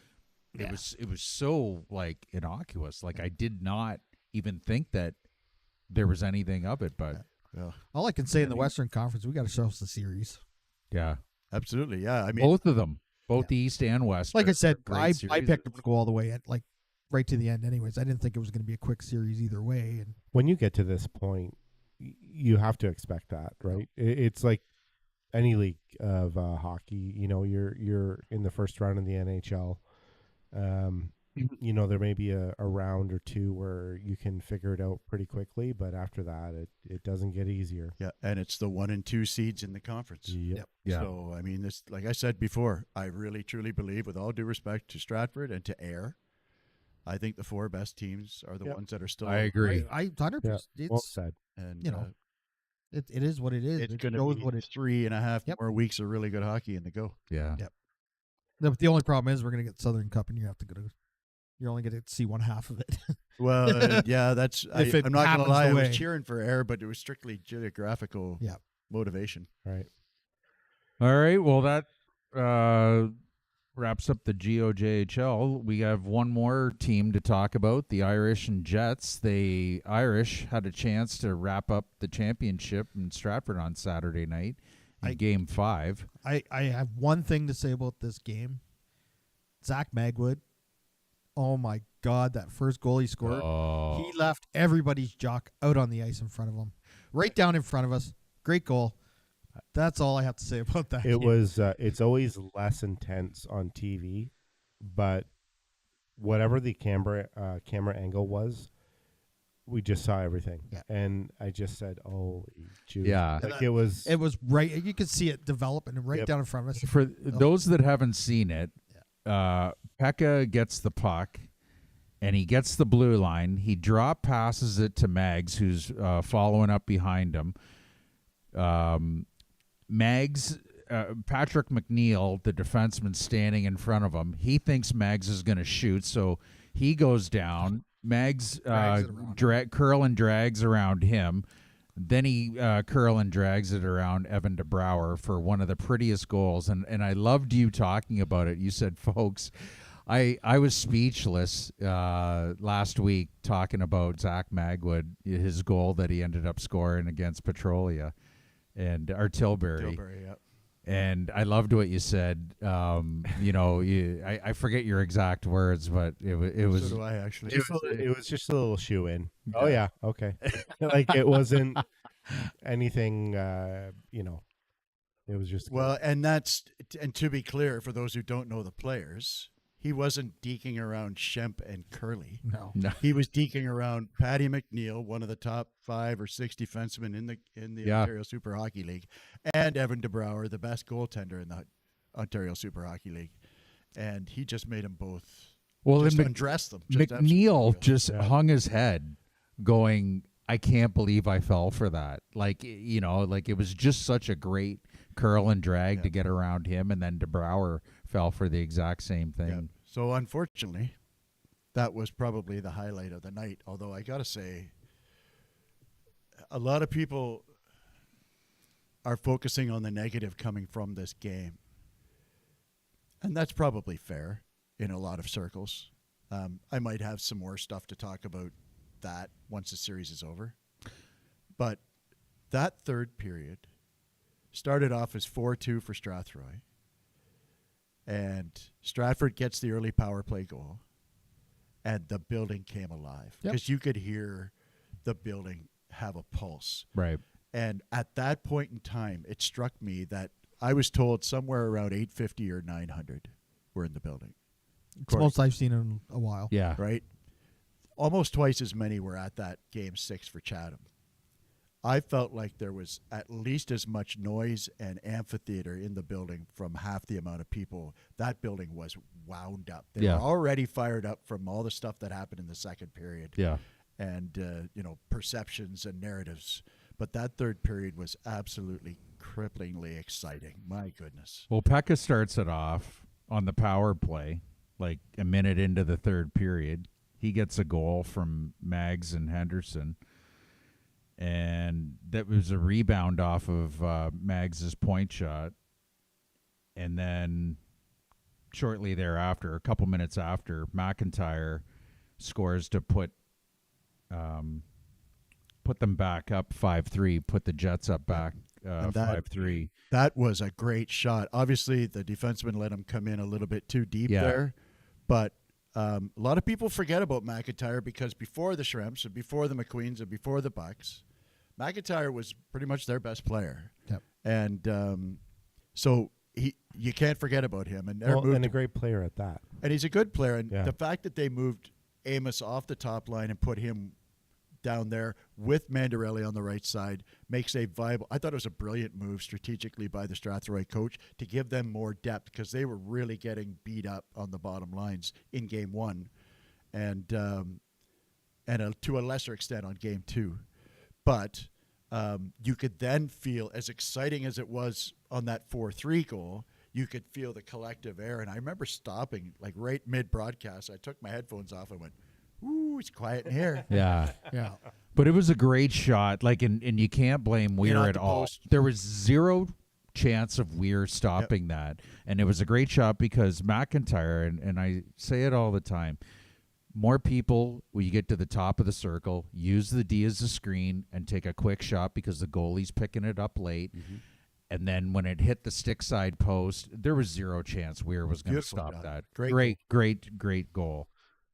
it was so like innocuous. Like I did not even think that there was anything of it, but well, All I can say in the Western Conference, we got ourselves the series. yeah, absolutely, yeah. I mean, both of them, both the East and West. Like I are said, great I series. picked them to go all the way, like right to the end. Anyways, I didn't think it was going to be a quick series either way. And When you get to this point, you have to expect that, right? It's like any league of hockey. You're in the first round of the NHL. there may be a round or two where you can figure it out pretty quickly, but after that, it doesn't get easier. Yeah, and it's the 1 and 2 seeds in the conference. Yep. Yeah. So, I mean, this, like I said before, I really, truly believe, with all due respect to Stratford and to Ayr, I think the 4 best teams are the Yep. ones that are still. I agree. I 100%. Well It's said. And, it is what it is. it's It going shows to what be it. 3.5 Yep. more weeks of really good hockey in the go. Yeah. Yep. The only problem is we're gonna get Southern Cup, and you have to go to. You're only gonna see one half of it. Well, yeah, that's. If it I'm not going happens to lie. the I was way. cheering for Ayr, but it was strictly geographical Yeah. motivation. Right. All right. Well, that wraps up the GOJHL. We have one more team to talk about, the Irish and Jets. The Irish had a chance to wrap up the championship in Stratford on Saturday night in Game 5. I have one thing to say about this game. Zach Magwood. Oh my God, that first goal he scored. Oh. He left everybody's jock out on the ice in front of him. Right down in front of us. Great goal. That's all I have to say about that. It game. was. It's always less intense on TV, but whatever the camera angle was, we just saw everything. Yeah. And I just said, "Oh, Jude." Yeah. Like it was. It was right. You could see it developing right Yep. down in front of us. For those that haven't seen it, Pekka gets the puck, and he gets the blue line. He drop passes it to Mags, who's following up behind him. Patrick McNeil, the defenseman standing in front of him, he thinks Mags is going to shoot, so he goes down. Mags Drags it around. curl and drags around him. Then he curl and drags it around Evan DeBrouwer for one of the prettiest goals. And I loved you talking about it. You said, folks, I was speechless last week talking about Zach Magwood, his goal that he ended up scoring against Petrolia and Tilbury. Tilbury, yep. And I loved what you said. I forget your exact words, but it was. So do I, actually. It was just a little shoe in. Oh yeah, okay. Like it wasn't anything. It was just Well, and to be clear, for those who don't know the players, he wasn't deking around Shemp and Curley. No. He was deking around Patty McNeil, one of the top 5 or 6 defensemen in the Ontario Super Hockey League, and Evan DeBrouwer, the best goaltender in the Ontario Super Hockey League. And he just made them both. Well, just then undress them. Just McNeil just Yeah. hung his head, going, "I can't believe I fell for that." Like it was just such a great curl and drag to get around him, and then DeBrouwer fell for the exact same thing. Yeah. So unfortunately, that was probably the highlight of the night. Although I gotta say, a lot of people are focusing on the negative coming from this game, and that's probably fair in a lot of circles. I might have some more stuff to talk about that once the series is over, but that third period started off as 4-2 for Strathroy. And Stratford gets the early power play goal, and the building came alive because you could hear the building have a pulse. Right. And at that point in time, it struck me that I was told somewhere around 850 or 900 were in the building. It's the most I've seen in a while. Yeah. Right? Almost twice as many were at that Game 6 for Chatham. I felt like there was at least as much noise and amphitheater in the building from half the amount of people. That building was wound up. They were already fired up from all the stuff that happened in the second period. Yeah. And, perceptions and narratives. But that third period was absolutely cripplingly exciting. My goodness. Well, Pekka starts it off on the power play, like a minute into the third period. He gets a goal from Mags and Henderson. And that was a rebound off of Mags's point shot. And then shortly thereafter, a couple minutes after, McIntyre scores to put them back up 5-3, put the Jets up back 5-3. That was a great shot. Obviously, the defenseman let him come in a little bit too deep there. But a lot of people forget about McIntyre because before the Shrimps and before the McQueens and before the Bucks, McIntyre was pretty much their best player. Yep. And so you can't forget about him. And And a great player at that. and he's a good player. And Yeah. the fact that they moved Amos off the top line and put him down there with Mandarelli on the right side makes a viable. I thought it was a brilliant move strategically by the Strathroy coach to give them more depth because they were really getting beat up on the bottom lines in game one, and to a lesser extent on game two. But you could then feel, as exciting as it was on that 4-3 goal, you could feel the collective air. And I remember stopping like right mid-broadcast. I took my headphones off and went, ooh, it's quiet in here. Yeah. Yeah. But it was a great shot. Like, and you can't blame Weir at at the all. post. There was zero chance of Weir stopping that. And it was a great shot because McIntyre, and I say it all the time, more people, when you get to the top of the circle, use the D as a screen and take a quick shot because the goalie's picking it up late. Mm-hmm. And then when it hit the stick side post, there was zero chance Weir was going to Beautiful stop job. that. Great goal.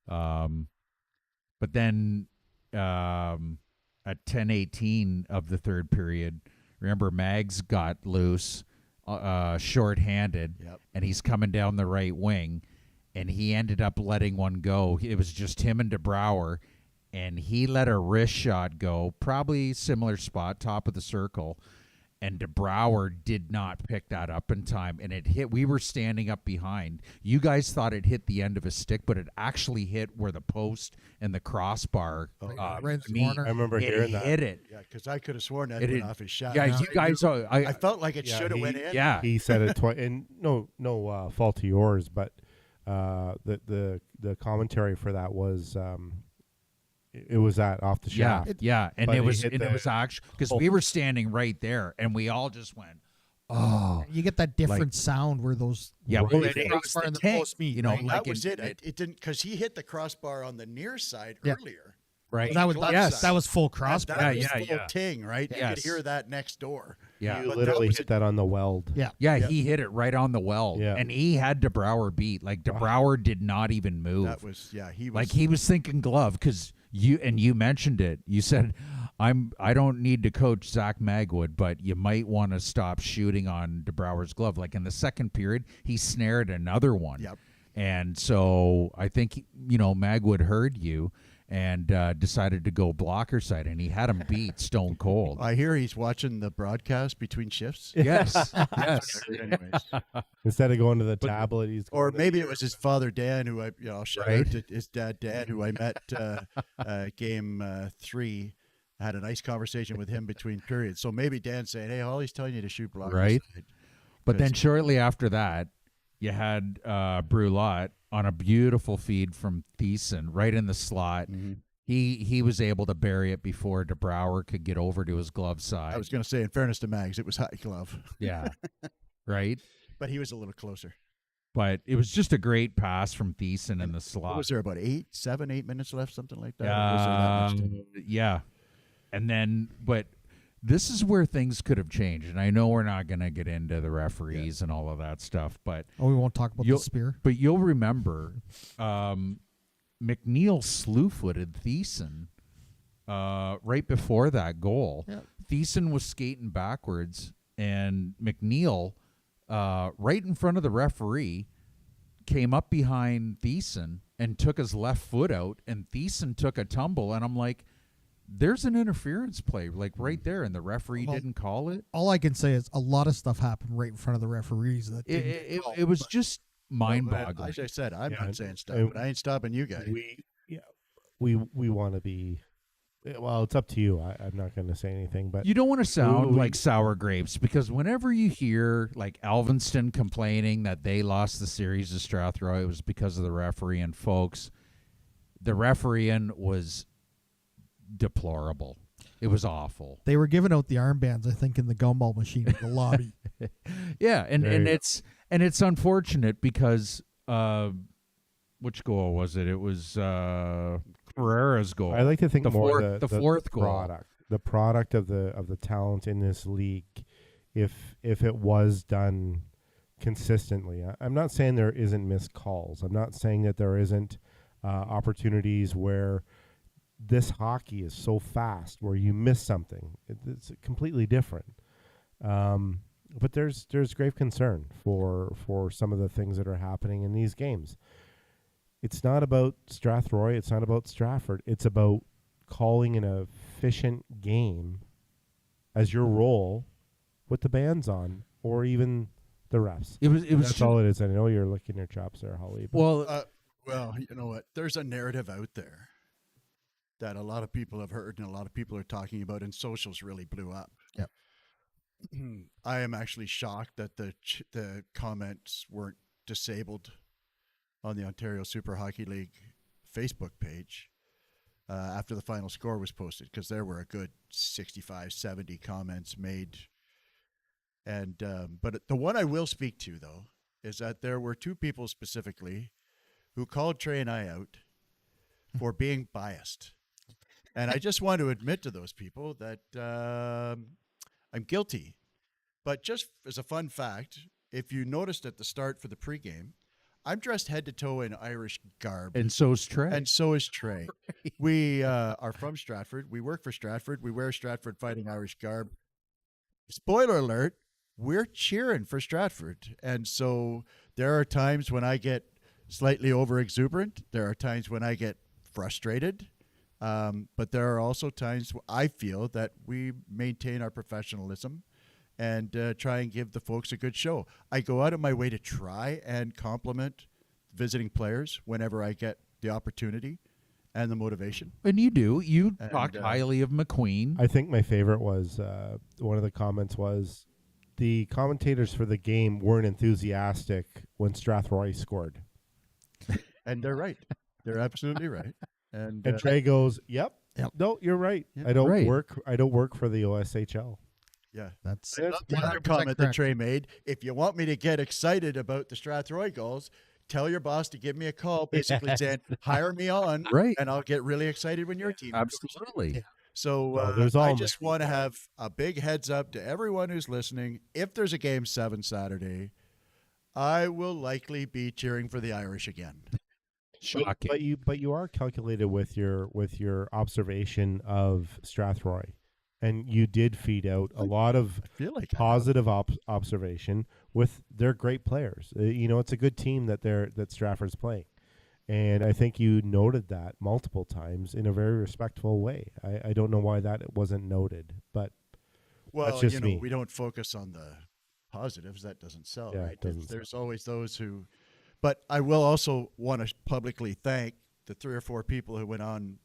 But then at 10:18 of the third period, remember Mags got loose, short-handed, Yep. and he's coming down the right wing, and he ended up letting one go. It was just him and DeBrouwer, and he let a wrist shot go, probably similar spot, top of the circle, and DeBrouwer did not pick that up in time, and it hit. We were standing up behind. You guys thought it hit the end of his stick, but it actually hit where the post and the crossbar right in the meet. corner. I remember It hearing that. hit it. Yeah, because I could have sworn that It went hit- off his shot. Yeah, And you guys. I felt like it Yeah, should have he- went in. Yeah, He said it twice, and no fault of yours, but the commentary for that was it was that off the yeah, shaft. yeah, and But it he was hit and it the- was actually because we were standing right there, and we all just went, oh, You get that different sound where those yeah. Right. Well, the it was crossbar the and the tank, post meet, you know, right? like That was in- it. It didn't, because he hit the crossbar on the near side Yeah. earlier. right? that was Left yes, side. that was full crossbar. That Yeah, was yeah, full yeah. ting, right? You Yes. could hear that next door. Yeah. You But that literally was hit that on the weld. Yeah. Yeah, Yeah. he hit it right on the weld, Yeah. and he had DeBrouwer beat. Like DeBrouwer did not even move. That was, yeah, he was. Like he was thinking glove because you mentioned it. You said, I don't need to coach Zach Magwood, but you might want to stop shooting on DeBrouwer's glove. Like in the second period, he snared another one. Yep. And so I think Magwood heard you and decided to go blocker side, and he had him beat stone cold. I hear he's watching the broadcast between shifts. Yes, yes. Anyways. Instead of going to the tablet, he's Or going to maybe it was his father Dan, who I'll shout Right. out to his dad Dan, who I met game 3. I had a nice conversation with him between periods. So maybe Dan's saying, "Hey, Holly's telling you to shoot block." Right. But then Because- shortly after that, you had Brulot on a beautiful feed from Thiessen right in the slot. Mhm. He was able to bury it before DeBrouwer could get over to his glove side. I was going to say, in fairness to Mags, it was high glove, Yeah. Right? but he was a little closer. But it was just a great pass from Thiessen in the What slot. was there, about 8 minutes left, something like that? Or was there that much time? Yeah. And then, but this is where things could have changed. And I know we're not going to get into the referees and all of that stuff, but Oh, we won't talk about the You'll- spear. But you'll remember McNeil slew-footed Thiessen right before that goal. Yeah. Thiessen was skating backwards, and McNeil, right in front of the referee, came up behind Thiessen and took his left foot out, and Thiessen took a tumble, and I'm like, there's an interference play, like right there, and the referee Well, didn't call it. All I can say is a lot of stuff happened right in front of the referees. That didn't get It, called, it was but just mind-boggling. As I said, I'm Yeah, not saying stuff, and but I ain't stopping you guys. we want to be. Well, it's up to you. I'm not going to say anything, but You don't want to sound we- like sour grapes because whenever you hear like Alvinston complaining that they lost the series to Strathroy, it was because of the referee. And folks, the refereeing was deplorable. It was awful. they were giving out the armbands, I think, in the gumball machine in the lobby. Yeah, and There you go. it's unfortunate because which goal was it? It was Carrera's goal. I like to think The more fourth- the fourth goal. the product of the talent in this league. If it was done consistently, I'm not saying there isn't missed calls. I'm not saying that there isn't opportunities where this hockey is so fast where you miss something. It's completely different. But there's grave concern for some of the things that are happening in these games. It's not about Strathroy. It's not about Stratford. It's about calling an efficient game as your role with the bands on, or even the refs. It was That's all it is. I know you're licking your chops there, Holly. But Well, you know what? There's a narrative out there that a lot of people have heard and a lot of people are talking about, and socials really blew up. Yep. I am actually shocked that the comments weren't disabled on the Ontario Super Hockey League Facebook page after the final score was posted, because there were a good 65, 70 comments made. And but the one I will speak to, though, is that there were two people specifically who called Trey and I out for being biased. And I just want to admit to those people that I'm guilty. But just as a fun fact, if you noticed at the start for the pregame, I'm dressed head to toe in Irish garb. and so's Trey. And so is Trey. We are from Stratford. We work for Stratford. We wear Stratford Fighting Irish garb. Spoiler alert, we're cheering for Stratford. And so there are times when I get slightly over exuberant. There are times when I get frustrated. But there are also times I feel that we maintain our professionalism and try and give the folks a good show. I go out of my way to try and compliment visiting players whenever I get the opportunity and the motivation. And you do. You And, talked highly of McQueen. I think my favorite was one of the comments was the commentators for the game weren't enthusiastic when Strathroy scored. And they're right. They're absolutely right. And Trey goes, "Yep, Yep. no, you're right. Yeah. I don't Right. work for the OSHL." yeah. That's The other 100% comment that correct. Trey made, if you want me to get excited about the Strathroy goals, tell your boss to give me a call, basically saying, hire me on, Right. and I'll get really excited when your team goes. Absolutely. So Well, there's all I just want to have a big heads up to everyone who's listening. If there's a Game 7 Saturday, I will likely be cheering for the Irish again. Shocking. But you are calculated with your observation of Strathroy, and you did feed out a lot of I feel like positive observation with their great players. It's a good team that Stratford's playing, and I think you noted that multiple times in a very respectful way. I don't know why that wasn't noted, but Well, that's just me. we don't focus on the positives. That doesn't sell, Yeah, it right? doesn't There's always those who. But I will also want to publicly thank the 3 or 4 people who went on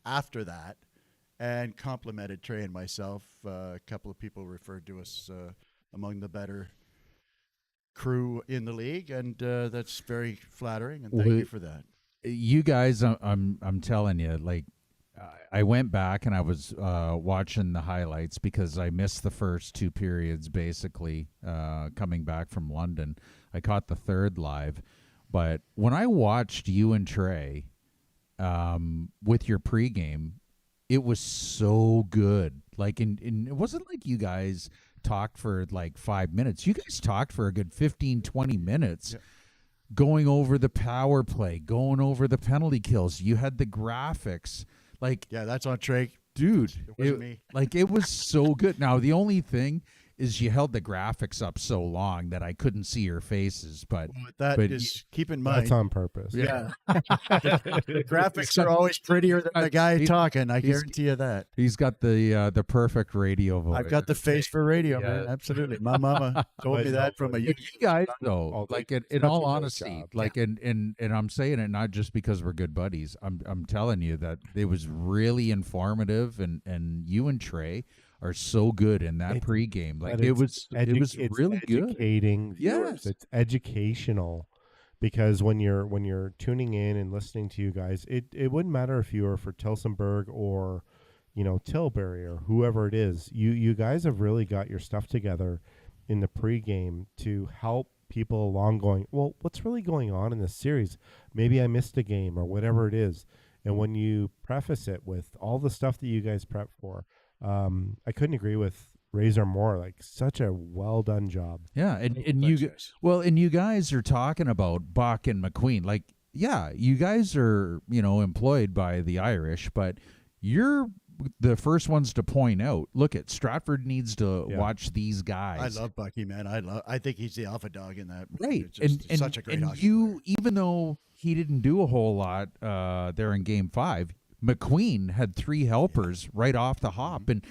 after that and complimented Trey and myself. A couple of people referred to us among the better crew in the league, and that's very flattering. And thank you for that. You guys, I'm telling you, like, I went back and I was watching the highlights because I missed the first 2 periods, basically, coming back from London. I caught the third live. But when I watched you and Trey with your pregame, it was so good. Like, it wasn't like you guys talked for like 5 minutes. You guys talked for a good 15, 20 minutes. Yeah. Going over the power play, going over the penalty kills. You had the graphics. Like, Yeah, that's on Trey. dude, It wasn't me. like, it was so good. Now, the only thing is you held the graphics up so long that I couldn't see your faces. But That but is, keep in mind. that's on purpose. Yeah. The graphics are always prettier than the guy talking. I guarantee you that. he's got the perfect radio voice. I've got the face for radio, man. Yeah. Absolutely. My mama told me that from a You young guys, Oh, though, like, in such all a good honesty, job. like, and I'm saying it not just because we're good buddies. I'm telling you that it was really informative, and you and Trey are so good in that It's- pregame. Like, But it it's was it's really good. educating Yes. viewers. It's educational, because when you're tuning in and listening to you guys, it wouldn't matter if you were for Tilsonburg or Tilbury or whoever it is. You guys have really got your stuff together in the pregame to help people along, going, well, what's really going on in this series? Maybe I missed a game or whatever it is. And when you preface it with all the stuff that you guys prep for, I couldn't agree with Razor more. Like, such a well done job. Yeah, and Thanks, you guys. well, and you guys are talking about Buck and McQueen. Like, yeah, you guys are employed by the Irish, but you're the first ones to point out, look at Stratford needs to Yeah. watch these guys. I love Bucky, man. I think he's the alpha dog in that. Right, It's just and such a great and hockey you, player. even though he didn't do a whole lot there in Game 5, McQueen had 3 helpers right off the hop, and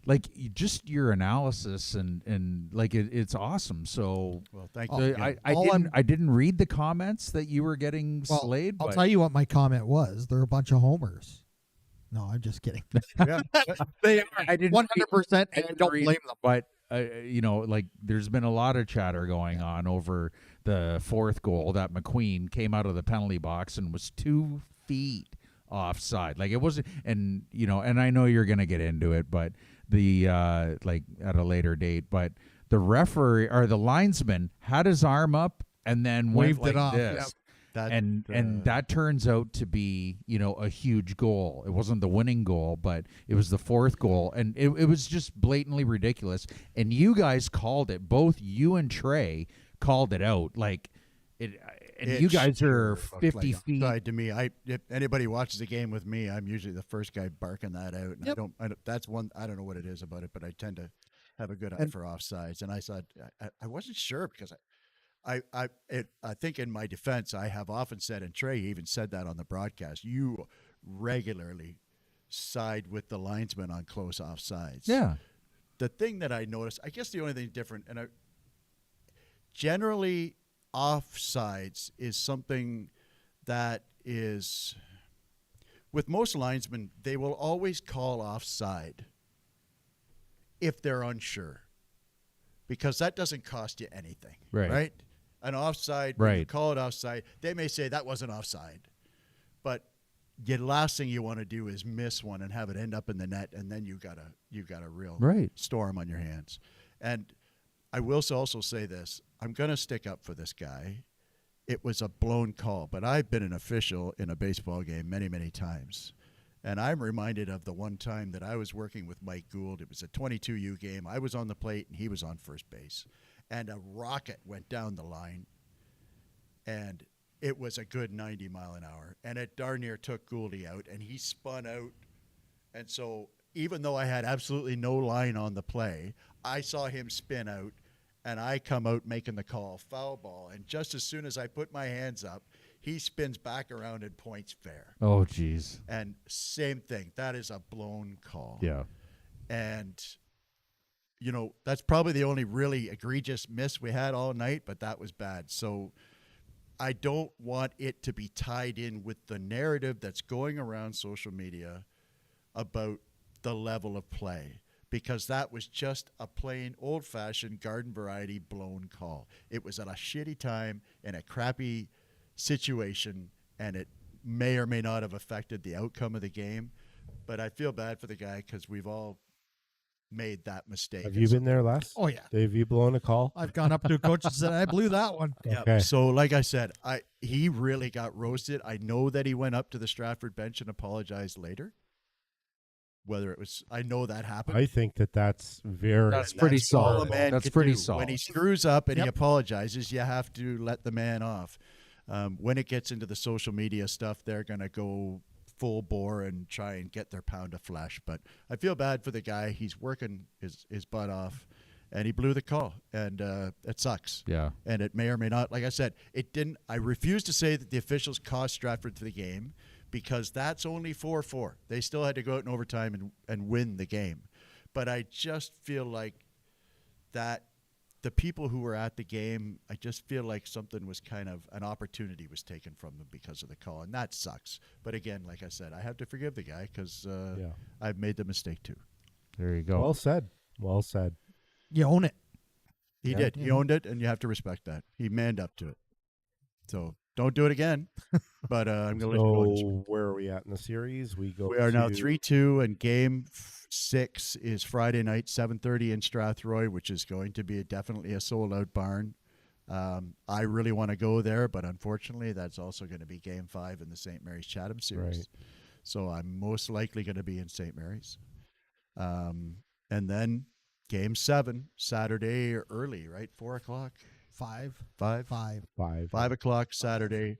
like just your analysis and like it's awesome. So Well, thank uh, you. I didn't read the comments that you were getting slayed. I'll but tell you what my comment was. They're a bunch of homers. No, I'm just kidding. Yeah. they are. I didn't 100%, and I don't read blame them. But like there's been a lot of chatter going on over the 4th goal that McQueen came out of the penalty box and was 2 feet offside. Like it wasn't, and and I know you're gonna get into it, but the like at a later date, but the referee or the linesman had his arm up and then Waved went it like off. this. That, And that turns out to be, a huge goal. It wasn't the winning goal, but it was the 4th goal. And it was just blatantly ridiculous. And you guys called it, both you and Trey called it out. Like, and you guys are 50 feet. To me, if anybody watches a game with me, I'm usually the first guy barking that out. And Yep. I don't. That's one. I don't know what it is about it, but I tend to have a good eye for offsides. And I thought I wasn't sure because I think in my defense, I have often said, and Trey even said that on the broadcast, you regularly side with the linesman on close offsides. Yeah. The thing that I noticed, I guess the only thing different, and generally offsides is something that is, with most linesmen, they will always call offside if they're unsure, because that doesn't cost you anything. Right. An offside, when you Right. call it offside, they may say that wasn't offside, but the last thing you want to do is miss one and have it end up in the net, and then you got a real Right. storm on your hands. And I will also say this: I'm going to stick up for this guy. It was a blown call, but I've been an official in a baseball game many, many times. And I'm reminded of the one time that I was working with Mike Gould. It was a 22U game. I was on the plate, and he was on first base. And a rocket went down the line, and it was a good 90 mile an hour. And it darn near took Gouldy out, and he spun out. And so even though I had absolutely no line on the play, I saw him spin out, and I come out making the call, foul ball. And just as soon as I put my hands up, he spins back around and points fair. Oh, geez. And same thing. That is a blown call. Yeah. And, that's probably the only really egregious miss we had all night, but that was bad. So I don't want it to be tied in with the narrative that's going around social media about the level of play, because that was just a plain old-fashioned garden variety blown call. It was at a shitty time in a crappy situation, and it may or may not have affected the outcome of the game. But I feel bad for the guy because we've all made that mistake. Have you been there, Les? Oh, yeah. Have you blown a call? I've gone up to a coach and said, I blew that one. Yeah. Okay. So, like I said, he really got roasted. I know that he went up to the Stratford bench and apologized later. Whether it was, I know that happened. I think that's very. That's And pretty all a solid. man That's could pretty do. solid. When he screws up and he Yep. apologizes, you have to let the man off. When it gets into the social media stuff, they're going to go full bore and try and get their pound of flesh. But I feel bad for the guy. He's working his butt off, and he blew the call, and it sucks. Yeah. And it may or may not, like I said, it didn't. I refuse to say that the officials cost Stratford the game, because that's only 4-4. They still had to go out in overtime and win the game. But I just feel like that the people who were at the game, I just feel like something was kind of, an opportunity was taken from them because of the call, and that sucks. But again, like I said, I have to forgive the guy because I've made the mistake too. There you go. Well said. Well said. You own it. He Yeah. did. He owned it, and you have to respect that. He manned up to it. So don't do it again. But I'm going to let you go. So where are we at in the series? We are now to- 3-2, and game 6 is Friday night, 7:30 in Strathroy, which is going to be definitely a sold-out barn. I really want to go there, but unfortunately, that's also going to be game 5 in the St. Mary's Chatham series. Right. So I'm most likely going to be in St. Mary's. And then game 7, Saturday early, right? 4 o'clock? 5. 5? 5. 5. 5 o'clock Saturday.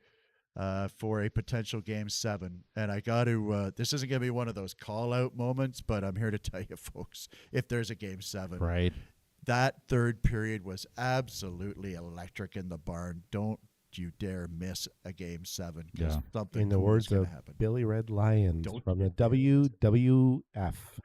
for a potential Game 7. And I got to, this isn't going to be one of those call-out moments, but I'm here to tell you, folks, if there's a Game 7, Right. that third period was absolutely electric in the barn. Don't you dare miss a Game 7. 'Cause Yeah. something In the cool is words gonna of happen. Billy Red Lions Don't from the you dare WWF.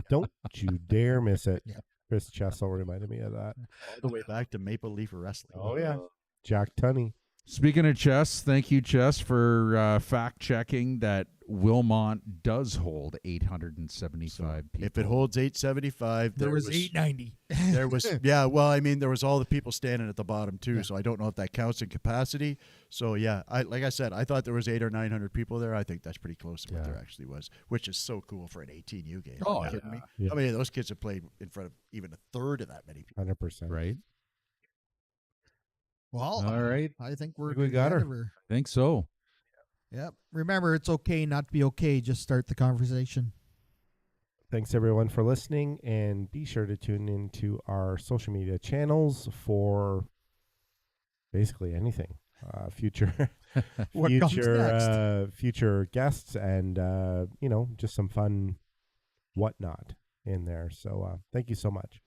Don't you dare miss it. Yeah. Chris Chessel reminded me of that. All the way back to Maple Leaf Wrestling. Oh, yeah. Jack Tunney. Speaking of chess, thank you, Chess, for fact checking that Wilmot does hold 875 people. If it holds 875, There was 890. There was, yeah, well, I mean, there was all the people standing at the bottom too, Yeah. so I don't know if that counts in capacity. So yeah, like I said, I thought there was 800 or 900 people there. I think that's pretty close to what there actually was, which is so cool for an 18U game. Oh, Are you kidding me? Yeah. How many of those kids have played in front of even a third of that many people? 100%. Right? Well, All right. I think we're Think we to the got end her. of Think so. Yep. Remember, it's okay not to be okay. Just start the conversation. Thanks, everyone, for listening. And be sure to tune into our social media channels for basically anything. Future What comes next? future guests and, just some fun whatnot in there. So thank you so much.